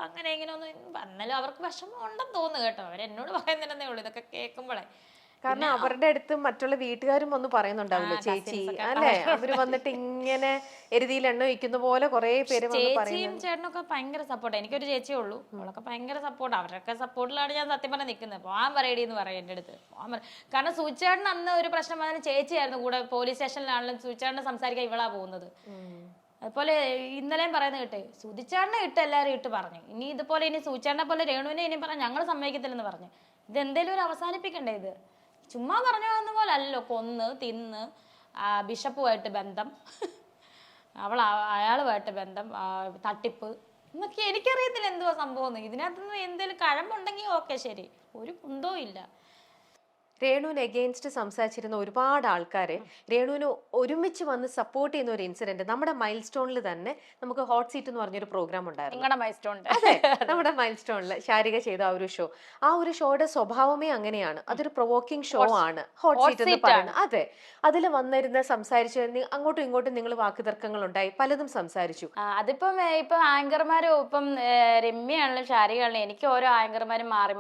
Speaker 2: അങ്ങനെ ഇങ്ങനെ ഒന്നും പറഞ്ഞാലും അവർക്ക് വിഷമം ഉണ്ടെന്ന് തോന്നുന്നു കേട്ടോ. അവരെന്നോട് പറയുന്നില്ലെന്നേ ഉള്ളൂ ഇതൊക്കെ കേൾക്കുമ്പോഴേ.
Speaker 1: കാരണം അവരുടെ അടുത്ത് മറ്റുള്ള വീട്ടുകാരും ഒന്ന് പറയുന്നുണ്ടാവില്ല, ചേച്ചി അല്ലെ, അവര് വന്നിട്ട് ഇങ്ങനെ എരുതിയിൽ എണ്ണ വയ്ക്കുന്ന പോലെ കുറെ പേര്
Speaker 2: ചേച്ചിയും ചേട്ടനൊക്കെ ഭയങ്കര സപ്പോർട്ട്. എനിക്കൊരു ചേച്ചിയേ ഉള്ളൂ, അവളൊക്കെ ഭയങ്കര സപ്പോർട്ട്. അവരൊക്കെ സപ്പോർട്ടിലാണ് ഞാൻ സത്യം പറഞ്ഞാൽ നിൽക്കുന്നത്. പോകാൻ പറയടി എന്ന് പറയും എൻ്റെ അടുത്ത്, പോകാൻ പറയും. കാരണം സൂചേട്ടൻ അന്ന് ഒരു പ്രശ്നം വന്നതിന് ചേച്ചിയായിരുന്നു കൂടെ. പോലീസ് സ്റ്റേഷനിലാണെങ്കിലും സൂചേട്ടനെ സംസാരിക്കാൻ ഇവളാ പോകുന്നത്. അതുപോലെ ഇന്നലെയും പറയുന്നത് കേട്ടെ, സുധിച്ചാടിനെ ഇട്ട് എല്ലാവരും ഇട്ട് പറഞ്ഞു, ഇനി ഇതുപോലെ ഇനി സൂചേട്ടനെ പോലെ രേണുവിനെ ഇനി പറഞ്ഞാൽ ഞങ്ങൾ സമ്മതിക്കത്തില്ലെന്ന് പറഞ്ഞു. ഇത് എന്തേലും ഒരു അവസാനിപ്പിക്കണ്ടേ? ഇത് ചുമ്മാ പറഞ്ഞു വന്ന പോലെ അല്ലല്ലോ. കൊന്ന് തിന്ന് ബിഷപ്പുമായിട്ട് ബന്ധം, അയാളുമായിട്ട് ബന്ധം, തട്ടിപ്പ് എന്നൊക്കെ എനിക്കറിയത്തില്ല എന്തുവാ സംഭവം. ഇതിനകത്തുനിന്ന് എന്തെങ്കിലും കഴമ്പുണ്ടെങ്കിൽ ഓക്കെ, ശരി, ഒരു കുന്തവും ഇല്ല.
Speaker 1: രേണുവിന് എഗെയിൻസ്റ്റ് സംസാരിച്ചിരുന്ന ഒരുപാട് ആൾക്കാരെ രേണുവിന് ഒരുമിച്ച് വന്ന് സപ്പോർട്ട് ചെയ്യുന്ന ഒരു ഇൻസിഡന്റ് നമ്മുടെ മൈൽ സ്റ്റോണിൽ തന്നെ നമുക്ക് ഹോട്ട് സീറ്റ് എന്ന് പറഞ്ഞൊരു പ്രോഗ്രാം ഉണ്ടായിരുന്നു.
Speaker 2: നിങ്ങളുടെ മൈൽ സ്റ്റോൺ?
Speaker 1: അതെ, നമ്മുടെ മൈൽ സ്റ്റോണിൽ ശാരിക ചെയ്ത ആ ഒരു ഷോയുടെ സ്വഭാവമേ അങ്ങനെയാണ്. അതൊരു പ്രൊവോക്കിംഗ് ഷോ ആണ് ഹോട്ട് സീറ്റ് എന്ന് പറയുന്നത്. അതെ, അതിൽ വന്നിരുന്ന് സംസാരിച്ച് അങ്ങോട്ടും ഇങ്ങോട്ടും നിങ്ങൾ വാക്കുതർക്കങ്ങൾ ഉണ്ടായി, പലതും സംസാരിച്ചു.
Speaker 2: അതിപ്പം ഇപ്പൊ ആങ്കർമാരും ഇപ്പം രമ്യയാണെങ്കിലും ശാരികയാണെങ്കിലും എനിക്ക് ഓരോ ആങ്കർമാരും മാറി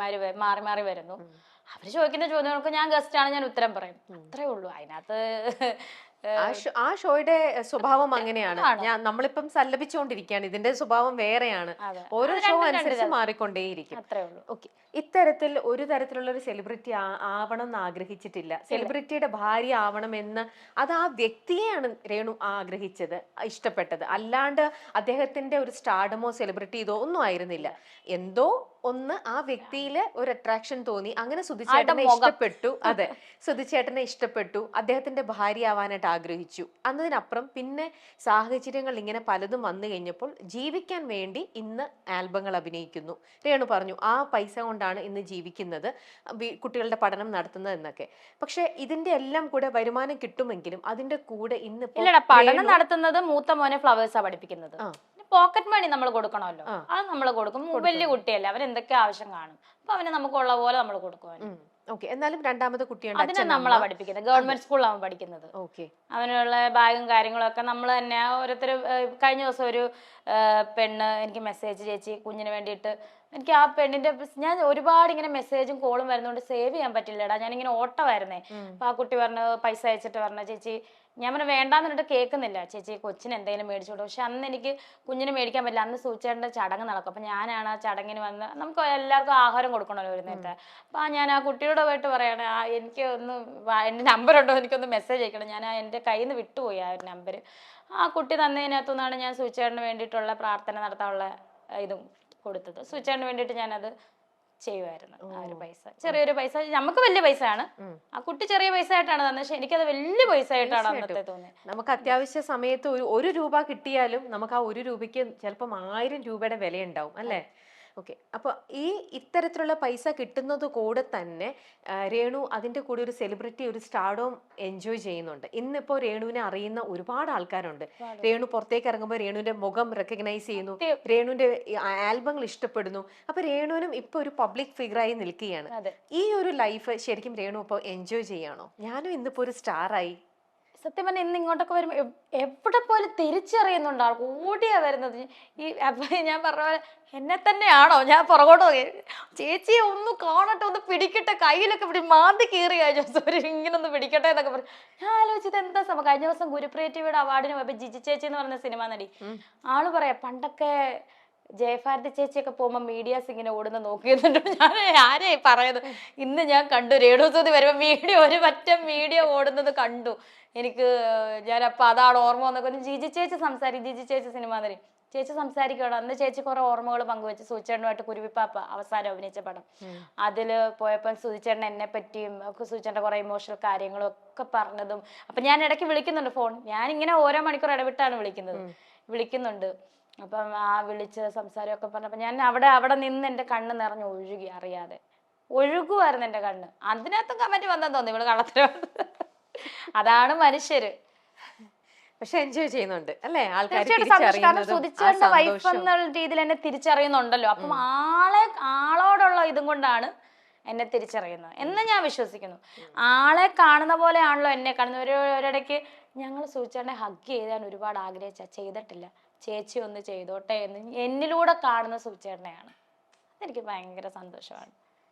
Speaker 2: മാറി വരുന്നു. അവര് ചോദിക്കുന്ന ചോദ്യങ്ങൾക്ക് ഞാൻ ഗസ്റ്റ് ആണ്, ഞാൻ ഉത്തരം പറയും, അത്രേ ഉള്ളൂ. അതിനകത്ത്
Speaker 1: ആ ഷോയുടെ സ്വഭാവം അങ്ങനെയാണ്. നമ്മളിപ്പം സല്ലപിച്ചുകൊണ്ടിരിക്കുകയാണ്, ഇതിന്റെ സ്വഭാവം വേറെയാണ്. ഓരോ ഷോ അനുസരിച്ച് മാറിക്കൊണ്ടേയിരിക്കും. ഓക്കെ, ഇത്തരത്തിൽ ഒരു തരത്തിലുള്ള ഒരു സെലിബ്രിറ്റി ആവണം എന്ന് ആഗ്രഹിച്ചിട്ടില്ല. സെലിബ്രിറ്റിയുടെ ഭാര്യ ആവണമെന്ന് അത് ആ വ്യക്തിയെയാണ് രേണു ആഗ്രഹിച്ചത്, ഇഷ്ടപ്പെട്ടത്. അല്ലാണ്ട് അദ്ദേഹത്തിന്റെ ഒരു സ്റ്റാർഡമോ സെലിബ്രിറ്റി ഇതോ ഒന്നും ആയിരുന്നില്ല. എന്തോ ഒന്ന് ആ വ്യക്തിയില് ഒരു അട്രാക്ഷൻ തോന്നി, അങ്ങനെ സുധിച്ചേട്ടനെ ഇഷ്ടപ്പെട്ടു. അതെ, സുധിച്ചേട്ടനെ ഇഷ്ടപ്പെട്ടു, അദ്ദേഹത്തിന്റെ ഭാര്യ ആവാനായിട്ട് ആഗ്രഹിച്ചു. എന്നതിനപ്പുറം പിന്നെ സാഹചര്യങ്ങൾ ഇങ്ങനെ പലതും വന്നു കഴിഞ്ഞപ്പോൾ ജീവിക്കാൻ വേണ്ടി ഇന്ന് ആൽബങ്ങൾ അഭിനയിക്കുന്നു. രേണു പറഞ്ഞു ആ പൈസ കൊണ്ടാണ് ഇന്ന് ജീവിക്കുന്നത്, കുട്ടികളുടെ പഠനം നടത്തുന്നത് എന്നൊക്കെ. പക്ഷെ ഇതിന്റെ എല്ലാം കൂടെ വരുമാനം കിട്ടുമെങ്കിലും അതിന്റെ കൂടെ ഇന്ന്
Speaker 2: പഠനം നടത്തുന്നത് മൂത്ത മോനെ ഫ്ലവേഴ്സാ പഠിപ്പിക്കുന്നത്. പോക്കറ്റ് മണി നമ്മൾ കൊടുക്കണമല്ലോ, അത് നമ്മൾ കൊടുക്കും. വലിയ കുട്ടിയല്ലേ, അവൻ എന്തൊക്കെ ആവശ്യം കാണും, അപ്പൊ അവന് നമുക്കുള്ള പോലെ നമ്മൾ കൊടുക്കും.
Speaker 1: ഓക്കെ, എന്നാലും രണ്ടാമത് കുട്ടിയാണ്
Speaker 2: അതിനെ നമ്മളാ പഠിപ്പിക്കുന്നത്. ഗവൺമെന്റ് സ്കൂളിലാണ് പഠിക്കുന്നത്. അവനുള്ള ബാഗും കാര്യങ്ങളും ഒക്കെ നമ്മൾ തന്നെ. ഓരോരുത്തർ കഴിഞ്ഞ ദിവസം ഒരു പെണ്ണ് എനിക്ക് മെസ്സേജ്, ചേച്ചി കുഞ്ഞിന് വേണ്ടിയിട്ട്, എനിക്ക് ആ പെണ്ണിന്റെ ഞാൻ ഒരുപാട് ഇങ്ങനെ മെസ്സേജും കോളും വരുന്നോണ്ട് സേവ് ചെയ്യാൻ പറ്റില്ലടാ, ഞാനിങ്ങനെ ഓട്ടമായിരുന്നേ. അപ്പൊ ആ കുട്ടി പറഞ്ഞു, പൈസ അയച്ചിട്ട് പറഞ്ഞു, ചേച്ചി ഞാൻ പറഞ്ഞു വേണ്ടാന്ന് പറഞ്ഞിട്ട് കേൾക്കുന്നില്ല, ചേച്ചി കൊച്ചിന് എന്തെങ്കിലും മേടിച്ചു കൊടുക്കും. പക്ഷെ അന്ന് എനിക്ക് കുഞ്ഞിന് മേടിക്കാൻ പറ്റില്ല, അന്ന് സൂചേട്ടൻ്റെ ചടങ്ങ് നടക്കും. അപ്പൊ ഞാനാണ് ആ ചടങ്ങിന് വന്ന്, നമുക്ക് എല്ലാവർക്കും ആഹാരം കൊടുക്കണമല്ലോ ഒരു നേരത്തെ. അപ്പൊ ഞാൻ ആ കുട്ടിയോട് പോയിട്ട് പറയാണ്, എനിക്ക് ഒന്ന് എൻ്റെ നമ്പർ ഉണ്ടോ, എനിക്കൊന്ന് മെസ്സേജ് അയക്കണം, ഞാൻ എൻ്റെ കയ്യിൽ നിന്ന് വിട്ടുപോയി ആ ഒരു നമ്പർ. ആ കുട്ടി തന്നതിനകത്തുനിന്നാണ് ഞാൻ സൂചേട്ടന് വേണ്ടിയിട്ടുള്ള പ്രാർത്ഥന നടത്താനുള്ള ഇതും കൊടുത്തത്. സൂചേട്ടന് വേണ്ടിയിട്ട് ഞാനത് ചെയ്യുമായിരുന്നു. ആ ഒരു പൈസ, ചെറിയൊരു പൈസ, നമുക്ക് വലിയ പൈസയാണ്, ആ കുട്ടി ചെറിയ പൈസ ആയിട്ടാണ് തന്നെ, പക്ഷെ എനിക്കത് വലിയ പൈസ ആയിട്ടാണ് അന്നത്തെ തോന്നിയത്.
Speaker 1: നമുക്ക് അത്യാവശ്യ സമയത്ത് ഒരു രൂപ കിട്ടിയാലും നമുക്ക് ആ ഒരു രൂപയ്ക്ക് ചിലപ്പം 1000 രൂപയുടെ വിലയുണ്ടാവും അല്ലേ? ഓക്കെ, അപ്പൊ ഇത്തരത്തിലുള്ള പൈസ കിട്ടുന്നത് കൂടെ തന്നെ രേണു അതിന്റെ കൂടെ ഒരു സെലിബ്രിറ്റി, ഒരു സ്റ്റാർഡോം എൻജോയ് ചെയ്യുന്നുണ്ട്. ഇന്നിപ്പോ രേണുവിനെ അറിയുന്ന ഒരുപാട് ആൾക്കാരുണ്ട്. രേണു പുറത്തേക്ക് ഇറങ്ങുമ്പോൾ രേണുവിന്റെ മുഖം റെക്കഗ്നൈസ് ചെയ്യുന്നു, രേണുവിന്റെ ആൽബങ്ങൾ ഇഷ്ടപ്പെടുന്നു. അപ്പൊ രേണുവിനും ഇപ്പൊ ഒരു പബ്ലിക് ഫിഗറായി നിൽക്കുകയാണ്. ഈ ഒരു ലൈഫ് ശരിക്കും രേണു ഇപ്പൊ എൻജോയ് ചെയ്യാണോ? ഞാനും ഇന്നിപ്പോ ഒരു സ്റ്റാറായി.
Speaker 2: സത്യം പറഞ്ഞാൽ ഇന്ന് ഇങ്ങോട്ടൊക്കെ വരുമ്പോൾ എവിടെ പോലും തിരിച്ചറിയുന്നുണ്ട് ആൾ, ഓടിയാ വരുന്നത്. അപ്പൊ ഞാൻ പറഞ്ഞ പോലെ എന്നെ തന്നെയാണോ, ഞാൻ പുറകോട്ട് പോയി ചേച്ചിയെ ഒന്ന് കാണട്ടെ, ഒന്ന് പിടിക്കട്ടെ, കയ്യിലൊക്കെ പിടി മാന്തി കീറി കഴിഞ്ഞ ദിവസം ഇങ്ങനെ ഒന്ന് പിടിക്കട്ടെ എന്നൊക്കെ പറഞ്ഞു. ഞാൻ ആലോചിച്ചത് എന്താ സംഭവം. കഴിഞ്ഞ ദിവസം ഗുരുപ്രിയ ടിവിയുടെ അവാർഡിന് പോയപ്പോ ജിജി ചേച്ചി എന്ന് പറഞ്ഞ സിനിമ നടി, ആള് പറയാ പണ്ടൊക്കെ ജയഭാരതി ചേച്ചിയൊക്കെ പോകുമ്പോ മീഡിയാസ് ഇങ്ങനെ ഓടുന്ന നോക്കിയെന്നുണ്ട്. ഞാൻ ആരെയായി പറയുന്നത്, ഇന്ന് ഞാൻ കണ്ടു രേണു സുധി വരുമ്പോ ഒരു പറ്റം വീഡിയോ ഓടുന്നത് കണ്ടു. എനിക്ക് ഞാനപ്പോ അതാണ് ഓർമ്മ വന്നൊക്കെ ജിജി ചേച്ചി സിനിമ നടി, ചേച്ചി സംസാരിക്കണം. അന്ന് ചേച്ചി കുറെ ഓർമ്മകൾ പങ്കുവെച്ച് സുചേട്ടനുമായിട്ട് കുരുവിപ്പാപ്പ അവസാനം അഭിനയിച്ച പടം. അതില് പോയപ്പോൾ സുചേട്ടൻ എന്നെ പറ്റിയും ഒക്കെ സുചേട്ടൻ്റെ കുറെ ഇമോഷണൽ കാര്യങ്ങളും ഒക്കെ പറഞ്ഞതും. അപ്പൊ ഞാൻ ഇടയ്ക്ക് വിളിക്കുന്നുണ്ട് ഫോൺ. ഞാൻ ഇങ്ങനെ ഓരോ മണിക്കൂർ ഇടവിട്ടാണ് വിളിക്കുന്നുണ്ട്. അപ്പം ആ വിളിച്ച് സംസാരമൊക്കെ പറഞ്ഞപ്പോ ഞാൻ അവിടെ നിന്ന് എന്റെ കണ്ണ് നിറഞ്ഞ് ഒഴുകി, അറിയാതെ ഒഴുകുമായിരുന്നു എന്റെ കണ്ണ്. അതിനകത്തും കമന്റ് വന്നെന്ന് തോന്നി, ഇവള് കള്ളത്തരം. അതാണ് മനുഷ്യര്.
Speaker 1: പക്ഷെ എൻജോയ് ചെയ്യുന്നുണ്ട് അല്ലേ? ആൾക്കാർ
Speaker 2: തീർച്ചയായിട്ടും സന്തോഷം. കാരണം സുധിച്ചേട്ടന്റെ വൈഫ് എന്നുള്ള രീതിയിൽ എന്നെ തിരിച്ചറിയുന്നുണ്ടല്ലോ. അപ്പം ആളോടുള്ള ഇതും കൊണ്ടാണ് എന്നെ തിരിച്ചറിയുന്നത് എന്ന് ഞാൻ വിശ്വസിക്കുന്നു. ആളെ കാണുന്ന പോലെയാണല്ലോ എന്നെ കാണുന്നത്. ഒരിടയ്ക്ക് ഞങ്ങൾ സുധിച്ചേട്ടനെ ഹഗ് ചെയ്താൻ ഒരുപാട് ചെയ്തിട്ടില്ല, ചേച്ചി ഒന്ന് ചെയ്തോട്ടെ എന്ന് എന്നിലൂടെ കാണുന്ന സുധിച്ചേട്ടനെയാണ്. അതെനിക്ക് ഭയങ്കര സന്തോഷമാണ്.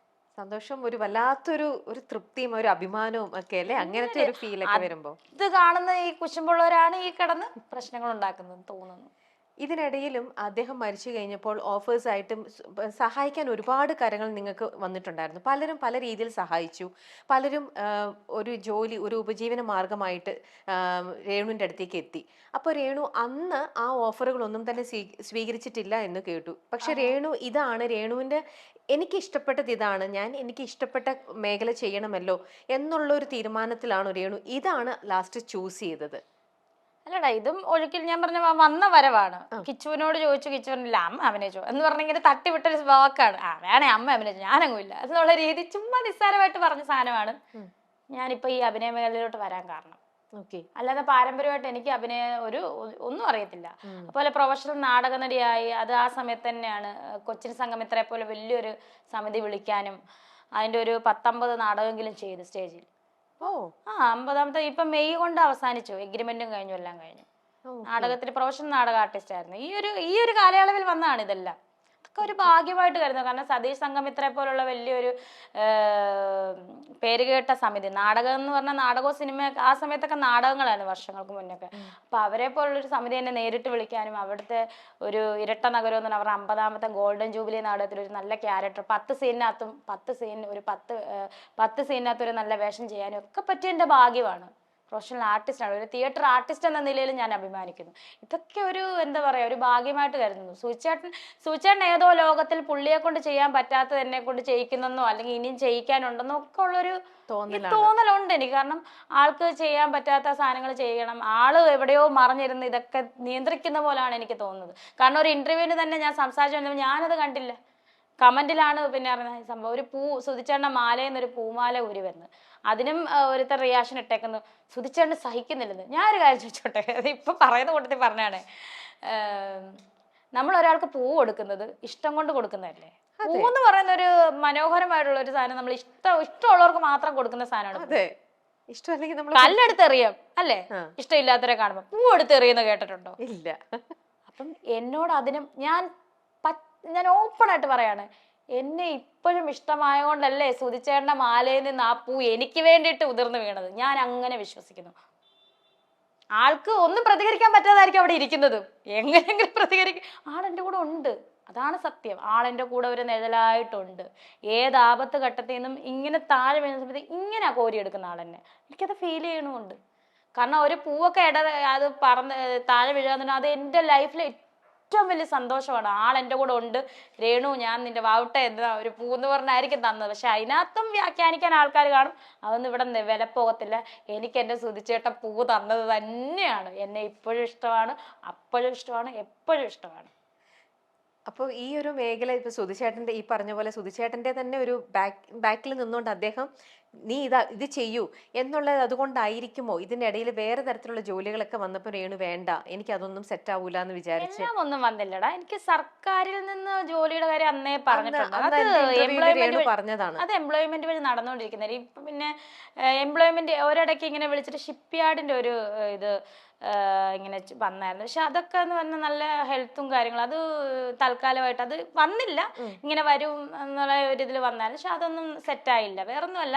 Speaker 1: സന്തോഷം, ഒരു വല്ലാത്തൊരു തൃപ്തിയും ഒരു അഭിമാനവും ഒക്കെ അല്ലേ അങ്ങനത്തെ ഒരു ഫീലൊക്കെ വരുമ്പോ.
Speaker 2: ഇത് കാണുന്ന ഈ കുശുമ്പുള്ളവരാണ് ഈ കിടന്ന് പ്രശ്നങ്ങൾ ഉണ്ടാക്കുന്നത് തോന്നുന്നു.
Speaker 1: ഇതിനിടയിലും അദ്ദേഹം മരിച്ചു കഴിഞ്ഞപ്പോൾ ഓഫേഴ്സ് ആയിട്ടും സഹായിക്കാൻ ഒരുപാട് കാര്യങ്ങൾ നിങ്ങൾക്ക് വന്നിട്ടുണ്ടായിരുന്നു. പലരും പല രീതിയിൽ സഹായിച്ചു. പലരും ഒരു ഉപജീവന മാർഗമായിട്ട് രേണുവിൻ്റെ അടുത്തേക്ക് എത്തി. അപ്പോൾ രേണു അന്ന് ആ ഓഫറുകളൊന്നും തന്നെ സ്വീകരിച്ചിട്ടില്ല എന്ന് കേട്ടു. പക്ഷെ രേണുവിൻ്റെ എനിക്ക് ഇഷ്ടപ്പെട്ടത് ഇതാണ്, എനിക്ക് ഇഷ്ടപ്പെട്ട മേഖല ചെയ്യണമല്ലോ എന്നുള്ളൊരു തീരുമാനത്തിലാണ് രേണു ഇതാണ് ലാസ്റ്റ് ചൂസ് ചെയ്തത്.
Speaker 2: അല്ലടാ, ഇതും ഒഴുക്കിൽ ഞാൻ പറഞ്ഞ വന്ന വരവാണ്. കിച്ചുവിനോട് ചോദിച്ചു, കിച്ചുവിനില്ല, അമ്മ അഭിനയിച്ചു എന്ന് പറഞ്ഞെങ്കിൽ തട്ടിവിട്ടൊരു വാക്കാണ്. വേണേ അമ്മ അഭിനയിച്ചു, ഞാനങ്ങുമില്ല എന്നുള്ള രീതി ചുമ്മാ നിസ്സാരമായിട്ട് പറഞ്ഞ സാധനമാണ് ഞാനിപ്പോ ഈ അഭിനയ മേഖലയിലോട്ട് വരാൻ കാരണം. അല്ലാതെ പാരമ്പര്യമായിട്ട് എനിക്ക് ഒന്നും അറിയത്തില്ല. അതുപോലെ പ്രൊഫഷണൽ നാടക നടിയായി അത് ആ സമയത്ത് തന്നെയാണ് കൊച്ചിൻ സംഗമിത്രയെ പോലെ വലിയൊരു സമിതി വിളിക്കാനും അതിന്റെ ഒരു 19 നാടകമെങ്കിലും ചെയ്ത് സ്റ്റേജിൽ. 50ാമത്തെ ഇപ്പൊ മെയ് കൊണ്ട് അവസാനിച്ചു, എഗ്രിമെന്റും കഴിഞ്ഞു, എല്ലാം കഴിഞ്ഞു. നാടകത്തിൽ പ്രൊഫഷണൽ നാടക ആർട്ടിസ്റ്റ് ആയിരുന്നു. ഈ ഒരു കാലയളവിൽ വന്നതാണ് ഇതെല്ലാം. അതൊക്കെ ഒരു ഭാഗ്യമായിട്ട് കരുതുന്നു. കാരണം സതീഷ് സംഗമിത്രയെ പോലുള്ള വലിയൊരു പേരുകേട്ട സമിതി, നാടകം എന്ന് പറഞ്ഞാൽ നാടകവും സിനിമ ആ സമയത്തൊക്കെ നാടകങ്ങളായിരുന്നു വർഷങ്ങൾക്ക് മുന്നൊക്കെ. അപ്പൊ അവരെ പോലുള്ളൊരു സമിതി എന്നെ നേരിട്ട് വിളിക്കാനും അവിടുത്തെ ഒരു ഇരട്ട നഗരം എന്ന് പറഞ്ഞാൽ അവരുടെ 50ാമത്തെ ഗോൾഡൻ ജൂബിലി നാടകത്തിൽ ഒരു നല്ല ക്യാരക്ടർ 10 സീനിനകത്ത് ഒരു നല്ല വേഷം ചെയ്യാനും ഒക്കെ പറ്റിയ എന്റെ ഭാഗ്യമാണ്. പ്രൊഫഷണൽ ആർട്ടിസ്റ്റാണ്, ഒരു തിയേറ്റർ ആർട്ടിസ്റ്റ് എന്ന നിലയിൽ ഞാൻ അഭിമാനിക്കുന്നു. ഇതൊക്കെ ഒരു എന്താ പറയാ, ഒരു ഭാഗ്യമായിട്ട് കരുതുന്നു. സുചേട്ടൻ ഏതോ ലോകത്തിൽ പുള്ളിയെ കൊണ്ട് ചെയ്യാൻ പറ്റാത്തത് എന്നെ കൊണ്ട് ചെയ്യിക്കുന്നെന്നോ അല്ലെങ്കിൽ ഇനിയും ചെയ്യിക്കാനുണ്ടെന്നോ ഒക്കെ ഉള്ളൊരു തോന്നലുണ്ട് എനിക്ക്. കാരണം ആൾക്ക് ചെയ്യാൻ പറ്റാത്ത സാധനങ്ങൾ ചെയ്യണം, ആള് എവിടെയോ മറിഞ്ഞിരുന്ന് ഇതൊക്കെ നിയന്ത്രിക്കുന്ന പോലാണ് എനിക്ക് തോന്നുന്നത്. കാരണം ഒരു ഇന്റർവ്യൂവിന് തന്നെ ഞാൻ സംസാരിച്ചു, ഞാനത് കണ്ടില്ല, കമന്റിലാണ് പിന്നെ അറിയുന്ന സംഭവം. ഒരു സുധിച്ചേട്ടൻ്റെ മാലയെന്നൊരു പൂമാല ഊരി വരുന്നത്, അതിനും ഒരുത്തർ റിയാക്ഷൻ ഇട്ടേക്കുന്നു, സുധിച്ചേട്ടൻ സഹിക്കുന്നില്ലെന്ന്. ഞാനൊരു കാര്യം ചോദിച്ചോട്ടെ, അത് ഇപ്പൊ പറയുന്ന കൂട്ടത്തിൽ പറഞ്ഞാണ്, നമ്മൾ ഒരാൾക്ക് പൂ കൊടുക്കുന്നത് ഇഷ്ടം കൊണ്ട് കൊടുക്കുന്നതല്ലേ? പൂ എന്ന് പറയുന്ന ഒരു മനോഹരമായിട്ടുള്ള ഒരു സാധനം, നമ്മൾ ഇഷ്ടമുള്ളവർക്ക് മാത്രം കൊടുക്കുന്ന സാധനമാണ്. കല്ലെടുത്തെറിയാം അല്ലേ, ഇഷ്ടമില്ലാത്തവരെ കാണുമ്പോ. പൂ എടുത്തെറിയുന്ന കേട്ടിട്ടുണ്ടോ?
Speaker 1: ഇല്ല.
Speaker 2: അപ്പം എന്നോട് അതിനും ഞാൻ ഓപ്പൺ ആയിട്ട് പറയാണ്, എന്നെ ഇപ്പോഴും ഇഷ്ടമായതുകൊണ്ടല്ലേ സുധിച്ചേട്ടന്റെ മാലയിൽ നിന്ന് ആ പൂ എനിക്ക് വേണ്ടിയിട്ട് ഉതിർന്നു വീണത്. ഞാൻ അങ്ങനെ വിശ്വസിക്കുന്നു. ആൾക്ക് ഒന്നും പ്രതികരിക്കാൻ പറ്റാതായിരിക്കും അവിടെ ഇരിക്കുന്നത്, എങ്ങനെയെങ്കിലും പ്രതികരിക്കും. ആളെന്റെ കൂടെ ഉണ്ട്, അതാണ് സത്യം. ആളെന്റെ കൂടെ ഒരു നിഴലായിട്ടുണ്ട്. ഏത് ആപത്ത് ഘട്ടത്തിൽ നിന്നും ഇങ്ങനെ താഴെ വീഴുന്ന സമയത്ത് ഇങ്ങനെ കോരിയെടുക്കുന്ന ആളെന്നെ എനിക്കത് ഫീൽ ചെയ്യണമുണ്ട്. കാരണം ഒരു പൂവൊക്കെ അത് പറന്ന് താഴെ വീഴാന്ന് അത് എൻ്റെ ലൈഫിലെ ഏറ്റവും വലിയ സന്തോഷമാണ്. ആളെൻ്റെ കൂടെ ഉണ്ട്, രേണു ഞാൻ നിന്റെ വാവട്ടെ എന്താ ഒരു പൂ എന്ന് പറഞ്ഞായിരിക്കും തന്നത്. പക്ഷെ അതിനകത്തും വ്യാഖ്യാനിക്കാൻ ആൾക്കാർ കാണും, അതൊന്നും ഇവിടെ വില പോകത്തില്ല. എനിക്ക് എൻ്റെ സുധിച്ചേട്ടൻ പൂ തന്നത് തന്നെയാണ്. എന്നെ ഇപ്പോഴും ഇഷ്ടമാണ്, അപ്പോഴും ഇഷ്ടമാണ്, എപ്പോഴും ഇഷ്ടമാണ്.
Speaker 1: അപ്പോൾ ഈ ഒരു മേഖല ഇപ്പൊ സുധിച്ചേട്ടന്റെ ഈ പറഞ്ഞ പോലെ സുധിച്ചേട്ടന്റെ തന്നെ ഒരു ബാക്കിൽ നിന്നുകൊണ്ട് അദ്ദേഹം നീ ഇത് ചെയ്യൂ എന്നുള്ളത് അതുകൊണ്ടായിരിക്കുമോ ഇതിനിടയിൽ വേറെ തരത്തിലുള്ള ജോലികളൊക്കെ വന്നപ്പോൾ രേണു വേണ്ട, എനിക്ക് അതൊന്നും സെറ്റ് ആവൂല എന്ന് വിചാരിച്ചു?
Speaker 2: ഒന്നും വന്നില്ലടാ, എനിക്ക് സർക്കാരിൽ നിന്ന് ജോലിയുടെ കാര്യം അന്നേ പറഞ്ഞിട്ടുണ്ട്.
Speaker 1: പറഞ്ഞതാണ്,
Speaker 2: അത് എംപ്ലോയ്മെന്റ് വഴി നടന്നുകൊണ്ടിരിക്കുന്നത്. ഇപ്പൊ പിന്നെ എംപ്ലോയ്മെന്റ് ഒരിടയ്ക്ക് ഇങ്ങനെ വിളിച്ചിട്ട് ഷിപ്പ് യാർഡിന്റെ ഒരു ഇത് ഇങ്ങനെ വന്നായിരുന്നു. പക്ഷെ അതൊക്കെ എന്ന് പറഞ്ഞാൽ നല്ല ഹെൽത്തും കാര്യങ്ങളും, അത് തൽക്കാലമായിട്ട് അത് വന്നില്ല, ഇങ്ങനെ വരും എന്നുള്ള ഒരു ഇതിൽ വന്നായിരുന്നു. പക്ഷെ അതൊന്നും സെറ്റായില്ല. വേറൊന്നുമല്ല,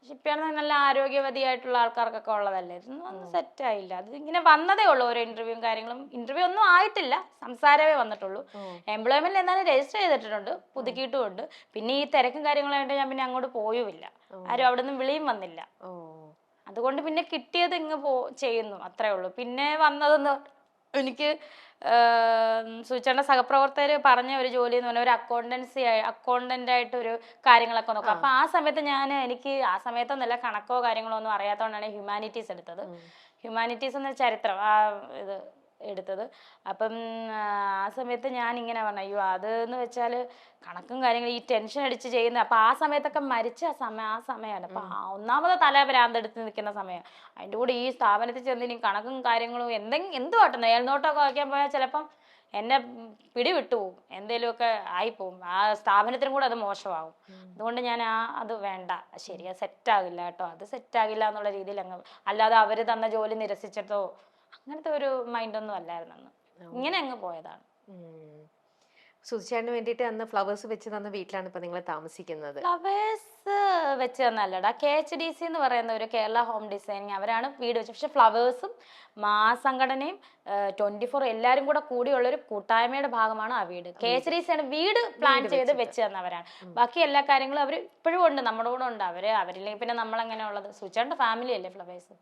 Speaker 2: ഷിപ്പിയാണ് നല്ല ആരോഗ്യവതിയായിട്ടുള്ള ആൾക്കാർക്കൊക്കെ ഉള്ളതല്ലേ, ഒന്നും സെറ്റായില്ല. അത് ഇങ്ങനെ വന്നതേ ഉള്ളൂ, ഓരോ ഇന്റർവ്യൂവും കാര്യങ്ങളും. ഇന്റർവ്യൂ ഒന്നും ആയിട്ടില്ല, സംസാരമേ വന്നിട്ടുള്ളൂ. എംപ്ലോയ്മെന്റിൽ എന്നാലും രജിസ്റ്റർ ചെയ്തിട്ടുണ്ട്, പുതുക്കിയിട്ടുമുണ്ട്. പിന്നെ ഈ തിരക്കും കാര്യങ്ങളായിട്ട് ഞാൻ പിന്നെ അങ്ങോട്ട് പോയുമില്ല, ആരും അവിടെ നിന്ന് വിളിയും വന്നില്ല. അതുകൊണ്ട് പിന്നെ കിട്ടിയത് ഇങ്ങ് ചെയ്യുന്നു, അത്രേ ഉള്ളൂ. പിന്നെ വന്നതെന്ന് എനിക്ക് സുചേട്ടൻ്റെ സഹപ്രവർത്തകർ പറഞ്ഞ ഒരു ജോലി എന്ന് പറഞ്ഞാൽ ഒരു അക്കൗണ്ടന്റ് ആയിട്ട് ഒരു കാര്യങ്ങളൊക്കെ നോക്കും. അപ്പൊ ആ സമയത്ത് എനിക്ക് ആ സമയത്തൊന്നല്ല കണക്കോ കാര്യങ്ങളോ ഒന്നും അറിയാത്തതുകൊണ്ടാണ് ഹ്യൂമാനിറ്റീസ് എടുത്തത്. ഹ്യൂമാനിറ്റീസ് എന്ന ചരിത്രം ഇത് എടുത്തത്. അപ്പം ആ സമയത്ത് ഞാൻ ഇങ്ങനെ പറഞ്ഞു, അയ്യോ അതെന്ന് വെച്ചാൽ കണക്കും കാര്യങ്ങളും ഈ ടെൻഷൻ അടിച്ച് ചെയ്യുന്ന, അപ്പൊ ആ സമയത്തൊക്കെ മരിച്ച ആ സമയമാണ്. അപ്പൊ ഒന്നാമത് തല ഭ്രാന്തെടുത്ത് നിൽക്കുന്ന സമയം. അതിൻ്റെ കൂടെ ഈ സ്ഥാപനത്തിൽ ചെന്ന് ഇനി കണക്കും കാര്യങ്ങളും എന്തുമാട്ടെ മേൽനോട്ടമൊക്കെ വയ്ക്കാൻ പോയാൽ ചിലപ്പം എന്നെ പിടിവിട്ടുപോകും, എന്തേലുമൊക്കെ ആയിപ്പോവും, ആ സ്ഥാപനത്തിനും കൂടെ അത് മോശമാകും. അതുകൊണ്ട് ഞാൻ അത് വേണ്ട, ശരിയാ സെറ്റാകില്ല കേട്ടോ, അത് സെറ്റാകില്ല എന്നുള്ള രീതിയിൽ അങ്ങ്, അല്ലാതെ അവര് തന്ന ജോലി നിരസിച്ചിട്ടോ അങ്ങനത്തെ ഒരു മൈൻഡൊന്നും അല്ലായിരുന്നു അന്ന്. ഇങ്ങനെ അങ്ങ് പോയതാണ്.
Speaker 1: സുധിച്ചേട്ടന് വേണ്ടിയിട്ട് അന്ന് ഫ്ലവേഴ്സ് വെച്ച് തന്ന വീട്ടിലാണ് ഇപ്പൊ നിങ്ങൾ താമസിക്കുന്നത്.
Speaker 2: ഫ്ലവേഴ്സ് വെച്ച് തന്നല്ലടാ, KHDC എന്ന് പറയുന്ന ഒരു കേരള ഹോം ഡിസൈനിങ്, അവരാണ് വീട് വെച്ചത്. പക്ഷെ ഫ്ലവേഴ്സും സംഘടനയും 24 എല്ലാരും കൂടെ കൂടിയുള്ള ഒരു കൂട്ടായ്മയുടെ ഭാഗമാണ് ആ വീട്. KHDC ആണ് വീട് പ്ലാൻ ചെയ്ത് വെച്ച് തന്നവരാണ്. ബാക്കി എല്ലാ കാര്യങ്ങളും അവർ ഇപ്പോഴും ഉണ്ട്, നമ്മുടെ കൂടെ ഉണ്ട്. അവരില്ലെങ്കിൽ പിന്നെ നമ്മളെങ്ങനെ ഉള്ളത്? സുചേട്ടന്റെ ഫാമിലി അല്ലേ ഫ്ലവേഴ്സ്,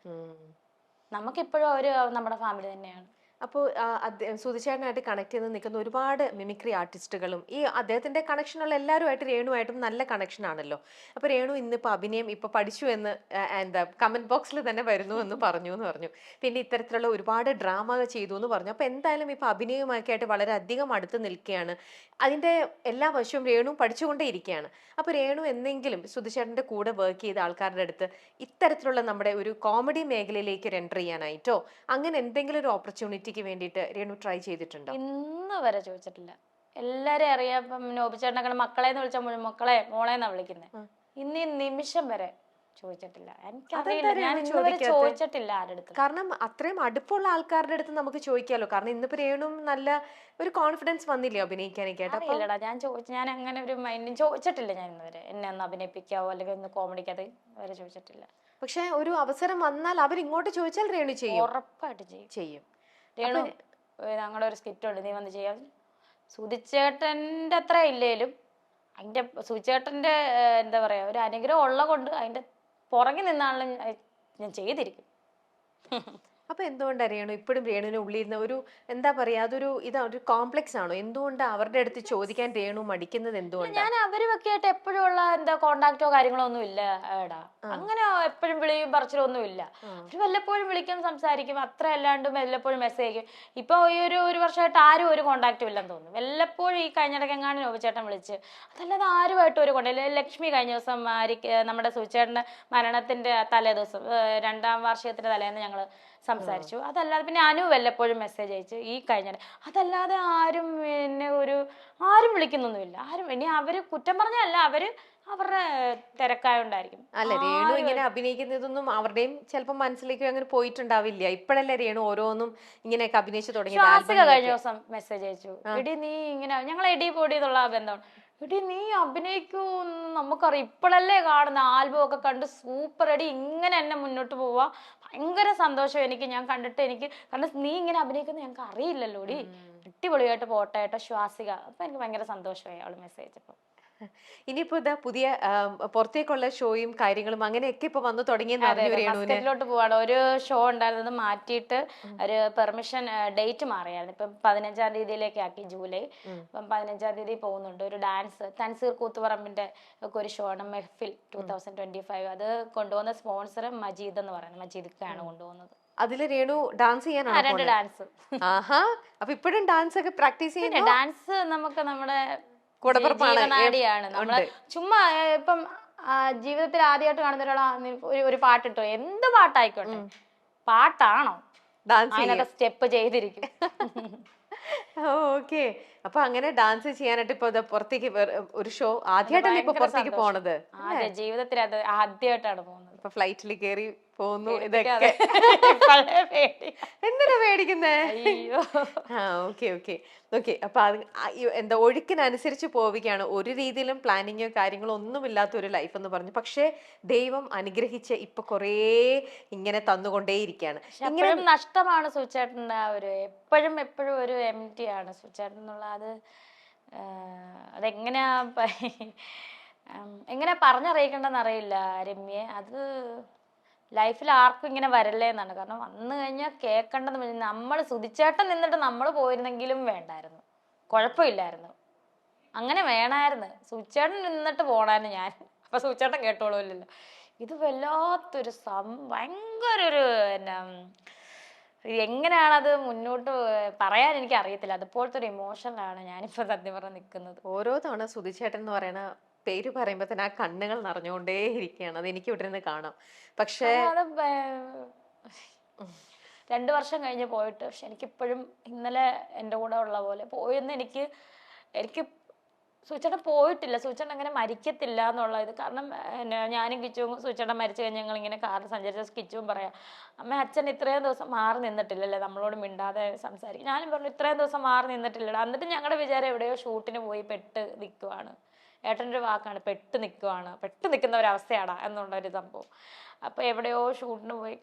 Speaker 2: നമുക്കിപ്പോഴും അവര് നമ്മുടെ ഫാമിലി തന്നെയാണ്.
Speaker 1: അപ്പോൾ സുധിച്ചേട്ടനായിട്ട് കണക്ട് ചെയ്ത് നിൽക്കുന്ന ഒരുപാട് മിമിക്രി ആർട്ടിസ്റ്റുകളും ഈ അദ്ദേഹത്തിന്റെ കണക്ഷനുള്ള എല്ലാവരുമായിട്ട് രേണുവായിട്ടും നല്ല കണക്ഷൻ ആണല്ലോ. അപ്പൊ രേണു ഇന്നിപ്പോൾ അഭിനയം ഇപ്പൊ പഠിച്ചു എന്ന് എന്താ കമന്റ് ബോക്സിൽ തന്നെ വരുന്നു എന്ന് പറഞ്ഞു. പിന്നെ ഇത്തരത്തിലുള്ള ഒരുപാട് ഡ്രാമ ചെയ്തു എന്ന് പറഞ്ഞു. അപ്പൊ എന്തായാലും ഇപ്പൊ അഭിനയവുമൊക്കെ ആയിട്ട് വളരെയധികം അടുത്ത് നിൽക്കുകയാണ്. അതിന്റെ എല്ലാ വശവും രേണു പഠിച്ചുകൊണ്ടേ ഇരിക്കുകയാണ്. അപ്പൊ രേണു എന്തെങ്കിലും സുധിച്ചേട്ടന്റെ കൂടെ വർക്ക് ചെയ്ത ആൾക്കാരുടെ അടുത്ത് ഇത്തരത്തിലുള്ള നമ്മുടെ ഒരു കോമഡി മേഖലയിലേക്ക് എൻ്റർ ചെയ്യാനായിട്ടോ അങ്ങനെ എന്തെങ്കിലും ഒരു ഓപ്പർച്യൂണിറ്റിക്ക് വേണ്ടിയിട്ട് രേണു ട്രൈ ചെയ്തിട്ടുണ്ടോ?
Speaker 2: ഇന്ന് വരെ ചോദിച്ചിട്ടില്ല. എല്ലാരും അറിയാം, ഇപ്പം നോബിച്ചേട്ടനൊക്കെ മക്കളെന്ന് വിളിച്ചാൽ മക്കളെ മോളെന്നാ വിളിക്കുന്നത്. ഇന്ന് ഈ നിമിഷം വരെ ചോദിച്ചിട്ടില്ല. എനിക്കറിയില്ല, ഞാൻ ചോദിച്ചിട്ടില്ല ആരുടെ അടുത്ത്.
Speaker 1: കാരണം അത്രയും അടുപ്പുള്ള ആൾക്കാരുടെ അടുത്ത് നമുക്ക് ചോദിക്കാലോ. കാരണം ഇന്നിപ്പോ രേണു നല്ല ഒരു കോൺഫിഡൻസ് വന്നില്ലേ അഭിനയിക്കാനൊക്കെ?
Speaker 2: അറിയില്ലടാ, ഞാൻ അങ്ങനെ ഒരു മൈൻഡും ചോദിച്ചിട്ടില്ല. ഞാൻ ഇന്നുവരെ എന്നെ ഒന്ന് അഭിനയിപ്പിക്കാവോ അല്ലെങ്കിൽ ഒന്ന് കോമഡിക്കത് വരെ ചോദിച്ചിട്ടില്ല.
Speaker 1: പക്ഷെ ഒരു അവസരം വന്നാൽ അവരിങ്ങോട്ട് ചോദിച്ചാൽ രേണു ചെയ്യും,
Speaker 2: ഉറപ്പായിട്ട്
Speaker 1: ചെയ്യും.
Speaker 2: രേണു ഞങ്ങളുടെ ഒരു സ്കിറ്റ് ഉണ്ട്, നീ വന്ന് ചെയ്യാം. സുധിച്ചേട്ടന്റെ അത്ര ഇല്ലേലും അതിന്റെ സുധിച്ചേട്ടന്റെ എന്താ പറയാ ഒരു അനുഗ്രഹം ഉള്ള കൊണ്ട് അതിന്റെ പുറകെ നിന്നാണ് ഞാൻ ചെയ്തിരിക്കും.
Speaker 1: അപ്പൊ എന്തുകൊണ്ടാണ് രേണു ഇപ്പോഴും രേണുവിന് ഉള്ളിരുന്ന ഒരു എന്താ പറയാ അതൊരു ഒരു കോംപ്ലക്സ് ആണോ? എന്തുകൊണ്ടാണ് അവരുടെ അടുത്ത് ചോദിക്കാൻ രേണു മടിക്കുന്നത്? എന്തുകൊണ്ടാണ്?
Speaker 2: ഞാൻ അവരുമൊക്കെ ആയിട്ട് എപ്പോഴും ഉള്ള കോണ്ടാക്ടോ കാര്യങ്ങളോ ഒന്നും ഇല്ല ഏടാ. അങ്ങനെ എപ്പോഴും വിളിയും പറിച്ചിലൊന്നും ഇല്ല. അവര് വല്ലപ്പോഴും വിളിക്കും, സംസാരിക്കും, അത്ര അല്ലാണ്ടും വല്ലപ്പോഴും മെസ്സേജ് അയക്കും. ഇപ്പൊ ഈ ഒരു വർഷമായിട്ട് ആരും ഒരു കോണ്ടാക്റ്റും ഇല്ലെന്ന് തോന്നുന്നു. വല്ലപ്പോഴും ഈ കഴിഞ്ഞിടക്കെങ്ങാണ്ട് നോബിച്ചേട്ടൻ വിളിച്ച്, അതല്ലാതെ ആരുമായിട്ട് ഒരു കോണ്ടാക്ട്. ലക്ഷ്മി കഴിഞ്ഞ ദിവസം നമ്മുടെ സുചേട്ടന്റെ മരണത്തിന്റെ തലേ ദിവസം 2ാം വാർഷികത്തിന്റെ തലേന്ന് ഞങ്ങള് സംസാരിച്ചു. അതല്ലാതെ പിന്നെ അനു വല്ലപ്പോഴും മെസ്സേജ് അയച്ചു ഈ കഴിഞ്ഞ. അതല്ലാതെ ആരും എന്നെ ആരും വിളിക്കുന്നൊന്നുമില്ല. ആരും ഇനി അവര് കുറ്റം പറഞ്ഞല്ല, അവരുടെ തിരക്കായോണ്ടായിരിക്കും.
Speaker 1: അല്ല, രേണു ഇങ്ങനെ അഭിനയിക്കുന്നതൊന്നും അവരുടെയും ചിലപ്പോൾ മനസ്സിലേക്ക് അങ്ങനെ പോയിട്ടുണ്ടാവില്ല. ഇപ്പോഴല്ലേ രേണു ഓരോന്നും ഇങ്ങനെയൊക്കെ അഭിനയിച്ചു തുടങ്ങിയത്.
Speaker 2: കഴിഞ്ഞ ദിവസം മെസ്സേജ് അയച്ചു, എടി നീ ഇങ്ങനെ, ഞങ്ങൾ എടി പൊടി എന്നുള്ള ബന്ധമാണ്, എടി നീ അഭിനയിക്കൂ, നമുക്കറിയാം, ഇപ്പോഴല്ലേ കാണുന്ന ആൽബം ഒക്കെ കണ്ട് സൂപ്പർ എടി, ഇങ്ങനെ എന്നെ മുന്നോട്ട് പോവാ, ഭയങ്കര സന്തോഷം എനിക്ക്, ഞാൻ കണ്ടിട്ട് എനിക്ക്, കാരണം നീ ഇങ്ങനെ അഭിനയിക്കുന്നത് ഞങ്ങൾക്ക് അറിയില്ലല്ലോ ഡി, അടിപൊളിയായിട്ട് പോട്ടെ കേട്ടോ ശ്വാസിക. അപ്പൊ എനിക്ക് ഭയങ്കര സന്തോഷമായി അവള് മെസ്സേജ് അയച്ചപ്പോ.
Speaker 1: ഇനിയിപ്പോ ഇതാ പുതിയ പുറത്തേക്കുള്ള ഷോയും കാര്യങ്ങളും അങ്ങനെയൊക്കെ ഇപ്പൊ വന്നു തുടങ്ങിയെന്ന്
Speaker 2: പോവാണ്. ഒരു ഷോ ഉണ്ടായിരുന്നത് മാറ്റിയിട്ട് ഒരു പെർമിഷൻ ഡേറ്റ് മാറിയായിരുന്നു. ഇപ്പം 15-ാം തീയതിയിലേക്ക് ആക്കി, ജൂലൈ. അപ്പം 15-ാം തീയതി പോകുന്നുണ്ട്. ഒരു ഡാൻസ് തൻസീർ കൂത്തുപറമ്പിന്റെ ഒക്കെ ഒരു ഷോ ആണ്, മെഹ്ഫിൽ 2025. അത് കൊണ്ടുപോകുന്ന സ്പോൺസർ മജീദ് എന്ന് പറയുന്നത്, മജീദാണ് കൊണ്ടുപോകുന്നത്.
Speaker 1: അതില് രേണു ഡാൻസ് ചെയ്യാനാണ്?
Speaker 2: 2 ഡാൻസ്.
Speaker 1: ആഹാ, അപ്പൊ ഇപ്പോഴും ഡാൻസ് ഒക്കെ പ്രാക്ടീസ് ചെയ്യുന്നത്?
Speaker 2: ഡാൻസ് നമുക്ക് നമ്മുടെ ജീവനാടിയാണ്. നമ്മള് ചുമ്മാ ഇപ്പം ജീവിതത്തിൽ ആദ്യമായിട്ട് കാണുന്ന ഒരാളാ ഒരു പാട്ടിട്ടോ, എന്ത് പാട്ടായിക്കോട്ടെ, പാട്ടാണോ അതിനൊക്കെ സ്റ്റെപ്പ് ചെയ്തിരിക്കും.
Speaker 1: ഓക്കെ, അപ്പൊ അങ്ങനെ ഡാൻസ് ചെയ്യാനായിട്ട് ഇപ്പൊ പുറത്തേക്ക് ഒരു ഷോ ആദ്യമായിട്ടല്ലേ ഇപ്പൊ പുറത്തേക്ക് പോണത്?
Speaker 2: ജീവിതത്തിൽ അത് ആദ്യമായിട്ടാണ് പോകുന്നത്.
Speaker 1: ഇപ്പൊ ഫ്ലൈറ്റിൽ കയറി പോകുന്നു. ഇതൊക്കെ എന്തിനാ പേടിക്കുന്നേ? ഓക്കെ. അപ്പൊ എന്താ ഒഴുക്കിനനുസരിച്ച് പോവുകയാണ്. ഒരു രീതിയിലും പ്ലാനിങ്ങോ കാര്യങ്ങളോ ഒന്നുമില്ലാത്ത ഒരു ലൈഫ് എന്ന് പറഞ്ഞു. പക്ഷെ ദൈവം അനുഗ്രഹിച്ച് ഇപ്പൊ കൊറേ ഇങ്ങനെ തന്നുകൊണ്ടേയിരിക്കുകയാണ്.
Speaker 2: ഇങ്ങനെ നഷ്ടമാണ് സുചേട്ടൻ്റെ എപ്പോഴും ഒരു എംറ്റി ആണ് സുചേട്ടൻ എന്നുള്ള. അതെങ്ങനെയാ എങ്ങനെ പറഞ്ഞറിയിക്കണ്ടെന്ന് അറിയില്ല രമ്യെ. അത് ലൈഫിൽ ആർക്കും ഇങ്ങനെ വരല്ലേ എന്നാണ്. കാരണം വന്നു കഴിഞ്ഞാൽ കേൾക്കേണ്ടത് നമ്മൾ സുധിച്ചേട്ടൻ നിന്നിട്ട് നമ്മൾ പോയിരുന്നെങ്കിലും വേണ്ടായിരുന്നു, കുഴപ്പമില്ലായിരുന്നു. അങ്ങനെ വേണമായിരുന്നു, സുധിച്ചേട്ടൻ നിന്നിട്ട് പോണായിരുന്നു ഞാൻ. അപ്പൊ സുധിച്ചേട്ടൻ കേട്ടോളൂല്ലോ. ഇത് വല്ലാത്തൊരു ഭയങ്കര ഒരു എന്നാ, എങ്ങനെയാണത് മുന്നോട്ട് പറയാൻ എനിക്ക് അറിയത്തില്ല. അതുപോലത്തെ ഒരു ഇമോഷനിലാണ് ഞാനിപ്പോ സത്യം പറഞ്ഞ് നിൽക്കുന്നത്.
Speaker 1: ഓരോ തവണ സുധിച്ചേട്ടൻ എന്ന് പറയുന്ന പേര് പറയുമ്പോ തന്നെ ആ കണ്ണുകൾ നിറഞ്ഞുകൊണ്ടേ ഇരിക്കുകയാണ്. അത് എനിക്ക് ഇവിടെ നിന്ന് കാണാം. പക്ഷേ
Speaker 2: അത് 2 വർഷം കഴിഞ്ഞ് പോയിട്ട്, പക്ഷെ എനിക്കിപ്പോഴും ഇന്നലെ എൻ്റെ കൂടെ ഉള്ള പോലെ പോയെന്ന് എനിക്ക് സൂചേട്ടൻ പോയിട്ടില്ല. സൂചേട്ടൻ അങ്ങനെ മരിക്കത്തില്ല എന്നുള്ള ഇത്. കാരണം ഞാനും കിച്ചുവും സൂചേട്ടൻ മരിച്ചു കഴിഞ്ഞ് ഞങ്ങൾ ഇങ്ങനെ കാറിൽ സഞ്ചരിച്ച കിച്ചുവും പറയാം, അമ്മ അച്ഛൻ ഇത്രയും ദിവസം മാറി നിന്നിട്ടില്ലല്ലേ, നമ്മളോട് മിണ്ടാതെ സംസാരിക്കും. ഞാനും പറഞ്ഞു ഇത്രയും ദിവസം മാറി നിന്നിട്ടില്ലടാ. എന്നിട്ട് ഞങ്ങളുടെ വിചാരം എവിടെയോ ഷൂട്ടിന് പോയി പെട്ട് നിൽക്കുവാണ്. ഏട്ടൻ്റെ ഒരു വാക്കാണ്, പെട്ട് നിൽക്കുവാണ്, പെട്ട് നിൽക്കുന്ന ഒരവസ്ഥയാടാ എന്നുള്ളൊരു സംഭവം. അപ്പോൾ എവിടെയോ ഷൂട്ടിന് പോയി.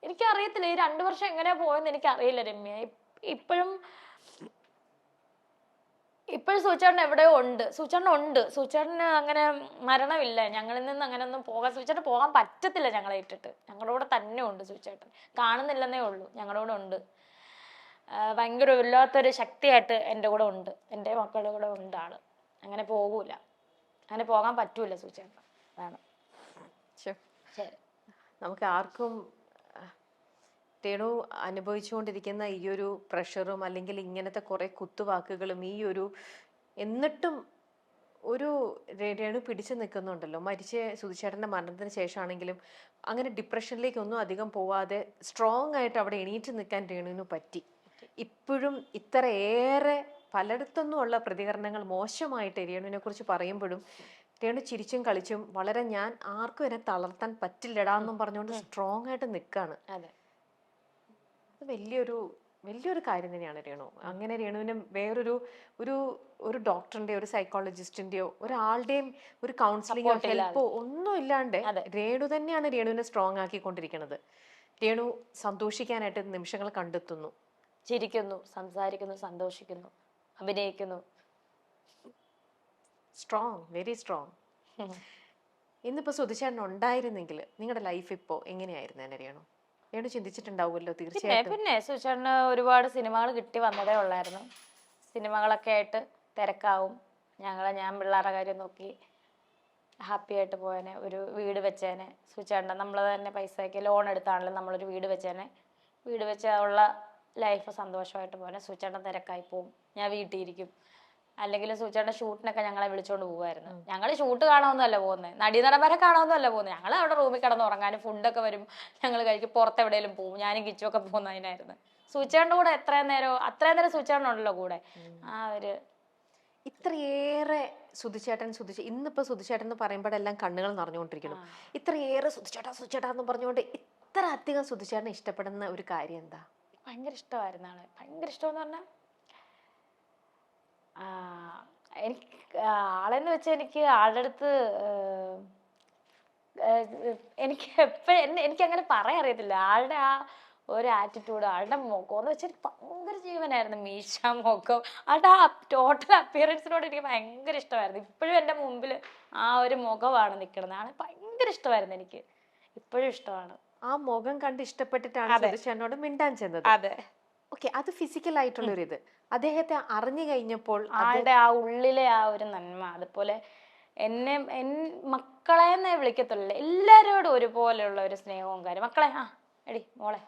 Speaker 2: എനിക്കറിയത്തില്ല ഈ 2 വർഷം എങ്ങനെയാ പോയെന്ന് എനിക്കറിയില്ല രമ്യ. ഇപ്പോഴും സൂചേട്ടൻ എവിടെയോ ഉണ്ട്. സൂചേട്ടന് അങ്ങനെ മരണമില്ല. ഞങ്ങളിൽ നിന്ന് അങ്ങനെ ഒന്നും സൂചേട്ടൻ പോകാൻ പറ്റത്തില്ല. ഞങ്ങളെ ഇട്ടിട്ട് ഞങ്ങളുടെ കൂടെ തന്നെ ഉണ്ട് സൂചേട്ടൻ. കാണുന്നില്ലെന്നേ ഉള്ളൂ, ഞങ്ങളുടെ കൂടെ ഉണ്ട്. ഭയങ്കര വല്ലാത്തൊരു ശക്തിയായിട്ട് എൻ്റെ കൂടെ ഉണ്ട്, എൻ്റെ മക്കളുടെ കൂടെ ഉണ്ട് ആള്. അങ്ങനെ പോകൂല, അങ്ങനെ പോകാൻ പറ്റൂല സൂചേട്ടൻ. അതാണ്.
Speaker 1: ശരി, നമുക്ക് ആർക്കും രേണു അനുഭവിച്ചുകൊണ്ടിരിക്കുന്ന ഈ ഒരു പ്രഷറും അല്ലെങ്കിൽ ഇങ്ങനത്തെ കുറെ കുത്തുവാക്കുകളും ഈ ഒരു എന്നിട്ടും ഒരു രേണു പിടിച്ചു നിൽക്കുന്നുണ്ടല്ലോ. മരിച്ച സുധിച്ചേട്ടൻ്റെ മരണത്തിന് ശേഷമാണെങ്കിലും അങ്ങനെ ഡിപ്രഷനിലേക്കൊന്നും അധികം പോവാതെ സ്ട്രോങ് ആയിട്ട് അവിടെ എണീറ്റ് നിൽക്കാൻ രേണുവിന് പറ്റി. ഇപ്പോഴും ഇത്രയേറെ പലയിടത്തൊന്നും ഉള്ള പ്രതികരണങ്ങൾ മോശമായിട്ട് രേണുവിനെ കുറിച്ച് പറയുമ്പോഴും രേണു ചിരിച്ചും കളിച്ചും വളരെ ഞാൻ ആർക്കും എന്നെ തളർത്താൻ പറ്റില്ലടാന്നും പറഞ്ഞുകൊണ്ട് സ്ട്രോങ് ആയിട്ട് നിൽക്കാണ്.
Speaker 2: അതെ,
Speaker 1: അത് വലിയൊരു കാര്യം തന്നെയാണ് രേണു. അങ്ങനെ രേണുവിന് വേറൊരു ഒരു ഡോക്ടറിന്റെയോ ഒരു സൈക്കോളജിസ്റ്റിന്റെയോ ഒരാളുടെയും ഒരു കൗൺസിലിങ്ങോ ഹെൽപ്പോ ഒന്നും ഇല്ലാണ്ട് രേണു തന്നെയാണ് രേണുവിനെ സ്ട്രോങ് ആക്കിക്കൊണ്ടിരിക്കുന്നത്. രേണു സന്തോഷിക്കാനായിട്ട് നിമിഷങ്ങൾ കണ്ടെത്തുന്നു,
Speaker 2: ചിരിക്കുന്നു, സംസാരിക്കുന്നു, സന്തോഷിക്കുന്നു, അഭിനയിക്കുന്നു.
Speaker 1: Strong, very strong. ഇന്നിപ്പോ സുധിച്ചേട്ടൻ ഉണ്ടായിരുന്നെങ്കിൽ നിങ്ങളുടെ ലൈഫ് ഇപ്പോ എങ്ങനെയായിരുന്നു രേണു? രേണു ചിന്തിച്ചിട്ടുണ്ടാവുമല്ലോ തീർച്ചയായിട്ടും.
Speaker 2: പിന്നെ സുചേട്ടന് ഒരുപാട് സിനിമകൾ കിട്ടി വന്നതേ ഉള്ളായിരുന്നു. സിനിമകളൊക്കെ ആയിട്ട് തിരക്കാവും. ഞാൻ പിള്ളേരുടെ കാര്യം നോക്കി ഹാപ്പി ആയിട്ട് പോയേനെ. ഒരു വീട് വെച്ചേനെ. സുചേട്ടൻ നമ്മൾ തന്നെ പൈസയ്ക്ക് ലോൺ എടുത്താണെങ്കിലും നമ്മളൊരു വീട് വെച്ചേനെ. വീട് വെച്ച ഉള്ള ലൈഫ് സന്തോഷമായിട്ട് പോകാനെ. സുചേട്ടൻ തിരക്കായി പോവും, ഞാൻ വീട്ടിൽ ഇരിക്കും. അല്ലെങ്കിൽ സൂചേട്ടൻ്റെ ഷൂട്ടിനൊക്കെ ഞങ്ങളെ വിളിച്ചോണ്ട് പോകുമായിരുന്നു. ഞങ്ങൾ ഷൂട്ട് കാണാമെന്നല്ല പോകുന്നത്, നടീനടന്മാരെ കാണാമെന്നല്ല പോകുന്നത്. ഞങ്ങൾ അവിടെ റൂമിൽ കിടന്ന് ഉറങ്ങാനും ഫുഡൊക്കെ വരും, ഞങ്ങൾ കഴിക്കും, പുറത്ത് എവിടെയെങ്കിലും പോകും. ഞാനും കിച്ചുമൊക്കെ പോകുന്നതിനായിരുന്നു. സൂചേട്ടൻ്റെ കൂടെ അത്രയും നേരം സൂചേട്ടനുണ്ടല്ലോ കൂടെ. ആ ഒരു
Speaker 1: ഇത്രയേറെ ഇന്നിപ്പോ സുധിച്ചേട്ടൻ എന്ന് പറയുമ്പോഴെല്ലാം കണ്ണുകൾ നിറഞ്ഞുകൊണ്ടിരിക്കുന്നു. ഇത്രയേറെ സുധിച്ചേട്ടാ എന്ന് പറഞ്ഞുകൊണ്ട് ഇത്ര അധികം സുധിച്ചേട്ടനെ ഇഷ്ടപ്പെടുന്ന ഒരു കാര്യം എന്താ?
Speaker 2: ഭയങ്കര ഇഷ്ടമായിരുന്നു ആള്. ഭയങ്കര ഇഷ്ടമെന്ന് പറഞ്ഞാൽ എനിക്ക് ആളെന്ന് വെച്ചാൽ എനിക്ക് ആളുടെ അടുത്ത് എനിക്ക് എനിക്കങ്ങനെ പറയാൻ അറിയത്തില്ല. ആളുടെ ആ ഒരു ആറ്റിറ്റ്യൂഡ്, ആളുടെ മുഖം എന്ന് വെച്ചാൽ ഭയങ്കര ജീവനായിരുന്നു. മീശ, മുഖം, ആളുടെ ആ ടോട്ടൽ അപ്പിയറൻസിനോട് എനിക്ക് ഭയങ്കര ഇഷ്ടമായിരുന്നു. ഇപ്പോഴും എൻ്റെ മുമ്പിൽ ആ ഒരു മുഖമാണ് നിൽക്കുന്നത്. ആളെ ഭയങ്കര ഇഷ്ടമായിരുന്നു എനിക്ക്, ഇപ്പോഴും ഇഷ്ടമാണ്.
Speaker 1: ആ മുഖം കണ്ട് ഇഷ്ടപ്പെട്ടിട്ടാണ് സുധിച്ചേട്ടനോട് മിണ്ടാൻ ചെന്നത്.
Speaker 2: അതെ,
Speaker 1: ഓക്കെ. അത് ഫിസിക്കൽ ആയിട്ടുള്ള ഒരു ഇത് അദ്ദേഹത്തെ അറിഞ്ഞു കഴിഞ്ഞപ്പോൾ
Speaker 2: ആളുടെ ആ ഉള്ളിലെ ആ ഒരു നന്മ, അതുപോലെ മക്കളെന്നേ വിളിക്കത്തുള്ളൂ, എല്ലാവരോടും ഒരുപോലെയുള്ള ഒരു സ്നേഹവും കാര്യം. മക്കളെ, എടി മോളെ,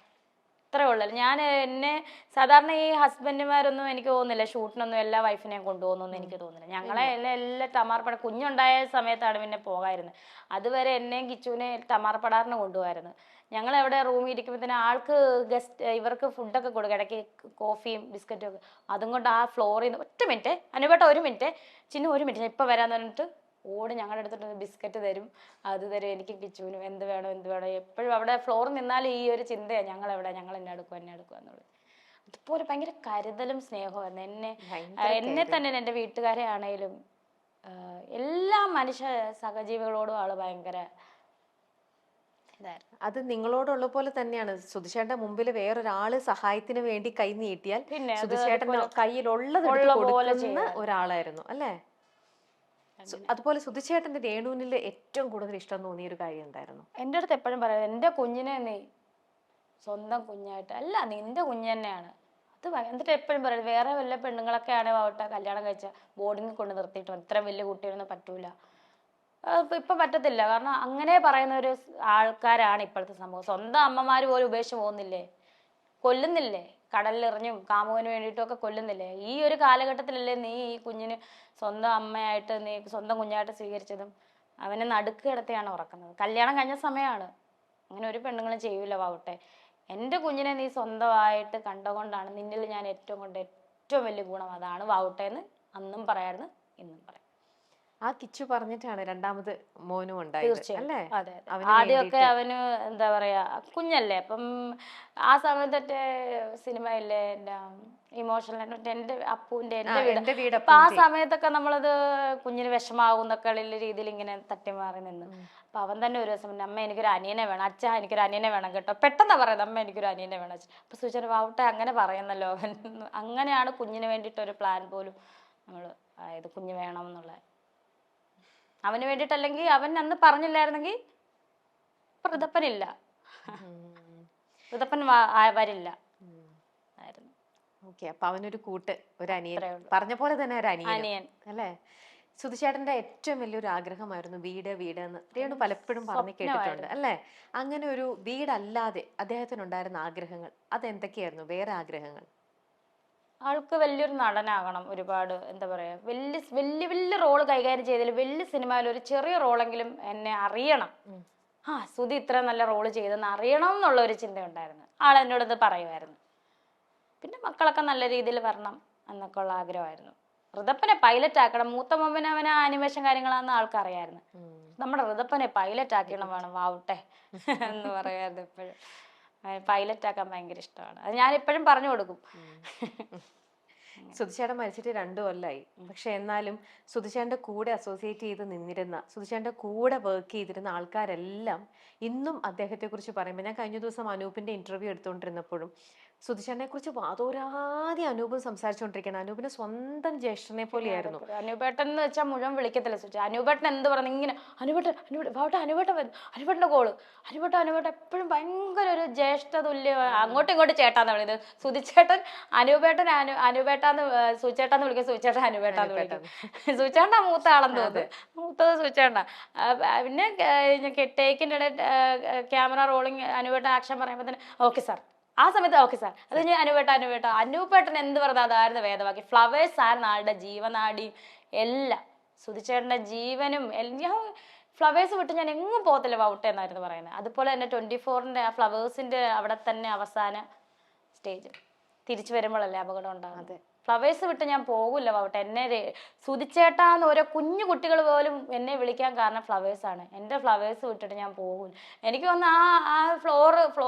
Speaker 2: ഇത്രേ ഉള്ളല്ലോ. സാധാരണ ഈ ഹസ്ബൻഡുമാരൊന്നും എനിക്ക് തോന്നുന്നില്ല ഷൂട്ടിനൊന്നും എല്ലാ വൈഫിനെയും കൊണ്ടുപോകുന്നു എനിക്ക് തോന്നുന്നില്ല. ഞങ്ങളെ എല്ലാ തമാർപ്പട കുഞ്ഞുണ്ടായ സമയത്താണ് പിന്നെ പോകായിരുന്നത്. അതുവരെ എന്നെയും കിച്ചുവിനെയും തമാർപ്പടാറിന് കൊണ്ടുപോകായിരുന്നു. ഞങ്ങൾ എവിടെ റൂമിൽ ഇരിക്കുമ്പോൾ തന്നെ ആൾക്ക് ഇവർക്ക് ഫുഡൊക്കെ കൊടുക്കും, ഇടയ്ക്ക് കോഫിയും ബിസ്ക്കറ്റും ഒക്കെ. അതും കൊണ്ട് ആ ഫ്ലോറിൽ നിന്ന് ഒറ്റ മിനിറ്റ് അനുപേട്ട, 1 മിനിറ്റ്, ചിന്നു 1 മിനിറ്റ്, ഇപ്പം വരാന്ന് പറഞ്ഞിട്ട് ഓടി ഞങ്ങളുടെ അടുത്തിട്ട് ബിസ്ക്കറ്റ് തരും, അത് തരും. എനിക്ക് കിച്ചുവിനും എന്ത് വേണോ എപ്പോഴും അവിടെ ഫ്ലോറിൽ നിന്നാൽ ഈ ഒരു ചിന്തയാണ്, ഞങ്ങൾ എന്നെ എടുക്കുക എന്നുള്ളത്. അതുപോലെ ഭയങ്കര കരുതലും സ്നേഹമായിരുന്നു. എന്നെ തന്നെ എൻ്റെ വീട്ടുകാരെ ആണെങ്കിലും എല്ലാ മനുഷ്യ സഹജീവികളോടും ആള് ഭയങ്കര ഇതായിരുന്നു.
Speaker 1: അത് നിങ്ങളോടുള്ള പോലെ തന്നെയാണ്. സുധിച്ചേട്ടന്റെ മുമ്പിൽ വേറൊരാള് സഹായത്തിന് വേണ്ടി കൈ നീട്ടിയാൽ സുധിച്ചേട്ടന്റെ കയ്യിലുള്ളത് കൊടുക്കുന്ന ഒരാളായിരുന്നു അല്ലേ? അതുപോലെ സുധിച്ചേട്ടന്റെ രേണുവിനിൽ ഏറ്റവും കൂടുതൽ ഇഷ്ടം തോന്നിയ ഒരു കാര്യം എന്തായിരുന്നു?
Speaker 2: എൻ്റെ അടുത്ത് എപ്പോഴും പറയാം, എൻ്റെ കുഞ്ഞിനെ നീ സ്വന്തം കുഞ്ഞായിട്ട് അല്ല, നിന്റെ കുഞ്ഞ് തന്നെയാണ്. അത് എന്നിട്ട് എപ്പോഴും പറയും, വേറെ വല്ല പെണ്ണുങ്ങളൊക്കെ ആവട്ടെ കല്യാണം കഴിച്ച ബോർഡിങ്ങിൽ കൊണ്ട് നിർത്തിയിട്ട് ഇത്ര വലിയ കുട്ടിയൊന്നും പറ്റൂല. ഇപ്പൊ പറ്റത്തില്ല. കാരണം അങ്ങനെ പറയുന്ന ഒരു ആൾക്കാരാണ് ഇപ്പോഴത്തെ സമൂഹം. സ്വന്തം അമ്മമാര് പോലും ഉപേക്ഷിച്ച് പോകുന്നില്ലേ, കൊല്ലുന്നില്ലേ, കടലിലെറിഞ്ഞും കാമുവിന് വേണ്ടിയിട്ടും ഒക്കെ കൊല്ലുന്നില്ലേ. ഈ ഒരു കാലഘട്ടത്തിലല്ലേ നീ ഈ കുഞ്ഞിന് സ്വന്തം അമ്മയായിട്ട് നീ സ്വന്തം കുഞ്ഞായിട്ട് സ്വീകരിച്ചതും അവനെ നടുക്ക് കിടത്തിയാണ് ഉറക്കുന്നത്. കല്യാണം കഴിഞ്ഞ സമയമാണ്. അങ്ങനെ ഒരു പെണ്ണുങ്ങളും ചെയ്യൂല വാവട്ടെ. എൻ്റെ കുഞ്ഞിനെ നീ സ്വന്തമായിട്ട് കണ്ടുകൊണ്ടാണ് നിന്നിൽ ഞാൻ ഏറ്റവും വലിയ ഗുണം അതാണ് വാവട്ടെ എന്ന് അന്നും പറയായിരുന്നു, ഇന്നും പറയാം.
Speaker 1: ആ കിച്ചു പറഞ്ഞിട്ടാണ് രണ്ടാമത് മോനും ഉണ്ടായത് അല്ലേ?
Speaker 2: അതെ. ആദ്യമൊക്കെ അവന് എന്താ പറയാ കുഞ്ഞല്ലേ, അപ്പം ആ സമയത്തെ സിനിമയില്ലേ എൻ്റെ ഇമോഷണൽ, എൻ്റെ അപ്പൂന്റെ എൻ്റെ വീട്, അപ്പൊ ആ സമയത്തൊക്കെ നമ്മളത് കുഞ്ഞിന് വിഷമാവും എന്നൊക്കെ ഉള്ള രീതിയിൽ ഇങ്ങനെ തട്ടിമാറി നിന്ന്. അപ്പൊ അവൻ തന്നെ ഒരു ദിവസം അമ്മ എനിക്കൊരു അനിയനെ വേണം, അച്ഛാ എനിക്കൊരു അനിയനെ വേണം കേട്ടോ, പെട്ടെന്ന് പറയുന്നത് അമ്മ എനിക്കൊരു അനിയനെ വേണം. അപ്പൊ സൂചന വാവട്ടെ അങ്ങനെ പറയുന്നല്ലോ അവൻ. അങ്ങനെയാണ് കുഞ്ഞിന് വേണ്ടിയിട്ടൊരു പ്ലാൻ പോലും നമ്മൾ ഇത് കുഞ്ഞ് വേണം എന്നുള്ള അവന് വേണ്ടിയിട്ടല്ലെങ്കിൽ അവൻ അന്ന് പറഞ്ഞില്ലായിരുന്നെങ്കിൽ ഋതപ്പനില്ല, ഋതപ്പൻ വരില്ല ആയിരുന്നു.
Speaker 1: ഓക്കെ, അപ്പൊ അവനൊരു കൂട്ട്, ഒരു അനിയൻ, പറഞ്ഞ പോലെ തന്നെ ഒരു അനിയൻ അല്ലേ? സുധിച്ചേട്ടന്റെ ഏറ്റവും വലിയൊരു ആഗ്രഹമായിരുന്നു വീട് വീട് എന്ന് രേണു പലപ്പോഴും പറഞ്ഞു കേട്ടിട്ടുണ്ട് അല്ലേ? അങ്ങനെ ഒരു വീടല്ലാതെ അദ്ദേഹത്തിനുണ്ടായിരുന്ന ആഗ്രഹങ്ങൾ അതെന്തൊക്കെയായിരുന്നു? വേറെ ആഗ്രഹങ്ങൾ?
Speaker 2: ആൾക്ക് വലിയൊരു നടനാകണം, ഒരുപാട് എന്താ പറയാ വലിയ വലിയ വലിയ റോള് കൈകാര്യം ചെയ്തതിൽ വലിയ സിനിമയിൽ ഒരു ചെറിയ റോളെങ്കിലും എന്നെ അറിയണം, സുധി ഇത്ര നല്ല റോള് ചെയ്തെന്ന് അറിയണം എന്നുള്ള ഒരു ചിന്ത ഉണ്ടായിരുന്നു. ആൾ എന്നോട് ഇത് പറയുമായിരുന്നു. പിന്നെ മക്കളൊക്കെ നല്ല രീതിയിൽ വരണം എന്നൊക്കെ ഉള്ള ആഗ്രഹമായിരുന്നു. ഋതപ്പനെ പൈലറ്റ് ആക്കണം, മൂത്ത മൊമ്മനെ അവന് ആനിമേഷൻ കാര്യങ്ങളാന്ന് ആൾക്കറിയായിരുന്നു. നമ്മുടെ ഋതപ്പനെ പൈലറ്റ് ആക്കണം വേണം വാവട്ടെ എന്ന് പറയായിരുന്നു. എപ്പോഴും പൈലറ്റ് ആക്കാൻ ഭയങ്കര ഇഷ്ടമാണ്. അത് ഞാൻ എപ്പോഴും പറഞ്ഞു കൊടുക്കും.
Speaker 1: സുധിച്ചേട്ടൻ മരിച്ചിട്ട് 2 കൊല്ലമായി. പക്ഷെ എന്നാലും സുധിച്ചേട്ടന്റെ കൂടെ അസോസിയേറ്റ് ചെയ്ത് നിന്നിരുന്ന, സുധിച്ചേട്ടന്റെ കൂടെ വർക്ക് ചെയ്തിരുന്ന ആൾക്കാരെല്ലാം ഇന്നും അദ്ദേഹത്തെ കുറിച്ച് പറയുമ്പോൾ, ഞാൻ കഴിഞ്ഞ ദിവസം അനൂപിന്റെ ഇന്റർവ്യൂ എടുത്തുകൊണ്ടിരുന്നപ്പോഴും സുധിച്ചേട്ടനെ കുറിച്ച് വാതോരാതെ അനൂപ് സംസാരിച്ചുകൊണ്ടിരിക്കുകയാണ്. അനൂപിന്റെ സ്വന്തം ജ്യേഷ്ഠനെ പോലെയായിരുന്നു.
Speaker 2: അനുപേട്ടൻ എന്ന് വെച്ചാൽ മുഴുവൻ വിളിക്കത്തില്ല സുധി. അനുപേട്ടൻ എന്ത് പറഞ്ഞു ഇങ്ങനെ അനുപേട്ടന്റെ കോള് അനുപേട്ടൻ എപ്പോഴും ഭയങ്കര ഒരു ജ്യേഷ്ഠ തുല്യ, അങ്ങോട്ടും ഇങ്ങോട്ടും ചേട്ടാന്ന് പറയുന്നത്. സുധിച്ചേട്ടൻ അനുപേട്ടാന്ന് സുചേട്ടാന്ന് വിളിക്കും, സുചേട്ടൻ അനുപേട്ടാന്ന് വിളിക്കും. സുചേട്ട മൂത്ത ആളെന്ന് തോന്നുന്നു, മൂത്തത് സുചേട്ട. പിന്നെ ടേക്കിൻ്റെ ഇടയിൽ ക്യാമറ റോളിങ് അനുപേട്ട ആക്ഷൻ പറയുമ്പോൾ തന്നെ ഓക്കെ സാർ, ആ സമയത്ത് ഓക്കെ സാർ. അത് കഴിഞ്ഞ് അനുപേട്ടൻ എന്ത് പറഞ്ഞാൽ അതായിരുന്നു വേദവാക്കി. ഫ്ലവേഴ്സ് ആയിരുന്നു ആളുടെ ജീവനാടിയും എല്ലാം. സുധിച്ചേട്ടൻ്റെ ജീവനും ഞാൻ ഫ്ലവേഴ്സ് വിട്ട് ഞാൻ എങ്ങും പോകത്തില്ല വൗട്ടെ എന്നായിരുന്നു പറയുന്നത്. അതുപോലെ തന്നെ 24-ന്റെ ആ ഫ്ലവേഴ്സിന്റെ അവിടെ തന്നെ അവസാന സ്റ്റേജ് തിരിച്ചു വരുമ്പോഴല്ലേ അപകടം ഉണ്ടാകുന്നത്. ഫ്ലവേഴ്സ് വിട്ട് ഞാൻ പോകില്ല വൗട്ടെ. എന്നെ സുധിച്ചേട്ടാന്ന് ഓരോ കുഞ്ഞു കുട്ടികൾ പോലും എന്നെ വിളിക്കാൻ കാരണം ഫ്ലവേഴ്സാണ്. എൻ്റെ ഫ്ലവേഴ്സ് വിട്ടിട്ട് ഞാൻ പോകില്ല. എനിക്ക് തോന്നുന്നു ആ ഫ്ലോർ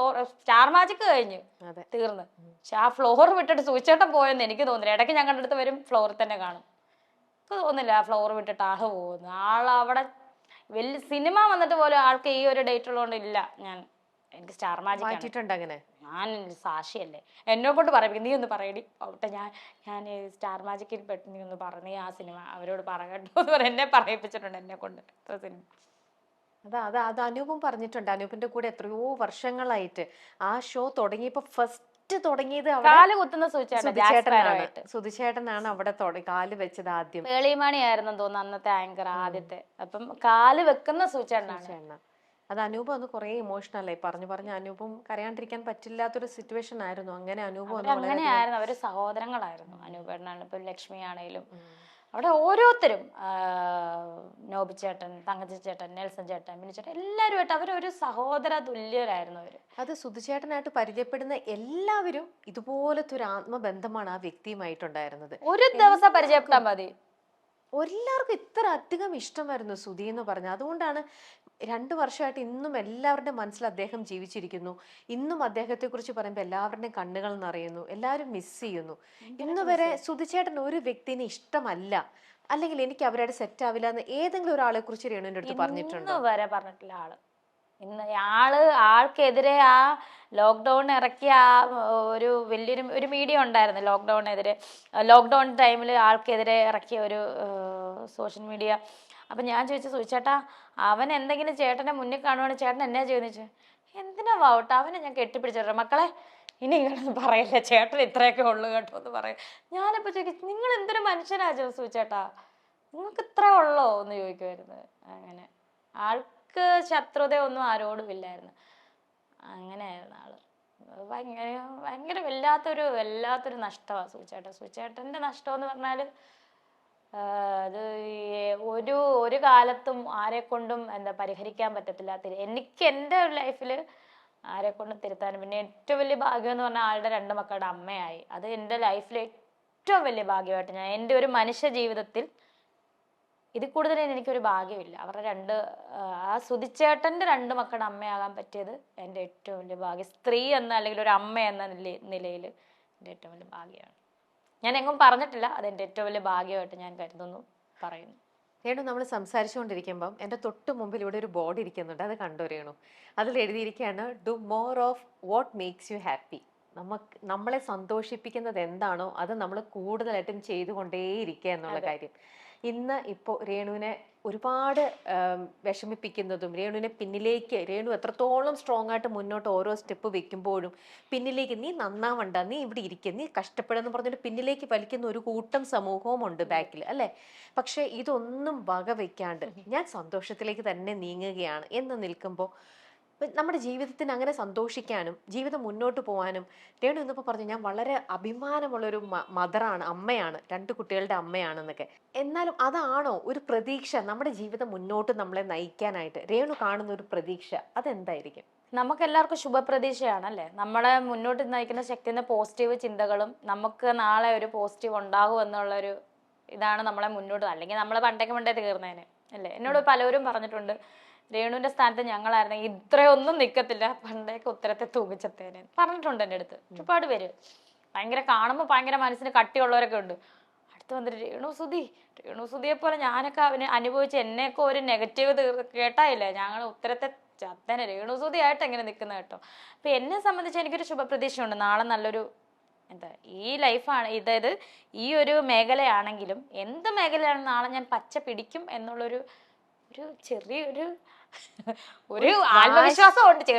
Speaker 2: സ്റ്റാർ മാജിക് കഴിഞ്ഞു തീർന്ന്. പക്ഷെ ആ ഫ്ലോർ വിട്ടിട്ട് സുധിച്ചേട്ടൻ പോയെന്ന് എനിക്ക് തോന്നുന്നില്ല. ഇടയ്ക്ക് ഞാൻ കണ്ടെടുത്ത് വരും, ഫ്ലോറിൽ തന്നെ കാണും. എനിക്ക് തോന്നുന്നില്ല ആ ഫ്ലോർ വിട്ടിട്ട് ആള് പോകുന്നു. ആളവിടെ വലിയ സിനിമ വന്നിട്ട് പോലും ആൾക്ക് ഈ ഒരു ഡേറ്റ് ഉള്ളതുകൊണ്ട് ഇല്ല. എനിക്ക് സ്റ്റാർ മാജിക്
Speaker 1: അങ്ങനെ
Speaker 2: ഞാൻ സാക്ഷിയല്ലേ, എന്നെ കൊണ്ട് പറയും നീ ഒന്ന് പറയടി അവിടെ ഞാൻ സ്റ്റാർ മാജിക്കിൽ പെട്ട് നീ ഒന്ന് പറഞ്ഞു ആ സിനിമ അവരോട് പറയട്ടോ എന്ന് പറഞ്ഞ് എന്നെ പറയിപ്പിച്ചിട്ടുണ്ട് എന്നെ കൊണ്ട് സിനിമ.
Speaker 1: അത് അനൂപും പറഞ്ഞിട്ടുണ്ട്. അനൂപിന്റെ കൂടെ എത്രയോ വർഷങ്ങളായിട്ട് ആ ഷോ തുടങ്ങിയപ്പോ ഫസ്റ്റ് തുടങ്ങിയത്
Speaker 2: കാല് കുത്തുന്ന
Speaker 1: സുധിച്ചേട്ടനാണ് അവിടെ കാല് വെച്ചത്. ആദ്യം
Speaker 2: പേളിമാണിയായിരുന്നു തോന്നുന്നു അന്നത്തെ ആങ്കർ ആദ്യത്തെ. അപ്പം കാല് വെക്കുന്ന സുചേട്ടനാണ്.
Speaker 1: അത് അനൂപ് അന്ന് കുറെ ഇമോഷണൽ ആയി പറഞ്ഞു അനൂപും കരയാണ്ടിരിക്കാൻ പറ്റില്ലാത്തൊരു സിറ്റുവേഷൻ ആയിരുന്നു. അങ്ങനെ അനൂപ്
Speaker 2: അങ്ങനെയായിരുന്നു. അവര് സഹോദരങ്ങളായിരുന്നു. അനൂപേട്ടനാണ് ഇപ്പൊ ലക്ഷ്മി ആണേലും അവിടെ ഓരോരുത്തരും, നോബിച്ചേട്ടൻ, തങ്കച്ചേട്ടൻ, നെൽസൺ ചേട്ടൻ, മിനിച്ചേട്ടൻ എല്ലാവരുമായിട്ട് അവരൊരു സഹോദര തുല്യരായിരുന്നു അവര്.
Speaker 1: അത് സുധിച്ചേട്ടനായിട്ട് പരിചയപ്പെടുന്ന എല്ലാവരും ഇതുപോലത്തെ ഒരു ആത്മബന്ധമാണ് ആ വ്യക്തിയുമായിട്ടുണ്ടായിരുന്നത്.
Speaker 2: ഒരു ദിവസം പരിചയപ്പെട്ടാൽ മതി,
Speaker 1: എല്ലാവർക്കും ഇത്ര അധികം ഇഷ്ടമായിരുന്നു സുധി എന്ന് പറഞ്ഞത്. അതുകൊണ്ടാണ് 2 വർഷമായിട്ട് ഇന്നും എല്ലാവരുടെ മനസ്സിൽ അദ്ദേഹം ജീവിച്ചിരിക്കുന്നു. ഇന്നും അദ്ദേഹത്തെ കുറിച്ച് പറയുമ്പോൾ എല്ലാവരുടെയും കണ്ണുകൾ നിറയുന്നു, എല്ലാവരും മിസ് ചെയ്യുന്നു. ഇന്ന് വരെ സുധിച്ചേട്ടൻ ഒരു വ്യക്തിനെ ഇഷ്ടമല്ല, അല്ലെങ്കിൽ എനിക്ക് അവരുടെ സെറ്റ് ആവില്ല എന്ന് ഏതെങ്കിലും ഒരാളെ കുറിച്ച് രേണുവിന്റെ അടുത്ത് പറഞ്ഞിട്ടുണ്ടോ?
Speaker 2: വരെ പറഞ്ഞിട്ടില്ല ആള്. ഇന്ന് ആൾക്കെതിരെ ആ ലോക്ക്ഡൌൺ ഇറക്കിയ ആ ഒരു മീഡിയ ഉണ്ടായിരുന്നു ലോക്ക്ഡൌണെതിരെ. ലോക്ക്ഡൌൺ ടൈമിൽ ആൾക്കെതിരെ ഇറക്കിയ ഒരു സോഷ്യൽ മീഡിയ. അപ്പം ഞാൻ ചോദിച്ചു, സുചേട്ടാ അവൻ എന്തെങ്കിലും ചേട്ടൻ്റെ മുന്നിൽ കാണുവാണെങ്കിൽ ചേട്ടൻ എന്നാ ചെയ്യുന്നു ചോദിച്ചു. എന്തിനാ വാവട്ടെ, അവനെ ഞാൻ കെട്ടിപ്പിടിച്ചിട്ട് മക്കളെ ഇനി ഇങ്ങനൊന്നും പറയില്ല, ചേട്ടൻ ഇത്രയൊക്കെ ഉള്ളു കേട്ടോ എന്ന് പറയും. ഞാനിപ്പോൾ ചോദിക്കും, നിങ്ങൾ എന്തൊരു മനുഷ്യനാ സുചേട്ടാ, നിങ്ങൾക്ക് ഇത്ര ഉള്ളോ എന്ന് ചോദിക്കുമായിരുന്നു. അങ്ങനെ ആൾക്ക് ശത്രുതയൊന്നും ആരോടും ഇല്ലായിരുന്നു. അങ്ങനെയായിരുന്നു ആള്. ഭയങ്കര ഭയങ്കര വല്ലാത്തൊരു നഷ്ടമാണ് സുചേട്ടൻ്റെ നഷ്ടം എന്ന് പറഞ്ഞാൽ അത് ഒരു കാലത്തും ആരെ കൊണ്ടും പരിഹരിക്കാൻ പറ്റത്തില്ല. എനിക്ക് എൻ്റെ ലൈഫിൽ ആരെ കൊണ്ടും തിരുത്താനും. പിന്നെ ഏറ്റവും വലിയ ഭാഗ്യം എന്ന് പറഞ്ഞാൽ ആളുടെ 2 മക്കളുടെ അമ്മയായി. അത് എൻ്റെ ലൈഫിലെ ഏറ്റവും വലിയ ഭാഗ്യമായിട്ട് ഞാൻ എൻ്റെ ഒരു മനുഷ്യ ജീവിതത്തിൽ ഇതിൽ കൂടുതൽ എനിക്കൊരു ഭാഗ്യമില്ല. അവരുടെ ആ സുധിച്ചേട്ടൻ്റെ 2 മക്കളുടെ അമ്മയാകാൻ പറ്റിയത് എൻ്റെ ഏറ്റവും വലിയ ഭാഗ്യം. സ്ത്രീ അല്ലെങ്കിൽ ഒരു അമ്മ എന്ന നിലയിൽ എൻ്റെ ഏറ്റവും വലിയ ഭാഗ്യമാണ്. ഞാൻ എങ്ങും പറഞ്ഞിട്ടില്ല, അതെൻ്റെ ഏറ്റവും വലിയ ഭാഗ്യമായിട്ട് ഞാൻ കരുതുന്നു, പറയുന്നു.
Speaker 1: രേണു, നമ്മൾ സംസാരിച്ചുകൊണ്ടിരിക്കുമ്പം എൻ്റെ തൊട്ട് മുമ്പിൽ ഇവിടെ ഒരു ബോർഡ് ഇരിക്കുന്നുണ്ട്, അത് കണ്ടു രേണു. അതിൽ എഴുതിയിരിക്കുകയാണ്, do more of what makes you happy. നമ്മളെ സന്തോഷിപ്പിക്കുന്നത് എന്താണോ അത് നമ്മൾ കൂടുതലായിട്ടും ചെയ്തുകൊണ്ടേയിരിക്കുക എന്നുള്ള കാര്യം. ഇന്ന് ഇപ്പോൾ രേണുവിനെ ഒരുപാട് വിഷമിപ്പിക്കുന്നതും രേണുവിനെ പിന്നിലേക്ക്, രേണു എത്രത്തോളം സ്ട്രോങ് ആയിട്ട് മുന്നോട്ട് ഓരോ സ്റ്റെപ്പ് വെക്കുമ്പോഴും പിന്നിലേക്ക് നീ നന്നാവണ്ട, നീ ഇവിടെ ഇരിക്കുക, നീ കഷ്ടപ്പെടുന്നു പറഞ്ഞിട്ട് പിന്നിലേക്ക് വലിക്കുന്ന ഒരു കൂട്ടം സമൂഹവും ഉണ്ട് ബാക്കിൽ, അല്ലേ? പക്ഷെ ഇതൊന്നും വക വെക്കാണ്ട് ഞാൻ സന്തോഷത്തിലേക്ക് തന്നെ നീങ്ങുകയാണ് എന്ന് നിൽക്കുമ്പോൾ നമ്മുടെ ജീവിതത്തിന് അങ്ങനെ സന്തോഷിക്കാനും ജീവിതം മുന്നോട്ട് പോകാനും, രേണു ഇന്നിപ്പോൾ പറഞ്ഞു ഞാൻ വളരെ അഭിമാനമുള്ളൊരു മദറാണ്, അമ്മയാണ്, 2 കുട്ടികളുടെ അമ്മയാണെന്നൊക്കെ. എന്നാലും അതാണോ ഒരു പ്രതീക്ഷ നമ്മുടെ ജീവിതം മുന്നോട്ട് നമ്മളെ നയിക്കാനായിട്ട് രേണു കാണുന്ന ഒരു പ്രതീക്ഷ? അതെന്തായിരിക്കും?
Speaker 2: നമുക്കെല്ലാവർക്കും ശുഭപ്രതീക്ഷയാണല്ലേ, നമ്മളെ മുന്നോട്ട് നയിക്കുന്ന ശക്തിന്റെ പോസിറ്റീവ് ചിന്തകളും നമുക്ക് നാളെ ഒരു പോസിറ്റീവ് ഉണ്ടാകും എന്നുള്ളൊരു ഇതാണ് നമ്മളെ മുന്നോട്ട്. അല്ലെങ്കിൽ നമ്മൾ പണ്ടേ തീർന്നേനെ അല്ലേ. എന്നോട് പലരും പറഞ്ഞിട്ടുണ്ട്, രേണുവിന്റെ സ്ഥാനത്ത് ഞങ്ങളായിരുന്നെങ്കിൽ ഇത്രയൊന്നും നിൽക്കത്തില്ല, പണ്ടേക്ക് ഉത്തരത്തെ തൂങ്ങിച്ചത്തേനെ പറഞ്ഞിട്ടുണ്ട് എൻ്റെ അടുത്ത് ഒരുപാട് പേര്. കാണുമ്പോൾ ഭയങ്കര മനസ്സിന് കട്ടിയുള്ളവരൊക്കെ ഉണ്ട്. അടുത്ത് വന്നിട്ട് രേണു സുധിയെ പോലെ ഞാനൊക്കെ അനുഭവിച്ച് എന്നെയൊക്കെ ഒരു നെഗറ്റീവ് കേട്ടായില്ലേ, ഞങ്ങൾ ഉത്തരത്തെ ചത്തനെ രേണു സുധിയായിട്ട് എങ്ങനെ നിൽക്കുന്ന കേട്ടോ. അപ്പൊ എന്നെ സംബന്ധിച്ച് എനിക്കൊരു ശുഭപ്രതീക്ഷയുണ്ട്. നാളെ നല്ലൊരു ഈ ലൈഫാണ്, അതായത് ഈ ഒരു മേഖലയാണെങ്കിലും എന്ത് മേഖലയാണെങ്കിലും നാളെ ഞാൻ പച്ച പിടിക്കും എന്നുള്ളൊരു ചെറിയൊരു ആത്മവിശ്വാസം ഉണ്ട്.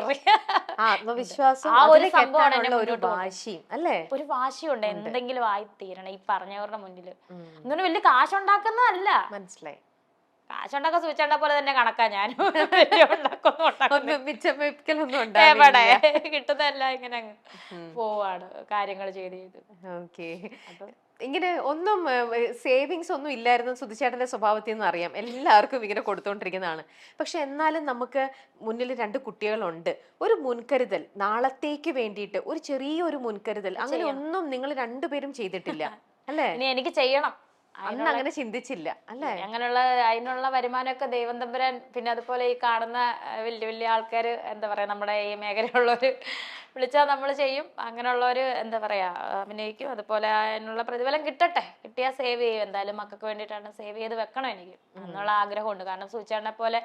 Speaker 1: ആത്മവിശ്വാസം,
Speaker 2: ആ ഒരു സംഭവമാണ്
Speaker 1: ഒരു
Speaker 2: വാശിയുണ്ട്, എന്തെങ്കിലും ആയിത്തീരണം ഈ പറഞ്ഞവരുടെ മുന്നിൽ. എന്നിട്ട് വലിയ കാശുണ്ടാക്കുന്നതല്ല, മനസ്സിലായി. കാശുണ്ടാക്കാൻ സൂചിച്ചേണ്ട പോലെ തന്നെ കണക്കാ ഞാൻ കിട്ടുന്നതല്ല, ഇങ്ങനെ പോവാണ് കാര്യങ്ങൾ ചെയ്ത്.
Speaker 1: ഓക്കെ, ഇങ്ങനെ ഒന്നും സേവിങ്സ് ഒന്നും ഇല്ലായിരുന്നു സുധിച്ചേട്ടന്റെ സ്വഭാവത്തിൽ നിന്ന് അറിയാം, എല്ലാവർക്കും ഇങ്ങനെ കൊടുത്തോണ്ടിരിക്കുന്നതാണ്. പക്ഷെ എന്നാലും നമുക്ക് മുന്നിൽ 2 കുട്ടികളുണ്ട്, ഒരു മുൻകരുതൽ നാളത്തേക്ക് വേണ്ടിയിട്ട്, ഒരു ചെറിയൊരു മുൻകരുതൽ അങ്ങനെ ഒന്നും നിങ്ങൾ 2 പേരും ചെയ്തിട്ടില്ല അല്ലേ?
Speaker 2: ഇനി എനിക്ക് ചെയ്യണം,
Speaker 1: അന്ന് അങ്ങനെ ചിന്തിച്ചില്ല അല്ലേ?
Speaker 2: അതിനുള്ള വരുമാനമൊക്കെ ദൈവം തമ്പുരാൻ, പിന്നെ അതുപോലെ ഈ കാണുന്ന വലിയ ആൾക്കാർ പറയാ, നമ്മുടെ ഈ മേഖലയുള്ളവര് വിളിച്ചാൽ നമ്മൾ ചെയ്യും, അങ്ങനെയുള്ളവര് അഭിനയിക്കും. അതുപോലെ അതിനുള്ള പ്രതിഫലം കിട്ടിയാൽ സേവ് ചെയ്യും. എന്തായാലും മക്കൾക്ക് വേണ്ടിയിട്ടാണ്, സേവ് ചെയ്ത് വെക്കണം എനിക്ക് എന്നുള്ള ആഗ്രഹമുണ്ട്. കാരണം സൂചേട്ടനെ പോലെ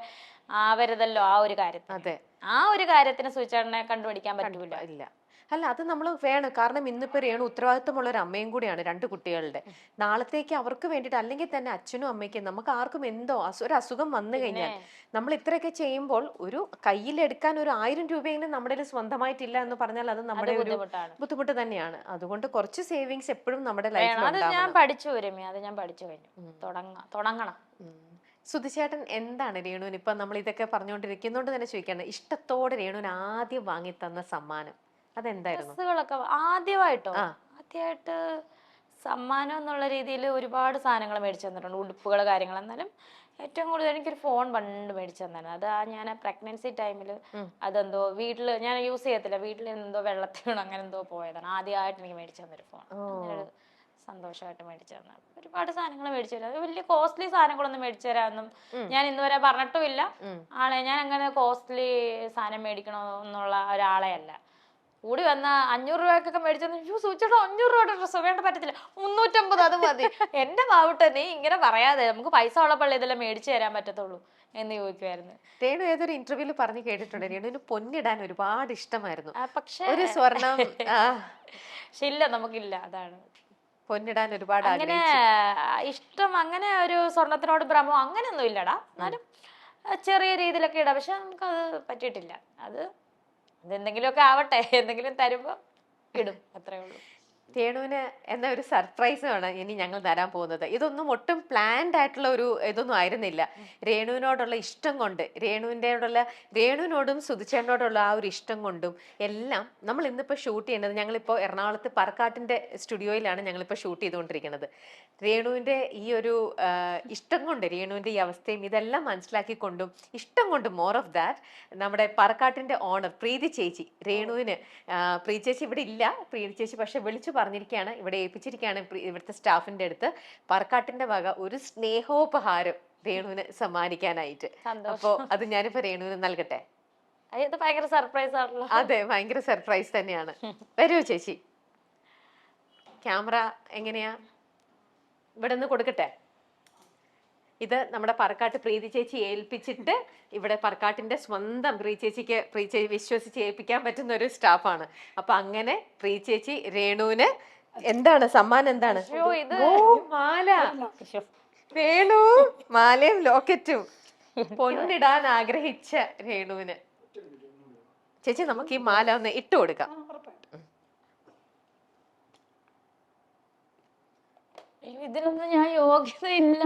Speaker 2: ആവരുതല്ലോ ആ ഒരു കാര്യത്തിൽ. ആ ഒരു കാര്യത്തിന് സൂചേട്ടനെ കണ്ടുപിടിക്കാൻ പറ്റൂല.
Speaker 1: അല്ല, അത് നമ്മൾ വേണം. കാരണം ഇന്നിപ്പോ രേണു ഉത്തരവാദിത്തമുള്ള ഒരു അമ്മയും കൂടിയാണ് 2 കുട്ടികളുടെ. നാളത്തേക്ക് അവർക്ക് വേണ്ടിയിട്ട്, അല്ലെങ്കിൽ തന്നെ അച്ഛനും അമ്മയ്ക്കും, നമുക്ക് ആർക്കും എന്തോ ഒരു അസുഖം വന്നു കഴിഞ്ഞാൽ നമ്മൾ ഇത്രയൊക്കെ ചെയ്യുമ്പോൾ ഒരു കയ്യിലെടുക്കാൻ ഒരു 1000 രൂപയെങ്കിലും നമ്മുടെ സ്വന്തമായിട്ടില്ല എന്ന് പറഞ്ഞാൽ അത് നമ്മുടെ ഒരു ബുദ്ധിമുട്ട് തന്നെയാണ്. അതുകൊണ്ട് കുറച്ച് സേവിങ്സ് എപ്പോഴും നമ്മുടെ ലൈഫിൽ
Speaker 2: ഞാൻ പഠിച്ചു കഴിഞ്ഞു, തുടങ്ങണം.
Speaker 1: സുധിച്ചേട്ടൻ എന്താണ് രേണുവിന് ഇപ്പൊ നമ്മൾ ഇതൊക്കെ പറഞ്ഞുകൊണ്ടിരിക്കുന്നോണ്ട് തന്നെ ചോദിക്കാണ്, ഇഷ്ടത്തോടെ രേണുവിന് ആദ്യം വാങ്ങി തന്ന സമ്മാനം അതെന്തായിരുന്നു?
Speaker 2: ഡ്രസ്സുകളൊക്കെ ആദ്യമായിട്ട് സമ്മാനം എന്നുള്ള രീതിയിൽ ഒരുപാട് സാധനങ്ങൾ മേടിച്ചു തന്നിട്ടുണ്ട്, ഉടുപ്പുകൾ, കാര്യങ്ങൾ. എന്നാലും ഏറ്റവും കൂടുതൽ എനിക്കൊരു ഫോൺ പണ്ട് മേടിച്ചു തന്നായിരുന്നു. അത് ഞാൻ പ്രഗ്നൻസി ടൈമിൽ അതെന്തോ വീട്ടിൽ ഞാൻ യൂസ് ചെയ്യത്തില്ല, വീട്ടിൽ എന്തോ വെള്ളത്തിൽ വീണോ അങ്ങനെ എന്തോ പോയതാണ്. ആദ്യമായിട്ട് എനിക്ക് മേടിച്ചു തന്നൊരു ഫോൺ, അങ്ങനൊരു സന്തോഷമായിട്ട് മേടിച്ചു തന്ന. ഒരുപാട് സാധനങ്ങൾ മേടിച്ചു തരാം, വലിയ കോസ്റ്റ്ലി സാധനങ്ങളൊന്നും മേടിച്ചു തരാമെന്നും ഞാൻ ഇന്നുവരെ പറഞ്ഞിട്ടുമില്ല. ഞാൻ അങ്ങനെ കോസ്റ്റ്ലി സാധനം മേടിക്കണോ എന്നുള്ള ഒരാളെ അല്ല. കൂടി വന്ന 500 രൂപയ്ക്കൊക്കെ മേടിച്ചു സൂചിച്ചോ 500 രൂപയുടെ ഡ്രസ്സ് വേണ്ട, പറ്റത്തില്ല, 350 അത് മതി. എന്റെ പാവട്ടെ, നീ ഇങ്ങനെ പറയാതെ, നമുക്ക് പൈസ ഉള്ള പള്ളി ഇതെല്ലാം മേടിച്ചു തരാൻ പറ്റത്തുള്ളൂ എന്ന് ചോദിക്കുമായിരുന്നു.
Speaker 1: രേണു ഏതൊരു ഇന്റർവ്യൂല് പറഞ്ഞു കേട്ടിട്ടുണ്ട്, രേണുവിന് പൊന്നിടാൻ ഒരുപാട് ഇഷ്ടമായിരുന്നു, പക്ഷേ ഒരു സ്വർണം
Speaker 2: പക്ഷെ ഇല്ല, നമുക്കില്ല. അതാണ്
Speaker 1: പൊന്നിടാൻ ഒരുപാട്
Speaker 2: അങ്ങനെ
Speaker 1: ആഗ്രഹിച്ചു.
Speaker 2: ഇഷ്ടം, അങ്ങനെ ഒരു സ്വർണത്തിനോട് ഭ്രമം അങ്ങനെയൊന്നും ഇല്ലടാ. എന്നാലും ചെറിയ രീതിയിലൊക്കെ ഇടാം. പക്ഷെ നമുക്കത് പറ്റിയിട്ടില്ല. അതെന്തെങ്കിലുമൊക്കെ ആവട്ടെ, എന്തെങ്കിലും തരുമ്പോ ഇടും, അത്രേ ഉള്ളൂ.
Speaker 1: രേണുവിന് എന്ന ഒരു സർപ്രൈസാണ് ഇനി ഞങ്ങൾ തരാൻ പോകുന്നത്. ഇതൊന്നും ഒട്ടും പ്ലാൻഡ് ആയിട്ടുള്ള ഒരു ഇതൊന്നും ആയിരുന്നില്ല. രേണുവിനോടുള്ള ഇഷ്ടം കൊണ്ട്, രേണുവിനോടും സുധിച്ചേട്ടനോടുള്ള ആ ഒരു ഇഷ്ടം കൊണ്ടും എല്ലാം നമ്മൾ ഇന്നിപ്പോൾ ഷൂട്ട് ചെയ്യുന്നത്, ഞങ്ങളിപ്പോൾ എറണാകുളത്ത് പറക്കാട്ടിൻ്റെ സ്റ്റുഡിയോയിലാണ് ഞങ്ങളിപ്പോൾ ഷൂട്ട് ചെയ്തുകൊണ്ടിരിക്കുന്നത്. രേണുവിൻ്റെ ഈ ഒരു ഇഷ്ടം കൊണ്ട്, രേണുവിൻ്റെ ഈ അവസ്ഥയും ഇതെല്ലാം മനസ്സിലാക്കിക്കൊണ്ടും ഇഷ്ടം കൊണ്ട്, മോർ ഓഫ് ദാറ്റ്, നമ്മുടെ പറക്കാട്ടിൻ്റെ ഓണർ പ്രീതി ചേച്ചി, രേണുവിന് പ്രീതി ചേച്ചി ഇവിടെ ഇല്ല, പ്രീതി ചേച്ചി പക്ഷെ വിളിച്ചു പറഞ്ഞിരിക്കുകയാണ്, ഇവിടെ ഏൽപ്പിച്ചിരിക്കുകയാണ് ഇവിടുത്തെ സ്റ്റാഫിന്റെ അടുത്ത് പറക്കാട്ടിന്റെ വക ഒരു സ്നേഹോപഹാരം രേണുവിന് സമ്മാനിക്കാനായിട്ട്. അപ്പോ അത് ഞാനിപ്പോ രേണുവിന് നൽകട്ടെ.
Speaker 2: അത് ഭയങ്കര സർപ്രൈസ് ആണല്ലോ.
Speaker 1: അതെ, ഭയങ്കര സർപ്രൈസ് തന്നെയാണ്. വരൂ ചേച്ചി, ക്യാമറ എങ്ങനെയാ, ഇവിടെ നിന്ന് കൊടുക്കട്ടെ. ഇത് നമ്മുടെ പറക്കാട്ട് പ്രീതി ചേച്ചി ഏൽപ്പിച്ചിട്ട്, ഇവിടെ പറക്കാട്ടിന്റെ സ്വന്തം പ്രീതി ചേച്ചിക്ക് വിശ്വസിച്ച് ഏൽപ്പിക്കാൻ പറ്റുന്ന ഒരു സ്റ്റാഫാണ്. അപ്പൊ അങ്ങനെ പ്രീതി ചേച്ചി രേണുവിന് എന്താണ് സമ്മാനം, എന്താണ്? ഓ, മാല. രേണു മാലയും ലോക്കറ്റും പൊന്നിടാൻ ആഗ്രഹിച്ച രേണുവിന്. ചേച്ചി നമുക്ക് ഈ മാല ഒന്ന് ഇട്ട് കൊടുക്കാം.
Speaker 2: ഇതിനൊന്നും ഞാൻ യോഗ്യതയില്ല.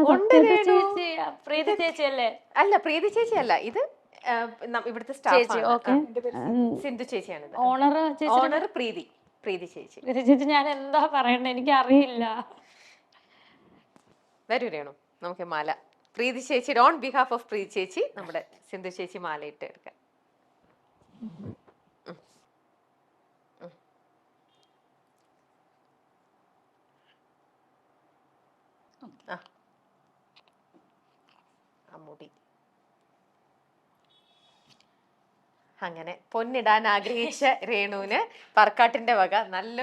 Speaker 2: പ്രീതി ചേച്ചി അല്ലേ?
Speaker 1: അല്ല, പ്രീതി ചേച്ചി അല്ല, ഇത് ഇവിടുത്തെ സ്റ്റാഫ് സിന്ധു ചേച്ചിയാണ്. ഓണർ പ്രീതി ചേച്ചി.
Speaker 2: ചേച്ചി, ഞാൻ എന്താ പറയണ്ടേ, എനിക്ക് അറിയില്ല.
Speaker 1: വരൂ രേണു, നമുക്ക് മാല പ്രീതി ചേച്ചി ഓൺ ബിഹാഫ് ഓഫ് പ്രീതി ചേച്ചി നമ്മുടെ സിന്ധു ചേച്ചി മാല ഇട്ട് എടുക്കാം. മുടി അങ്ങനെ പൊന്നിടാൻ ആഗ്രഹിച്ച രേണുവിന് പറക്കാട്ടിന്റെ വക നല്ല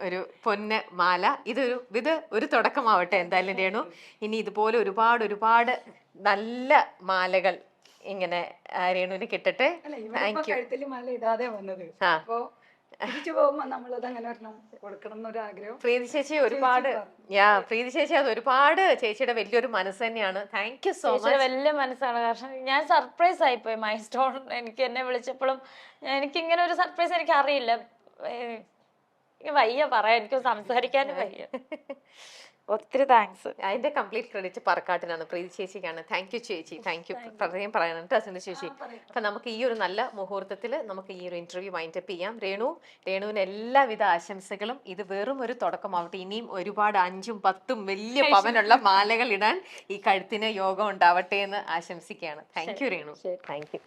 Speaker 1: ഒരു പൊന്ന് മാല. ഇത് ഒരു തുടക്കമാവട്ടെ എന്തായാലും രേണു. ഇനി ഇതുപോലെ ഒരുപാട് നല്ല മാലകൾ ഇങ്ങനെ രേണുവിന് കിട്ടട്ടെ. Thank you. പ്രീതി ചേച്ചി ഒരുപാട് ചേച്ചിയുടെ വലിയൊരു മനസ്സ് തന്നെയാണ്. Thank you so much.
Speaker 2: വലിയ മനസ്സാണ്. കാരണം ഞാൻ സർപ്രൈസ് ആയിപ്പോയി. മൈ സ്റ്റോൺ എനിക്ക് എന്നെ വിളിച്ചപ്പോഴും എനിക്കിങ്ങനെ ഒരു സർപ്രൈസ് എനിക്ക് അറിയില്ല. വയ്യ പറയാൻ, എനിക്ക് സംസാരിക്കാനും വയ്യ. ഒത്തിരി താങ്ക്സ്.
Speaker 1: അതിന്റെ കംപ്ലീറ്റ് ക്രെഡിറ്റ് പറക്കാട്ടിനാണ്, പ്രീതി ചേച്ചിക്കാണ്. താങ്ക് യു ചേച്ചി, താങ്ക് യു പറയാൻ പറയണം കേട്ടോ സിന്ധു ചേച്ചി. അപ്പൊ നമുക്ക് ഈ ഒരു നല്ല മുഹൂർത്തത്തിൽ നമുക്ക് ഈ ഒരു ഇന്റർവ്യൂ വൈൻഡപ്പ് ചെയ്യാം. രേണുവിന് എല്ലാവിധ ആശംസകളും. ഇത് വെറും ഒരു തുടക്കമാവട്ടെ. ഇനിയും ഒരുപാട് 5ഉം 10ഉം വലിയ പവനുള്ള മാലകൾ ഇടാൻ ഈ കഴുത്തിന് യോഗം ഉണ്ടാവട്ടെ എന്ന് ആശംസിക്കുകയാണ്. Thank you Renu. Thank you.